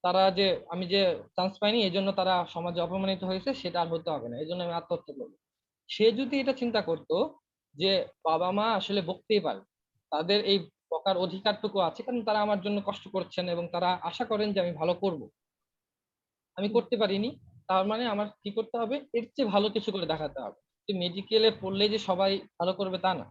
তারা যে আমি যে চান্স পাইনি এই জন্য তারা সমাজে অপমানিত হয়েছে, সেটা আর হতে হবে না, এই জন্য আমি আত্মহত্যা করবো। সে যদি এটা চিন্তা করতো যে বাবা মা আসলে বকতেই পারে, তাদের এই বকার অধিকারটুকু আছে, কারণ তারা আমার জন্য কষ্ট করছেন এবং তারা আশা করেন যে আমি ভালো করব, আমি হুম, করতে পারিনি, তার মানে আমার কি করতে হবে, এর চেয়ে ভালো কিছু করে দেখাতে হবে। যে মেডিকেলে পড়লে যে সবাই ভালো করবে তা না,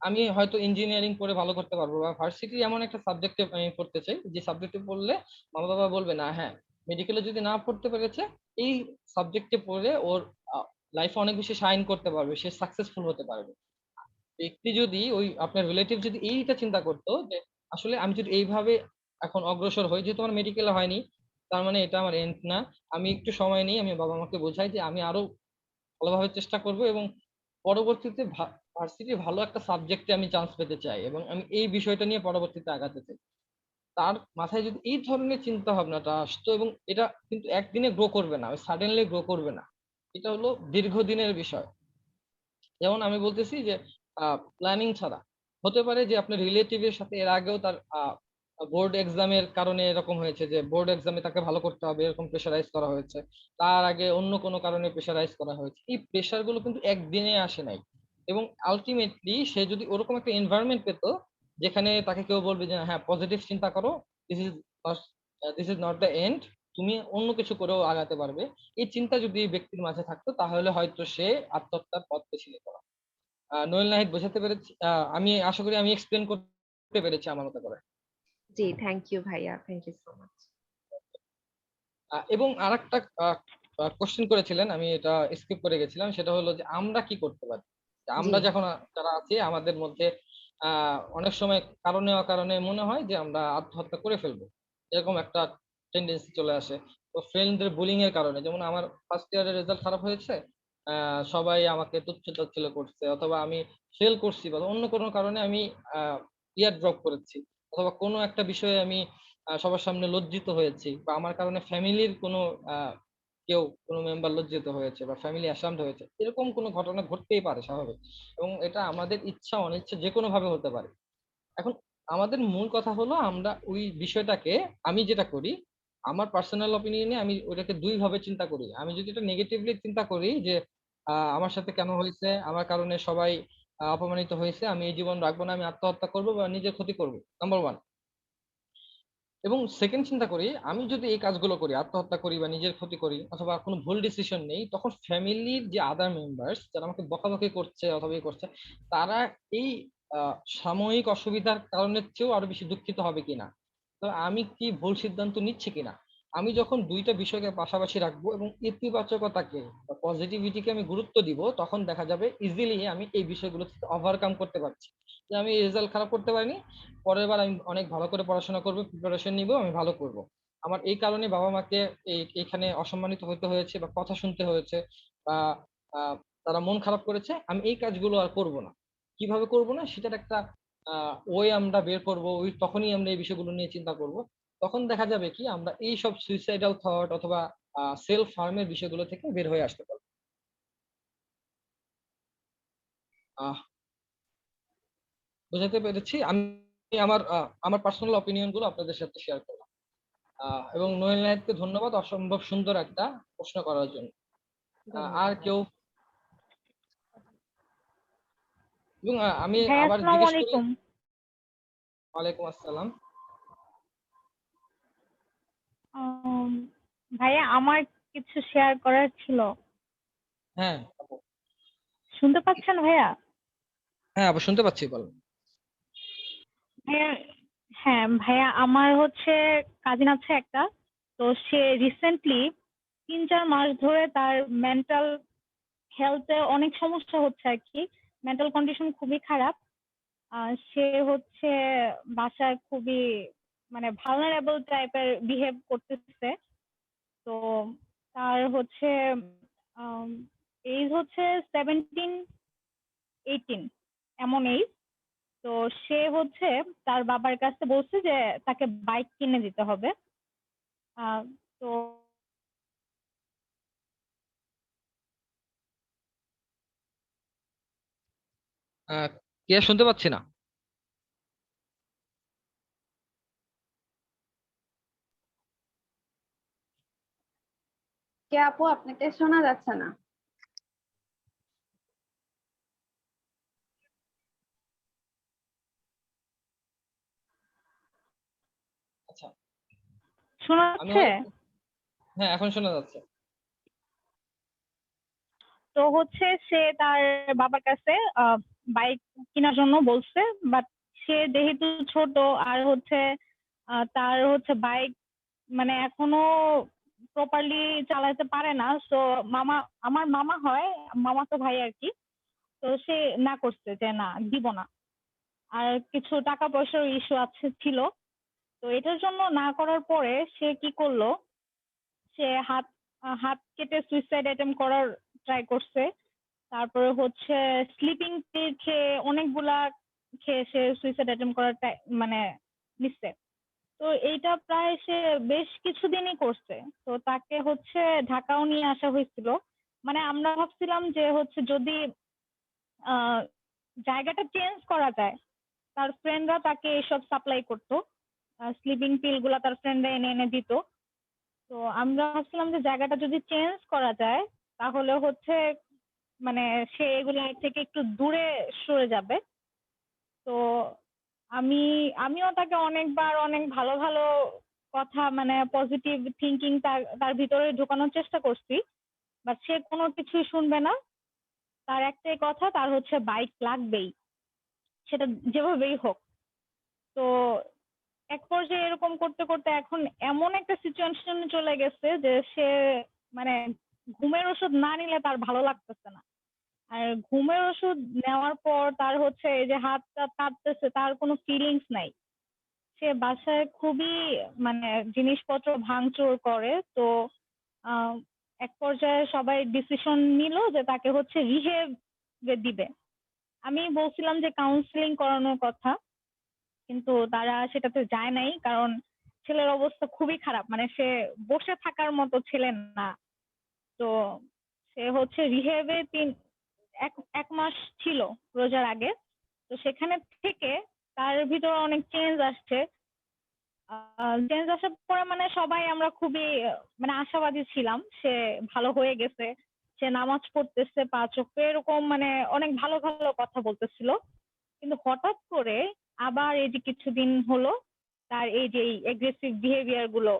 আমি হয়তো ইঞ্জিনিয়ারিং পড়ে ভালো করতে পারবো, বা ভার্সিটি এমন একটা সাবজেক্টে আমি পড়তে চাই যে সাবজেক্টে পড়লে মা বাবা বলবে না হ্যাঁ, মেডিকেলে যদি না পড়তে পেরেছে, এই সাবজেক্টে পড়ে ওর লাইফে অনেক বেশি শাইন করতে পারবে, সে সাকসেসফুল হতে পারবে। ব্যক্তি যদি ওই আপনার রিলেটিভ যদি এইটা চিন্তা করতো যে আসলে আমি যদি এইভাবে এখন অগ্রসর হই, যেহেতু আমার মেডিকেলে হয়নি তার মানে এটা আমার এন্ড না, আমি একটু সময় নিই, আমি বাবা মাকে বোঝাই যে আমি আরো ভালোভাবে চেষ্টা করব, এবং পরবর্তীতে ভার্সিটির ভালো একটা সাবজেক্টে আমি চান্স পেতে চাই, এবং আমি এই বিষয়টা নিয়ে পরবর্তীতে আগাতে চাই। তার মাথায় যদি এই ধরনের চিন্তা ভাবনাটা আসতো, এবং এটা কিন্তু একদিনে গ্রো করবে না, সাডেনলি গ্রো করবে না, এটা হলো দীর্ঘদিনের বিষয়। যেমন আমি বলতেছি যে প্ল্যানিং ছাড়া হতে পারে যে আপনার রিলেটিভের সাথে এর আগেও তার বোর্ড এক্সামের কারণে এরকম হয়েছে যে বোর্ড এক্সামে তাকে ভালো করতে হবে এরকম প্রেশারাইজ করা হয়েছে, তার আগে অন্য কোনো কারণে প্রেশারাইজ করা হয়েছে, এই প্রেশার গুলো কিন্তু একদিনে আসে নাই। এবং আলটিমেটলি সে যদি ওরকম একটা এনভায়রনমেন্ট পেতো যেখানে তাকে কেউ বলবে যে হ্যাঁ পজিটিভ চিন্তা করো, this is this is not the end, তুমি অন্য কিছু করেও আগাতে পারবে, এই চিন্তা যদি এই ব্যক্তির মাঝে থাকতো তাহলে হয়তো সে আত্মহত্যার পথ বেছে নিত না। নোয়েল নাহিদ, বোঝাতে পেরেছি? আমি আশা করি আমি এক্সপ্লেন করতে পেরেছি আমার মতো করে। জি, থ্যাংক ইউ ভাইয়া, থ্যাংক ইউ সো মাচ। এবং আরেকটা কোশ্চেন করেছিলেন, আমি এটা স্কিপ করে গেছিলাম, সেটা হলো যে আমরা কি করতে পারি। জি আমরা যখন যারা আছি আমাদের মধ্যে অনেক সময় কারণে অকারণে মনে হয় যে আমরা আত্মহত্যা করে ফেলবো, এরকম একটা টেন্ডেন্সি চলে আসে। তো ফ্রেন্ডদের বুলিং এর কারণে, যেমন আমার ফার্স্ট ইয়ারের রেজাল্ট খারাপ হয়েছে, সবাই আমাকে তুচ্ছ তাচ্ছিল্য করছে, অথবা আমি ফেল করছি, বা অন্য কোনো কারণে আমি ইয়ার ড্রপ করেছি, অথবা কোনো একটা বিষয়ে আমি সবার সামনে লজ্জিত হয়েছি, বা আমার কারণে ফ্যামিলির কোনো আহ, কেউ কোনো মেম্বার লজ্জিত হয়েছে, বা ফ্যামিলি অ্যাসাম্ড হয়েছে, এরকম কোনো ঘটনা ঘটতেই পারে স্বাভাবিক, এবং এটা আমাদের ইচ্ছা অনিচ্ছা যে কোনো ভাবে হতে পারে। এখন আমাদের মূল কথা হলো আমরা ওই বিষয়টাকে, আমি যেটা করি আমার পার্সোনাল অপিনিয়নে, আমি ওটাকে দুই ভাবে চিন্তা করি। আমি যদি এটা নেগেটিভলি চিন্তা করি যে আমার সাথে কেন হয়েছে, আমার কারণে সবাই অপমানিত হয়েছে, আমি এই জীবন রাখবো না, আমি আত্মহত্যা করবো বা নিজের ক্ষতি করবো, নাম্বার ওয়ান। এবং সেকেন্ড চিন্তা করি, আমি যদি এই কাজগুলো করি, আত্মহত্যা করি বা নিজের ক্ষতি করি অথবা কোনো ভুল ডিসিশন নেই, তখন ফ্যামিলির যে আদার মেম্বার্স যারা আমাকে বকাবকি করছে অথবা এই করছে, তারা এই সাময়িক অসুবিধার কারণের চেয়েও আরো বেশি দুঃখিত হবে কিনা, তো আমি কি ভুল সিদ্ধান্ত নিচ্ছি কিনা। আমি যখন দুইটা বিষয়কে পাশাপাশি রাখবো এবং ইতিবাচকতাকে বা পজিটিভিটিকে আমি গুরুত্ব দিব, তখন দেখা যাবে ইজিলি আমি এই বিষয়গুলো থেকে ওভারকাম করতে পারছি। যে আমি রেজাল্ট খারাপ করতে পারিনি, পরের বার আমি অনেক ভালো করে পড়াশোনা করবো, প্রিপারেশন নিব, আমি ভালো করব। আমার এই কারণে বাবা মাকে এখানে অসম্মানিত হতে হয়েছে বা কথা শুনতে হয়েছে, বা আহ, তারা মন খারাপ করেছে, আমি এই কাজগুলো আর করব না। কিভাবে করব না সেটার একটা ওয়ে আমরা বের করব, ওই তখনই আমরা এই বিষয়গুলো নিয়ে চিন্তা করব। তখন দেখা যাবে কি আমরা এই সব সুইসাইডাল থট অথবা সেলফ হার্মের বিষয়গুলো থেকে বের হয়ে আসতে পারবো। আহ বুঝাতে পেরেছি? আমি আমার পার্সোনাল অপিনিয়ন গুলো আপনাদের সাথে শেয়ার করলাম। এবং নোয়েল নাহিদকে ধন্যবাদ অসম্ভব সুন্দর একটা প্রশ্ন করার জন্য। আর ধন্যবাদ কেউ? এবং আমি ভাইয়া আবার আসসালামু জিজ্ঞেস করি। আলাইকুম। ওয়ালাইকুম আসসালাম। উম, ভাইয়া আমার কিছু শেয়ার করার ছিল। হ্যাঁ, আপু, শুনতে পাচ্ছেন ভাইয়া? হ্যাঁ আপু শুনতে পাচ্ছি, বলেন। ভাইয়া, হ্যাঁ ভাইয়া, আমার হচ্ছে কাজিন আছে একটা। তো সে রিসেন্টলি 3-4 মাস ধরে তার মেন্টাল হেলথে অনেক সমস্যা হচ্ছে আর কি। মেন্টাল কন্ডিশন খুবই খারাপ। সে হচ্ছে বাসায় খুবই মানে ভালনারেবল টাইপের বিহেভ করতেছে। তো তার হচ্ছে এজ হচ্ছে 17-18 এমন এজ। তো সে হচ্ছে তার বাবার কাছে বলছে যে তাকে বাইক কিনে দিতে হবে। আহ, তো কে শুনতে পাচ্ছি না। কে আপু, আপনাকে শোনা যাচ্ছে না। আচ্ছা, শোনা আমি যাচ্ছে? হ্যাঁ এখন শোনা যাচ্ছে। তো হচ্ছে সে তার বাবার কাছে বাইক কেনার জন্য বলছে, বাট সে যেহেতু ছোট আর হচ্ছে তার হচ্ছে বাইক মানে এখনো প্রপারলি চালাতে পারে না। তো আমার মামা হয়, মামাতো ভাই আর কি। তো সে না করছে যে না দিব না। আর কিছু টাকা পয়সার ইস্যু আছে ছিল। তো এটার জন্য না করার পরে সে কি করলো, সে হাত হাত কেটে সুইসাইড অ্যাটেম্প করার ট্রাই করছে। তারপরে হচ্ছে স্লিপিং পিল খেয়ে অনেকগুলা খেয়ে সে সুইসাইড অ্যাটেম্প করার মানে নিচ্ছে। তো এইটা প্রায় সে বেশ কিছুদিনই করছে। তো তাকে হচ্ছে ঢাকাও নিয়ে আসা হয়েছিল। মানে আমরা ভাবছিলাম যে হচ্ছে যদি আহ জায়গাটা চেঞ্জ করা যায়, তার ফ্রেন্ডরা তাকে এসব সাপ্লাই করতো। স্লিপিং পিল গুলা তার ফ্রেন্ডরা এনে এনে দিত। তো আমরা ভাবছিলাম যে জায়গাটা যদি চেঞ্জ করা যায় তাহলে হচ্ছে মানে সে এগুলা থেকে একটু দূরে সরে যাবে। তো আমি আমিও তাকে অনেকবার অনেক ভালো ভালো কথা মানে পজিটিভ থিঙ্কিং তার তার ভিতরে ঢোকানোর চেষ্টা করছি, বাট সে কোনো কিছুই শুনবে না। তার একটাই কথা, তার হচ্ছে বাইক লাগবেই, সেটা যেভাবেই হোক। তো এক পর্যায়ে এরকম করতে করতে এখন এমন একটা সিচুয়েশনে চলে গেছে যে সে মানে ঘুমের ওষুধ না নিলে তার ভালো লাগতেছে না। আর ঘুমের ওষুধ নেওয়ার পর তার হচ্ছে এই যে হাতটা কাঁপতেছে, তার কোনো ফিলিংস নাই। সে বাসায় খুবই মানে জিনিসপত্র ভাঙচুর করে। তো আহ, এক পর্যায়ে সবাই ডিসিশন নিল যে তাকে হচ্ছে রিহেব দিবে। আমি বলছিলাম যে কাউন্সিলিং করানোর কথা, কিন্তু তারা সেটাতে যায় নাই, কারণ ছেলের অবস্থা খুবই খারাপ। মানে সে বসে থাকার মতো ছেলে না। তো সে হচ্ছে রিহেবে এক এক মাস ছিল রোজার আগে। তো সেখানে থেকে তার ভিতরে অনেক চেঞ্জ আসছে। চেঞ্জ আসার পরে মানে সবাই আমরা খুবই মানে আশাবাদী ছিলাম সে ভালো হয়ে গেছে। সে নামাজ পড়তেছে 5 ওয়াক্ত, এরকম মানে অনেক ভালো ভালো কথা বলতেছিল। কিন্তু হঠাৎ করে আবার এই যে কিছুদিন হলো তার এই যে এগ্রেসিভ বিহেভিয়ার গুলো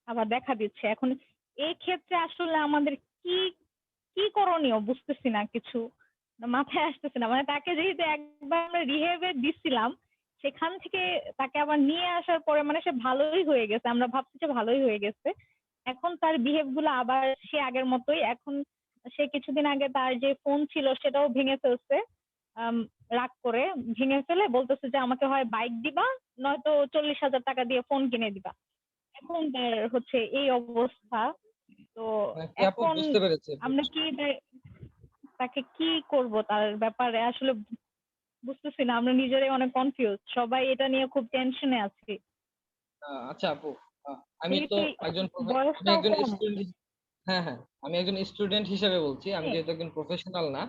আবার দেখা দিচ্ছে। এখন এই ক্ষেত্রে আসলে আমাদের কি কি করণীয় বুঝতেছি না কিছু, মাথায় আসতেছে না। মানে তাকে যেহেতু একবার আমরা রিহেবে দিছিলাম, সেখান থেকে তাকে আবার নিয়ে আসার পরে মানে সে ভালোই হয়ে গেছে, আমরা ভাবছি যে ভালোই হয়ে গেছে। এখন তার বিহেভ গুলো আবার সে আগের মতোই। এখন সে কিছুদিন আগে তার যে ফোন ছিল সেটাও ভেঙে ফেলছে। আম, রাগ করে ভেঙে ফেলে বলতেছে যে আমাকে হয় বাইক দিবা, নয়তো 40,000 টাকা দিয়ে ফোন কিনে দিবা। এখন তার হচ্ছে এই অবস্থা। তো মানে কি আপু, এখন বুঝতে পেরেছি। আমরা কি তাকে কি করব তার ব্যাপারে আসলে বুঝতেছি না। আমরা নিজেরাই অনেক কনফিউজ, সবাই এটা নিয়ে খুব টেনশনে আছি। আচ্ছা আপু, আমি তো যেহেতু একজন আমি বয়সটাও একজন কম। স্টুডেন্ট। হ্যাঁ হ্যাঁ, আমি একজন স্টুডেন্ট হিসেবে বলছি, আমি হ্যাঁ, যেহেতু একজন প্রফেশনাল না।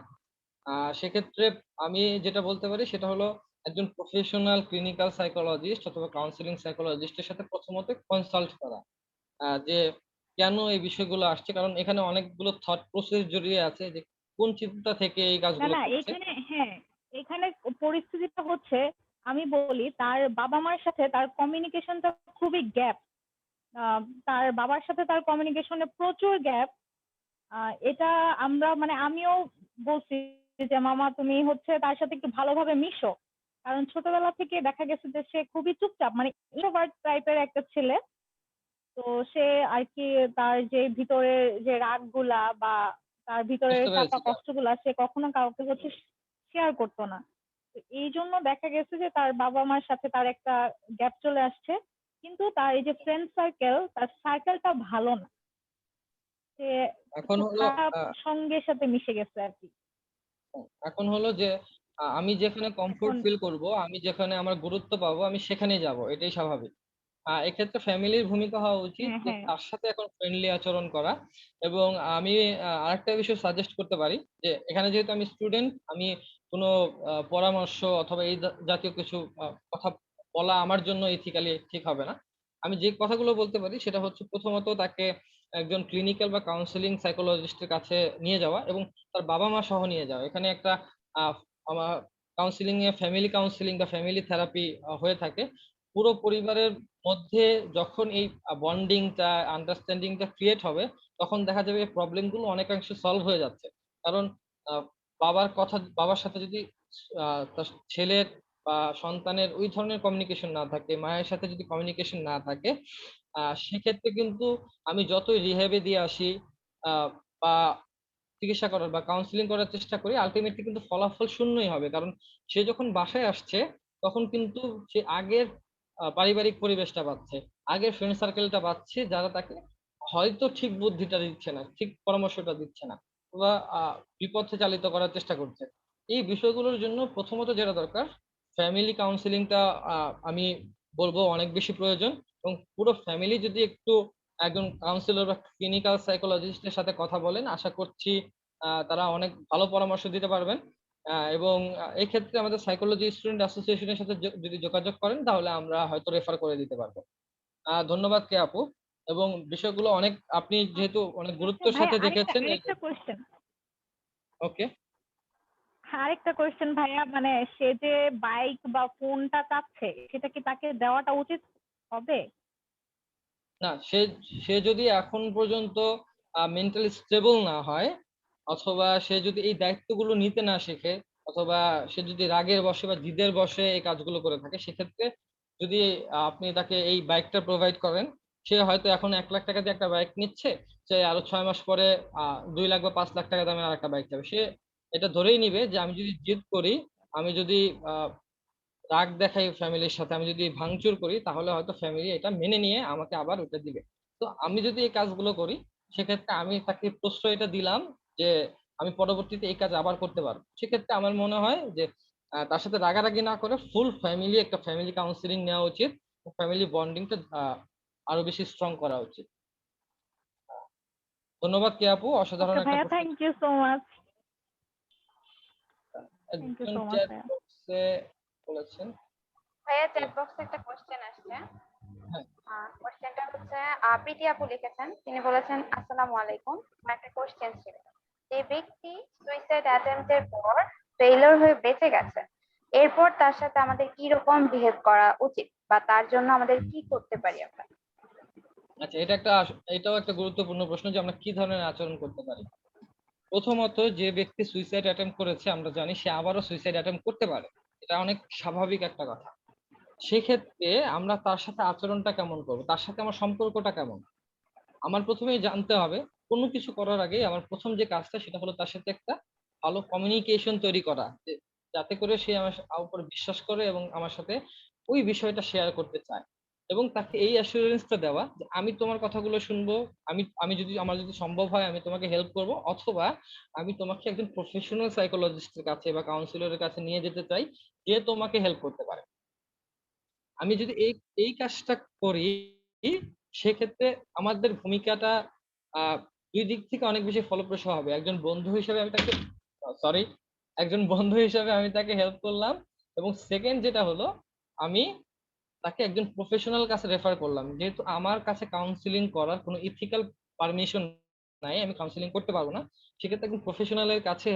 সেক্ষেত্রে আমি যেটা বলতে পারি সেটা হলো একজন প্রফেশনাল ক্লিনিক্যাল সাইকোলজিস্ট অথবা কাউন্সিলিং সাইকোলজিস্টের সাথে প্রথমত কনসাল্ট করা, যে কেন এই বিষয়গুলো আসছে, কারণ এখানে অনেকগুলো থট প্রসেস জড়িয়ে আছে, যে কোন চিন্তা থেকে এই না কাজগুলো না, করছে। এখানে হ্যাঁ, এখানে পরিস্থিতিটা হচ্ছে আমি বলি তার বাবা মার সাথে তার কমিউনিকেশনটা খুবই গ্যাপ। তার বাবার সাথে তার কমিউনিকেশনে প্রচুর গ্যাপ। এটা আমরা মানে আমিও বলছি যে মামা তুমি হচ্ছে তার সাথে একটু ভালোভাবে মিশো, কারণ ছোটবেলা থেকে দেখা গেছে যে সে খুবই চুপচাপ, মানে ইন্ট্রোভার্ট টাইপের একটা ছেলে। তো সে আর কি তার যে ভিতরের যে রাগগুলা বা তার ভিতরের বুঝতে পেরেছি চাপা কষ্টগুলা সে কখনো কাউকে হচ্ছে শেয়ার করতো না। তো এই জন্য দেখা গেছে যে তার বাবা মার সাথে তার একটা গ্যাপ চলে আসছে, কিন্তু তার এই যে ফ্রেন্ড সার্কেল, তার সার্কেলটা ভালো না, সে এখন একটু হলো খারাপ সঙ্গের সাথে মিশে গেছে আর কি। এখন হলো যে আমি যেখানে কমফোর্ট এখন ফিল করব, আমি যেখানে আমার গুরুত্ব পাবো, আমি সেখানেই যাব, এটাই স্বাভাবিক। এক্ষেত্রে ফ্যামিলির ভূমিকা হওয়া উচিত হ্যাঁ যে হ্যাঁ তার সাথে এখন ফ্রেন্ডলি আচরণ করা। এবং আমি আরেকটা বিষয় সাজেস্ট করতে পারি যে এখানে যেহেতু আমি স্টুডেন্ট, আমি কোনো পরামর্শ অথবা এই জাতীয় কিছু কথা বলা আমার জন্য ইথিক্যালি ঠিক হবে না। আমি যে কথাগুলো বলতে পারি সেটা হচ্ছে প্রথমত তাকে একজন ক্লিনিক্যাল বা কাউন্সিলিং সাইকোলজিস্টের কাছে নিয়ে যাওয়া এবং তার বাবা মা সহ নিয়ে যাওয়া। এখানে একটা আহ, আমার কাউন্সিলিং এ ফ্যামিলি কাউন্সিলিং বা ফ্যামিলি থেরাপি হয়ে থাকে। পুরো পরিবারের মধ্যে যখন এই বন্ডিংটা আন্ডারস্ট্যান্ডিংটা ক্রিয়েট হবে, তখন দেখা যাবে এই প্রবলেম গুলো অনেকাংশে সলভ হয়ে যাচ্ছে। কারণ আহ, বাবার সাথে যদি তার ছেলের বা সন্তানের ওই ধরনের কমিউনিকেশন না থাকে, মায়ের সাথে যদি কমিউনিকেশন না থাকে, সেক্ষেত্রে কিন্তু আমি যতই রিহ্যাবে দিয়ে আসি বা চিকিৎসা করার বা কাউন্সিলিং করার চেষ্টা করি, আলটিমেটলি কিন্তু ফলাফল শূন্যই হবে। কারণ সে যখন বাসায় আসছে তখন কিন্তু সে আগের পারিবারিক পরিবেশটা পাচ্ছে, আগের ফ্রেন্ড সার্কেলটা পাচ্ছে, যারা তাকে হয়তো ঠিক বুদ্ধিটা দিচ্ছে না, ঠিক পরামর্শটা দিচ্ছে না, বা বিপথে চালিত করার চেষ্টা করছে। এই বিষয়গুলোর জন্য প্রথমত যেটা দরকার, ফ্যামিলি কাউন্সিলিংটা আমি বলবো অনেক বেশি প্রয়োজন। এবং পুরো ফ্যামিলি যদি একটু একজন কাউন্সিলর বা ক্লিনিক্যাল সাইকোলজিস্টের সাথে কথা বলেন, আশা করছি তারা অনেক ভালো পরামর্শ দিতে পারবেন। এবং এই ক্ষেত্রে আমাদের সাইকোলজি স্টুডেন্ট অ্যাসোসিয়েশনের সাথে যদি যোগাযোগ করেন, তাহলে আমরা হয়তো রেফার করে দিতে পারবো। ধন্যবাদ কে আপু। এবং বিষয়গুলো অনেক, আপনি যেহেতু অনেক আচ্ছা গুরুত্বের ভাইয়া, সাথে আরেকটা দেখেছেন। আরেকটা কোশ্চেন, ওকে। আরেকটা কোশ্চেন ভাইয়া, মানে সে যে বাইক বা ফোনটা চাচ্ছে, সেটা কি তাকে দেওয়াটা উচিত হবে? না, সে সে যদি এখন পর্যন্ত মেন্টালি স্টেবল না হয়, অথবা সে যদি এই দায়িত্বগুলো নিতে না শেখে, অথবা সে যদি রাগের বশে বা জিদের বশে এই কাজগুলো করে থাকে, সেক্ষেত্রে যদি আপনি তাকে এই বাইকটা প্রোভাইড করেন, সে হয়তো এখন 1 লাখ টাকা দিয়ে একটা বাইক নিচ্ছে, সে আরো 6 মাস পরে 2 লাখ বা 5 লাখ টাকা দামের আরেকটা বাইক চাবে। সে এটা ধরেই নিবে যে আমি যদি জিদ করি, আমি যদি রাগ দেখাই ফ্যামিলির সাথে, আমি যদি ভাঙচুর করি, তাহলে হয়তো ফ্যামিলি এটা মেনে নিয়ে আমাকে আবার ওটা দিবে। তো আমি যদি এই কাজগুলো করি, সেক্ষেত্রে আমি তাকে প্রশ্রয়টা দিলাম যে আমি পরবর্তীতে এই কাজ আবার করতে পারবো। সেক্ষেত্রে আমার মনে হয় যে তার সাথে রাগারাগি না করে ফুল ফ্যামিলি একটা ফ্যামিলি কাউন্সিলিং নেওয়া উচিত, ফ্যামিলি বন্ডিংটা আরো বেশি স্ট্রং করা উচিত। ধন্যবাদ কে আপু, অসাধারণ ওকে একটা ভাইয়া, প্রশ্ন থ্যাংক ছিল। You so much. Thank you একজন সো মাচ চ্যাট ভাইয়া। বক্সে বলেছেন ভাইয়া, যে চ্যাট বক্সে একটা কোশ্চেন আসছে। হ্যাঁ। কোশ্চেনটা হচ্ছে প্রীতি আপু লিখেছেন। তিনি বলেছেন, আসসালামু আলাইকুম, আমার একটা কোশ্চেন ছিল। যে ব্যক্তি সুইসাইড অ্যাটেম্পটের পর ফেইলিওর হয়ে বেঁচে গেছে, এরপর তার সাথে আমাদের কি রকম বিহেভ করা উচিত, বা তার জন্য আমাদের কি করতে পারি আমরা? আচ্ছা, এটাও একটা গুরুত্বপূর্ণ প্রশ্ন যে আমরা কি ধরনের আচরণ করতে পারি। প্রথমত, যে ব্যক্তি সুইসাইড অ্যাটেম্প করেছে, আমরা জানি সে আবারও সুইসাইড অ্যাটেম্প করতে পারে। এটা অনেক স্বাভাবিক একটা কথা। সেক্ষেত্রে আমরা তার সাথে আচরণটা কেমন করবো, তার সাথে আমার সম্পর্কটা কেমন, আমার প্রথমেই জানতে হবে। কোনো কিছু করার আগে আমার প্রথম যে কাজটা, সেটা হলো তার সাথে একটা ভালো কমিউনিকেশন তৈরি করা, যাতে করে সে আমার উপর বিশ্বাস করে এবং আমার সাথে ওই বিষয়টা শেয়ার করতে চায়। এবং তাকে এই অ্যাসুরেন্সটা দেওয়া যে আমি তোমার কথাগুলো শুনবো, আমি আমি যদি আমার যদি সম্ভব হয় আমি তোমাকে হেল্প করব, অথবা আমি তোমাকে একজন প্রফেশনাল সাইকোলজিস্টের কাছে বা কাউন্সিলরের কাছে নিয়ে যেতে চাই, যে তোমাকে হেল্প করতে পারে। আমি যদি এই এই কাজটা করি, সেক্ষেত্রে আমাদের ভূমিকাটা আহ দুই দিক থেকে অনেক বেশি ফলপ্রসূ হবে। একজন বন্ধু হিসেবে আমি তাকে সরি একজন বন্ধু হিসেবে আমি তাকে হেল্প করলাম, এবং সেকেন্ড যেটা হলো, আমি তাকে একজন প্রফেশনাল কাছে রেফার করলাম। যেহেতু আমার কাছে কাউন্সিলিং করার কোনো ইথিক্যাল পারমিশন নাই, আমি কাউন্সিলিং করতে পারবো না, সেক্ষেত্রে একজন প্রফেশনালের কাছে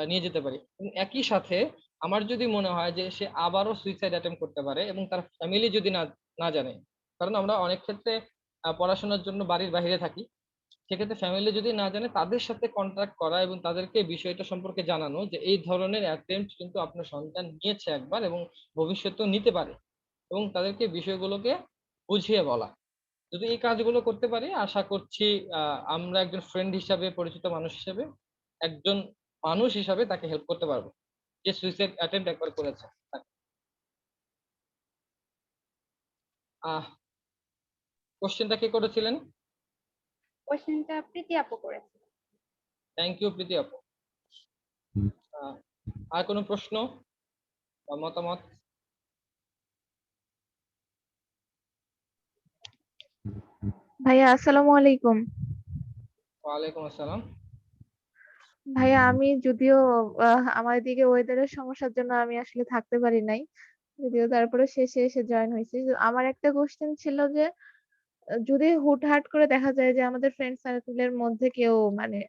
নিয়ে যেতে পারি। এবং একই সাথে আমার যদি মনে হয় যে সে আবারও সুইসাইড অ্যাটেম্প করতে পারে এবং তার ফ্যামিলি যদি না না জানে, কারণ আমরা অনেক ক্ষেত্রে পড়াশোনার জন্য বাড়ির বাইরে থাকি, সেক্ষেত্রে ফ্যামিলি যদি না জানে তাদের সাথে কন্ট্যাক্ট করা এবং তাদেরকে বিষয়টা সম্পর্কে জানানো যে এই ধরনের অ্যাটেম্পট কিন্তু আপনার সন্তান নিয়েছে একবার এবং ভবিষ্যতেও নিতে পারে, এবং তাদেরকে বিষয়গুলোকে বুঝিয়ে বলা। যদি এই কাজগুলো করতে পারি আশা করছি আমরা একজন ফ্রেন্ড হিসাবে, পরিচিত মানুষ হিসাবে, একজন মানুষ হিসাবে তাকে হেল্প করতে পারবো যে সুইসাইড অ্যাটেম্প্ট একবার করেছে। কোশ্চেনটা কে করেছিলেন? কোশ্চেনটা প্রীতি আপু করেছে। থ্যাংক ইউ প্রীতি আপু। আহ, আর কোনো প্রশ্ন বা মতামত? ভাইয়া আসসালামু আলাইকুম। ওয়ালাইকুম আসসালাম। ভাইয়া আমি যদিও আমার এদিকে ওয়েদারের সমস্যার জন্য আমি আসলে থাকতে পারি নাই, যদিও তারপরে শেষে এসে জয়েন হয়েছি। তো আমার একটা কোশ্চেন ছিল যে যদি হুটহাট করে দেখা যায় যে আমাদের ফ্রেন্ড সার্কেলের মধ্যে কেউ মানে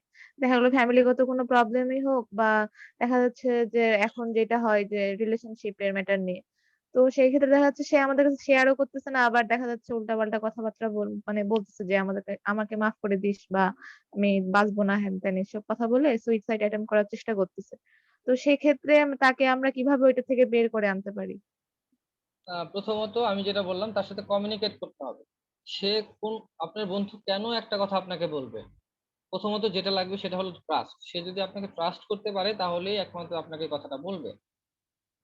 দেখা গেলো ফ্যামিলিগত কোনো প্রবলেমই হোক বা দেখা যাচ্ছে যে এখন যেটা হয় যে রিলেশনশিপের ম্যাটার নিয়ে, তো সেই ক্ষেত্রে দেখা যাচ্ছে সে আমাদের কাছে শেয়ারও করতেছে না, আবার দেখা যাচ্ছে উল্টাপাল্টা কথাবার্তা মানে বলতেছে যে আমাকে মাফ করে দিস বা আমি বাঁচবো না, হ্যান ত্যান এসব কথা বলে সুইসাইড অ্যাটেম্প করার চেষ্টা করতেছে। তো সেই ক্ষেত্রে তাকে আমরা কিভাবে ওইটা থেকে বের করে আনতে পারি? প্রথমত আমি যেটা বললাম তার সাথে কমিউনিকেট করতে হবে। সে কোন, আপনার বন্ধু কেন একটা কথা আপনাকে বলবে? প্রথমত যেটা লাগবে সেটা হলো ট্রাস্ট। সে যদি আপনাকে ট্রাস্ট করতে পারে তাহলেই একমাত্র আপনাকে এই কথাটা বলবে।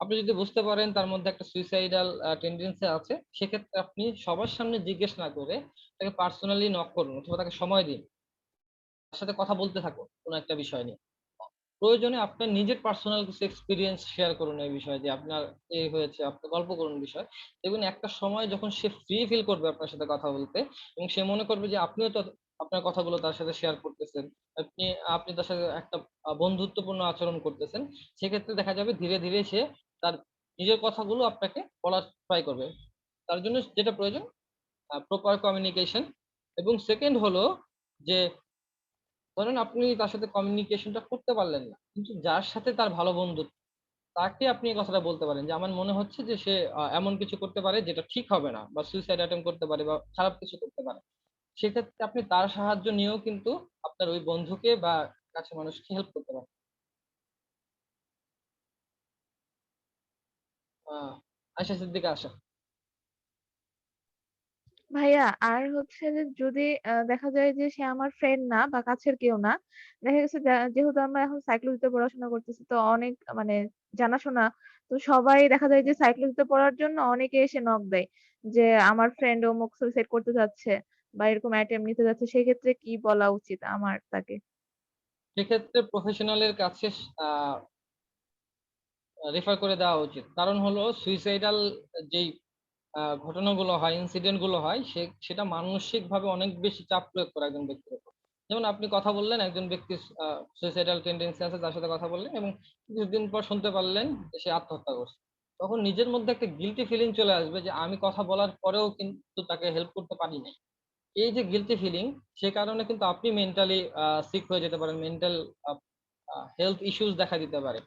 আপনি যদি বুঝতে পারেন তার মধ্যে একটা সুইসাইডাল টেন্ডেন্সি আছে, সেক্ষেত্রে আপনি সবার সামনে জিজ্ঞেস না করে তাকে পার্সোনালি নক করুন অথবা তাকে সময় দিন, তার সাথে কথা বলতে থাকুন কোনো একটা বিষয় নিয়ে। প্রয়োজনে আপনার নিজের পার্সোনাল কিছু এক্সপিরিয়েন্স শেয়ার করুন এই বিষয়ে, যে আপনার এই হয়েছে, আপনি গল্প করুন বিষয়। দেখুন একটা সময় যখন সে ফ্রি ফিল করবে আপনার সাথে কথা বলতে এবং সে মনে করবে যে আপনিও তো আপনার কথাগুলো তার সাথে শেয়ার করতেছেন, আপনি আপনি তার সাথে একটা বন্ধুত্বপূর্ণ আচরণ করতেছেন, সেক্ষেত্রে দেখা যাবে ধীরে ধীরে সে তার নিজের কথাগুলো আপনাকে বলার ট্রাই করবে। তার জন্য যেটা প্রয়োজন প্রপার কমিউনিকেশন। এবং সেকেন্ড হলো যে ধরেন আপনি তার সাথে কমিউনিকেশনটা করতে পারলেন না, কিন্তু যার সাথে তার ভালো বন্ধুত্ব তাকে আপনি এই কথাটা বলতে পারেন যে আমার মনে হচ্ছে যে সে এমন কিছু করতে পারে যেটা ঠিক হবে না, বা সুইসাইড অ্যাটেম্প করতে পারে বা খারাপ কিছু করতে পারে। সেক্ষেত্রে আপনি তার সাহায্য নিয়েও কিন্তু আপনার ওই বন্ধুকে বা কাছের মানুষকে হেল্প করতে পারেন। আয়শা সিদ্দিকা আশা। ভাইয়া আর হচ্ছে যে যদি দেখা যায় যে সে আমার ফ্রেন্ড না বা কাছের কেউ না, দেখা গেছে যেহেতু আমরা এখন সাইকোলজিতে পড়াশোনা করতেছি তো অনেক মানে জানাশোনা, তো সবাই দেখা যায় যে সাইকোলজিতে পড়ার জন্য অনেকে এসে নক দেয় যে আমার ফ্রেন্ড অমুক সুইসাইড করতে যাচ্ছে বা এরকম অ্যাটেম্প নিতে যাচ্ছে, সেক্ষেত্রে কি বলা উচিত আমার তাকে? সেক্ষেত্রে প্রফেশনালের কাছে রেফার করে দেওয়া উচিত। কারণ হলো সুইসাইডাল যেই ঘটনাগুলো হয়, ইনসিডেন্ট গুলো হয়, সেটা মানসিক ভাবে অনেক বেশি চাপ প্রয়োগ করে একজন ব্যক্তির উপর। যেমন আপনি কথা বললেন একজন ব্যক্তির সুইসাইডাল টেন্ডেন্সি আছে, তার সাথে কথা বললেন এবং কিছুদিন পর শুনতে পারলেন যে সে আত্মহত্যা করছে। তখন নিজের মধ্যে একটা গিলটি ফিলিং চলে আসবে যে আমি কথা বলার পরেও কিন্তু তাকে হেল্প করতে পারি নাই। এই যে গিলটি ফিলিং, সে কারণে কিন্তু আপনি মেন্টালি সিক হয়ে যেতে পারেন, মেন্টাল হেলথ ইস্যুস দেখা দিতে পারে।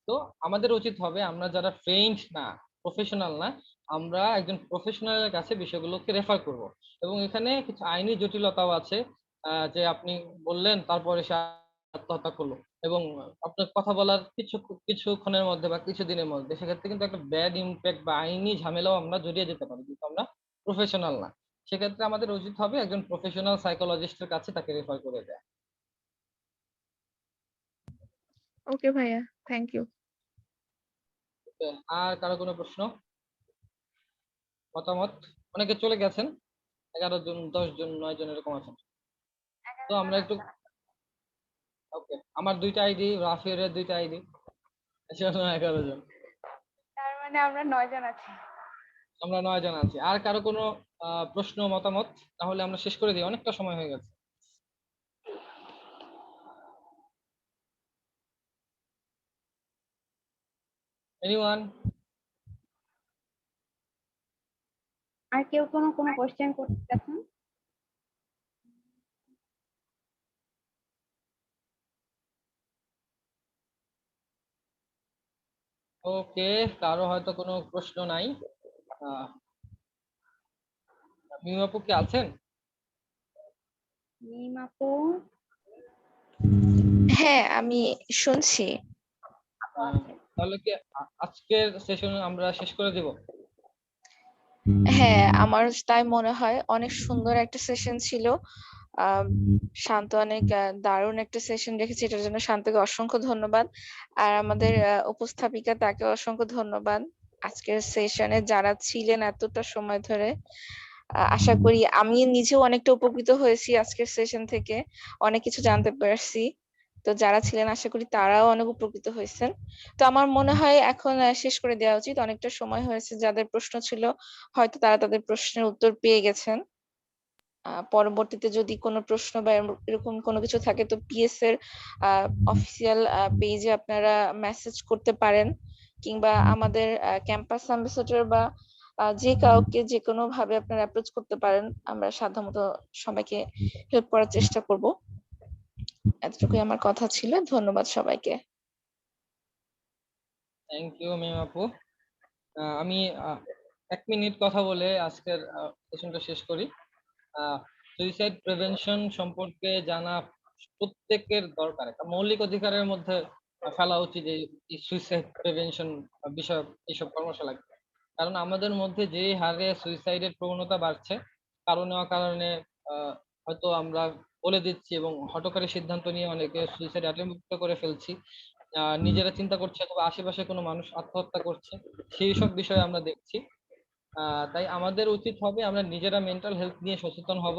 তো আমাদের উচিত হবে, আমরা যারা ট্রেইনড না, প্রফেশনাল না, আমরা একজন প্রফেশনালের কাছে বিষয়গুলোকে রেফার করব। এবং এখানে কিছু আইনি জটিলতাও আছে, যে আপনি বললেন তারপরে সে আত্মহত্যা করলো এবং আপনার কথা বলার কিছুক্ষণের মধ্যে বা কিছুদিনের মধ্যে সেক্ষেত্রে কিন্তু একটা ব্যাড ইম্প্যাক্ট বা আইনি ঝামেলাও আমরা জড়িয়ে যেতে পারি, কিন্তু আমরা প্রফেশনাল না। সেক্ষেত্রে আমাদের উচিত হবে একজন প্রফেশনাল সাইকোলজিস্টের কাছে তাকে রেফার করে দেয়া। ওকে ভাইয়া, থ্যাংক ইউ। Okay, আর কারো কোনো প্রশ্ন, মতামত? অনেকে চলে গেছেন, 11 জন, 10 জন, 9 জন এরকম আছেন। তো 11 জন আমরা একটু, আছেন। ওকে, আমার 2টা আইডি, রাফিরের 2টা আইডি, সেজন্য 11 জন। তার মানে আমরা 9 জন আছি। আমরা 9 জন আছি। আর কারো কোনো প্রশ্ন, মতামত? তাহলে আমরা শেষ করে দিই, অনেকটা সময় হয়ে গেছে। এনিওয়ান? আর কেউ কোনো কোশ্চেন করতে চাচ্ছেন? ওকে, কারো হয়তো কোনো প্রশ্ন নাই। মিম আপু কি আছেন? মিম আপু, হ্যাঁ, আমি শুনছি। তাহলে কি আজকের সেশন আমরা শেষ করে দেব? হ্যাঁ, আমার তাই মনে হয়। অনেক সুন্দর একটা সেশন ছিল। শান্ত অনেক দারুণ একটা সেশন রেখেছে, এটার জন্য শান্তকে অসংখ্য ধন্যবাদ। আর আমাদের উপস্থাপিকা, তাকে অসংখ্য ধন্যবাদ। আজকের সেশনে যারা ছিলেন এতটা সময় ধরে, আশা করি আমি নিজেও অনেকটা উপকৃত হয়েছি আজকের সেশন থেকে, অনেক কিছু জানতে পারছি। তো যারা ছিলেন আশা করি তারাও অনেক উপকৃত হয়েছেন। তো আমার মনে হয় এখন শেষ করে দেওয়া উচিত, অনেকটা সময় হয়েছে। যাদের প্রশ্ন ছিল হয়তো তারা তাদের প্রশ্নের উত্তর পেয়ে গেছেন। পরবর্তীতে যদি কোনো প্রশ্ন বা এরকম কোনো কিছু থাকে তো পিএস এর অফিসিয়াল পেজে আপনারা মেসেজ করতে পারেন, কিংবা আমাদের ক্যাম্পাস অ্যাম্বাসেডর বা যে কাউকে যে কোনো ভাবে আপনারা অ্যাপ্রোচ করতে পারেন। আমরা সাধ্যমতো সবাইকে হেল্প করার চেষ্টা করব। এতটুকুই আমার কথা ছিল। ধন্যবাদ সবাইকে। থ্যাংক ইউ মিম আপু। আমি 1 মিনিট কথা বলে আজকের সেশনটা শেষ করি। সুইসাইড প্রিভেনশন সম্পর্কে জানা প্রত্যেকের দরকার, একটা মৌলিক অধিকারের মধ্যে ফেলা উচিত এই সুইসাইড প্রিভেনশন বিষয়ক এইসব কর্মশালা। কারণ আমাদের মধ্যে যে হারে সুইসাইডের প্রবণতা বাড়ছে, কারণে অকারণে হয়তো আমরা বলে দিচ্ছি এবং হঠকারী সিদ্ধান্ত নিয়ে অনেকে সুইসাইড অ্যাটেম্প্ট করে ফেলছি। নিজেরা চিন্তা করছে অথবা আশেপাশে কোনো মানুষ আত্মহত্যা করছে, সেই সব বিষয়ে আমরা দেখছি। তাই আমাদের উচিত হবে আমরা নিজেরা মেন্টাল হেলথ নিয়ে সচেতন হব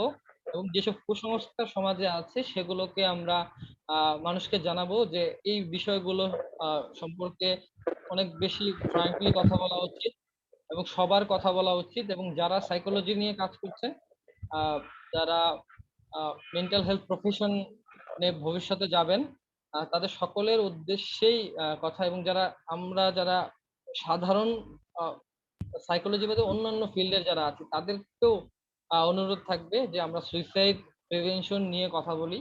এবং যেসব কুসংস্কার সমাজে আছে সেগুলোকে আমরা মানুষকে জানাবো যে এই বিষয়গুলো সম্পর্কে অনেক বেশি ফ্র্যাঙ্কলি কথা বলা উচিত এবং সবার কথা বলা উচিত। এবং যারা সাইকোলজি নিয়ে কাজ করছেন, আহ, যারা মেন্টাল হেলথ প্রফেশন নিয়ে ভবিষ্যতে যাবেন, তাদের সকলের উদ্দেশ্যেই কথা। এবং যারা সাধারণ সাইকোলজি বাদে অন্যান্য ফিল্ডের যারা আছে তাদেরকেও অনুরোধ থাকবে যে আমরা সুইসাইড প্রিভেনশন নিয়ে কথা বলি,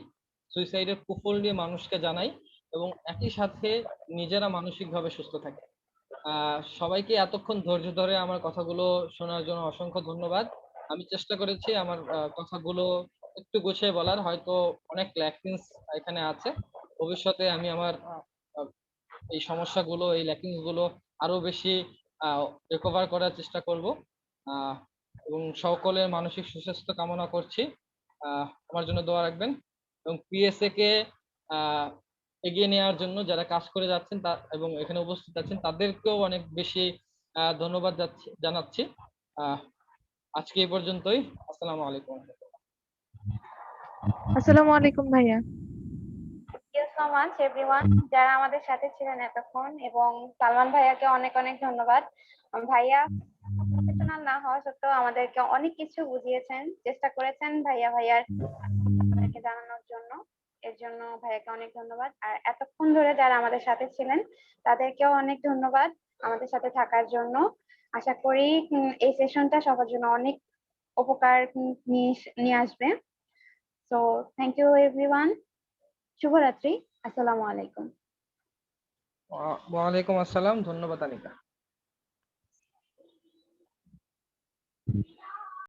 সুইসাইডের কুফল নিয়ে মানুষকে জানাই এবং একই সাথে নিজেরা মানসিকভাবে সুস্থ থাকি। সবাইকে এতক্ষণ ধৈর্য ধরে আমার কথাগুলো শোনার জন্য অসংখ্য ধন্যবাদ। আমি চেষ্টা করেছি আমার কথাগুলো একটু গুছিয়ে বলার, হয়তো অনেক ল্যাকিংস এখানে আছে। ভবিষ্যতে আমি আমার এই সমস্যাগুলো, এই ল্যাকিংস গুলো আরো বেশি রিকভার করার চেষ্টা করব। আহ, এবং সকলের মানসিক সুস্বাস্থ্য কামনা করছি। আমার জন্য দোয়া রাখবেন এবং পিএসএ কে আহ, এগিয়ে নেওয়ার জন্য যারা কাজ করে যাচ্ছেন এবং এখানে উপস্থিত আছেন তাদেরকেও অনেক বেশি ধন্যবাদ জানাচ্ছি। আহ, আজকে এই পর্যন্তই। আসসালামু আলাইকুম। আসসালামু আলাইকুম ভাইয়া। Thank you so much everyone যারা আমাদের সাথে ছিলেন এতক্ষণ, এবং সালমান ভাইয়াকে অনেক অনেক ধন্যবাদ। ভাইয়া প্রফেশনাল না হওয়া সত্ত্বেও আমাদেরকে অনেক কিছু বুঝিয়েছেন, চেষ্টা করেছেন ভাইয়ার আমাদেরকে জানানোর জন্য। এর জন্য ভাইয়াকে অনেক ধন্যবাদ। আর এতক্ষণ ধরে যারা আমাদের সাথে ছিলেন তাদেরকেও অনেক ধন্যবাদ আমাদের সাথে থাকার জন্য। আশা করি এই সেশনটা সবার জন্য অনেক উপকার নিয়ে আসবে। So thank you everyone. শুভরাত্রি। আসসালামু আলাইকুম। ওয়ালাইকুম আসসালাম। ধন্যবাদ আনিকা।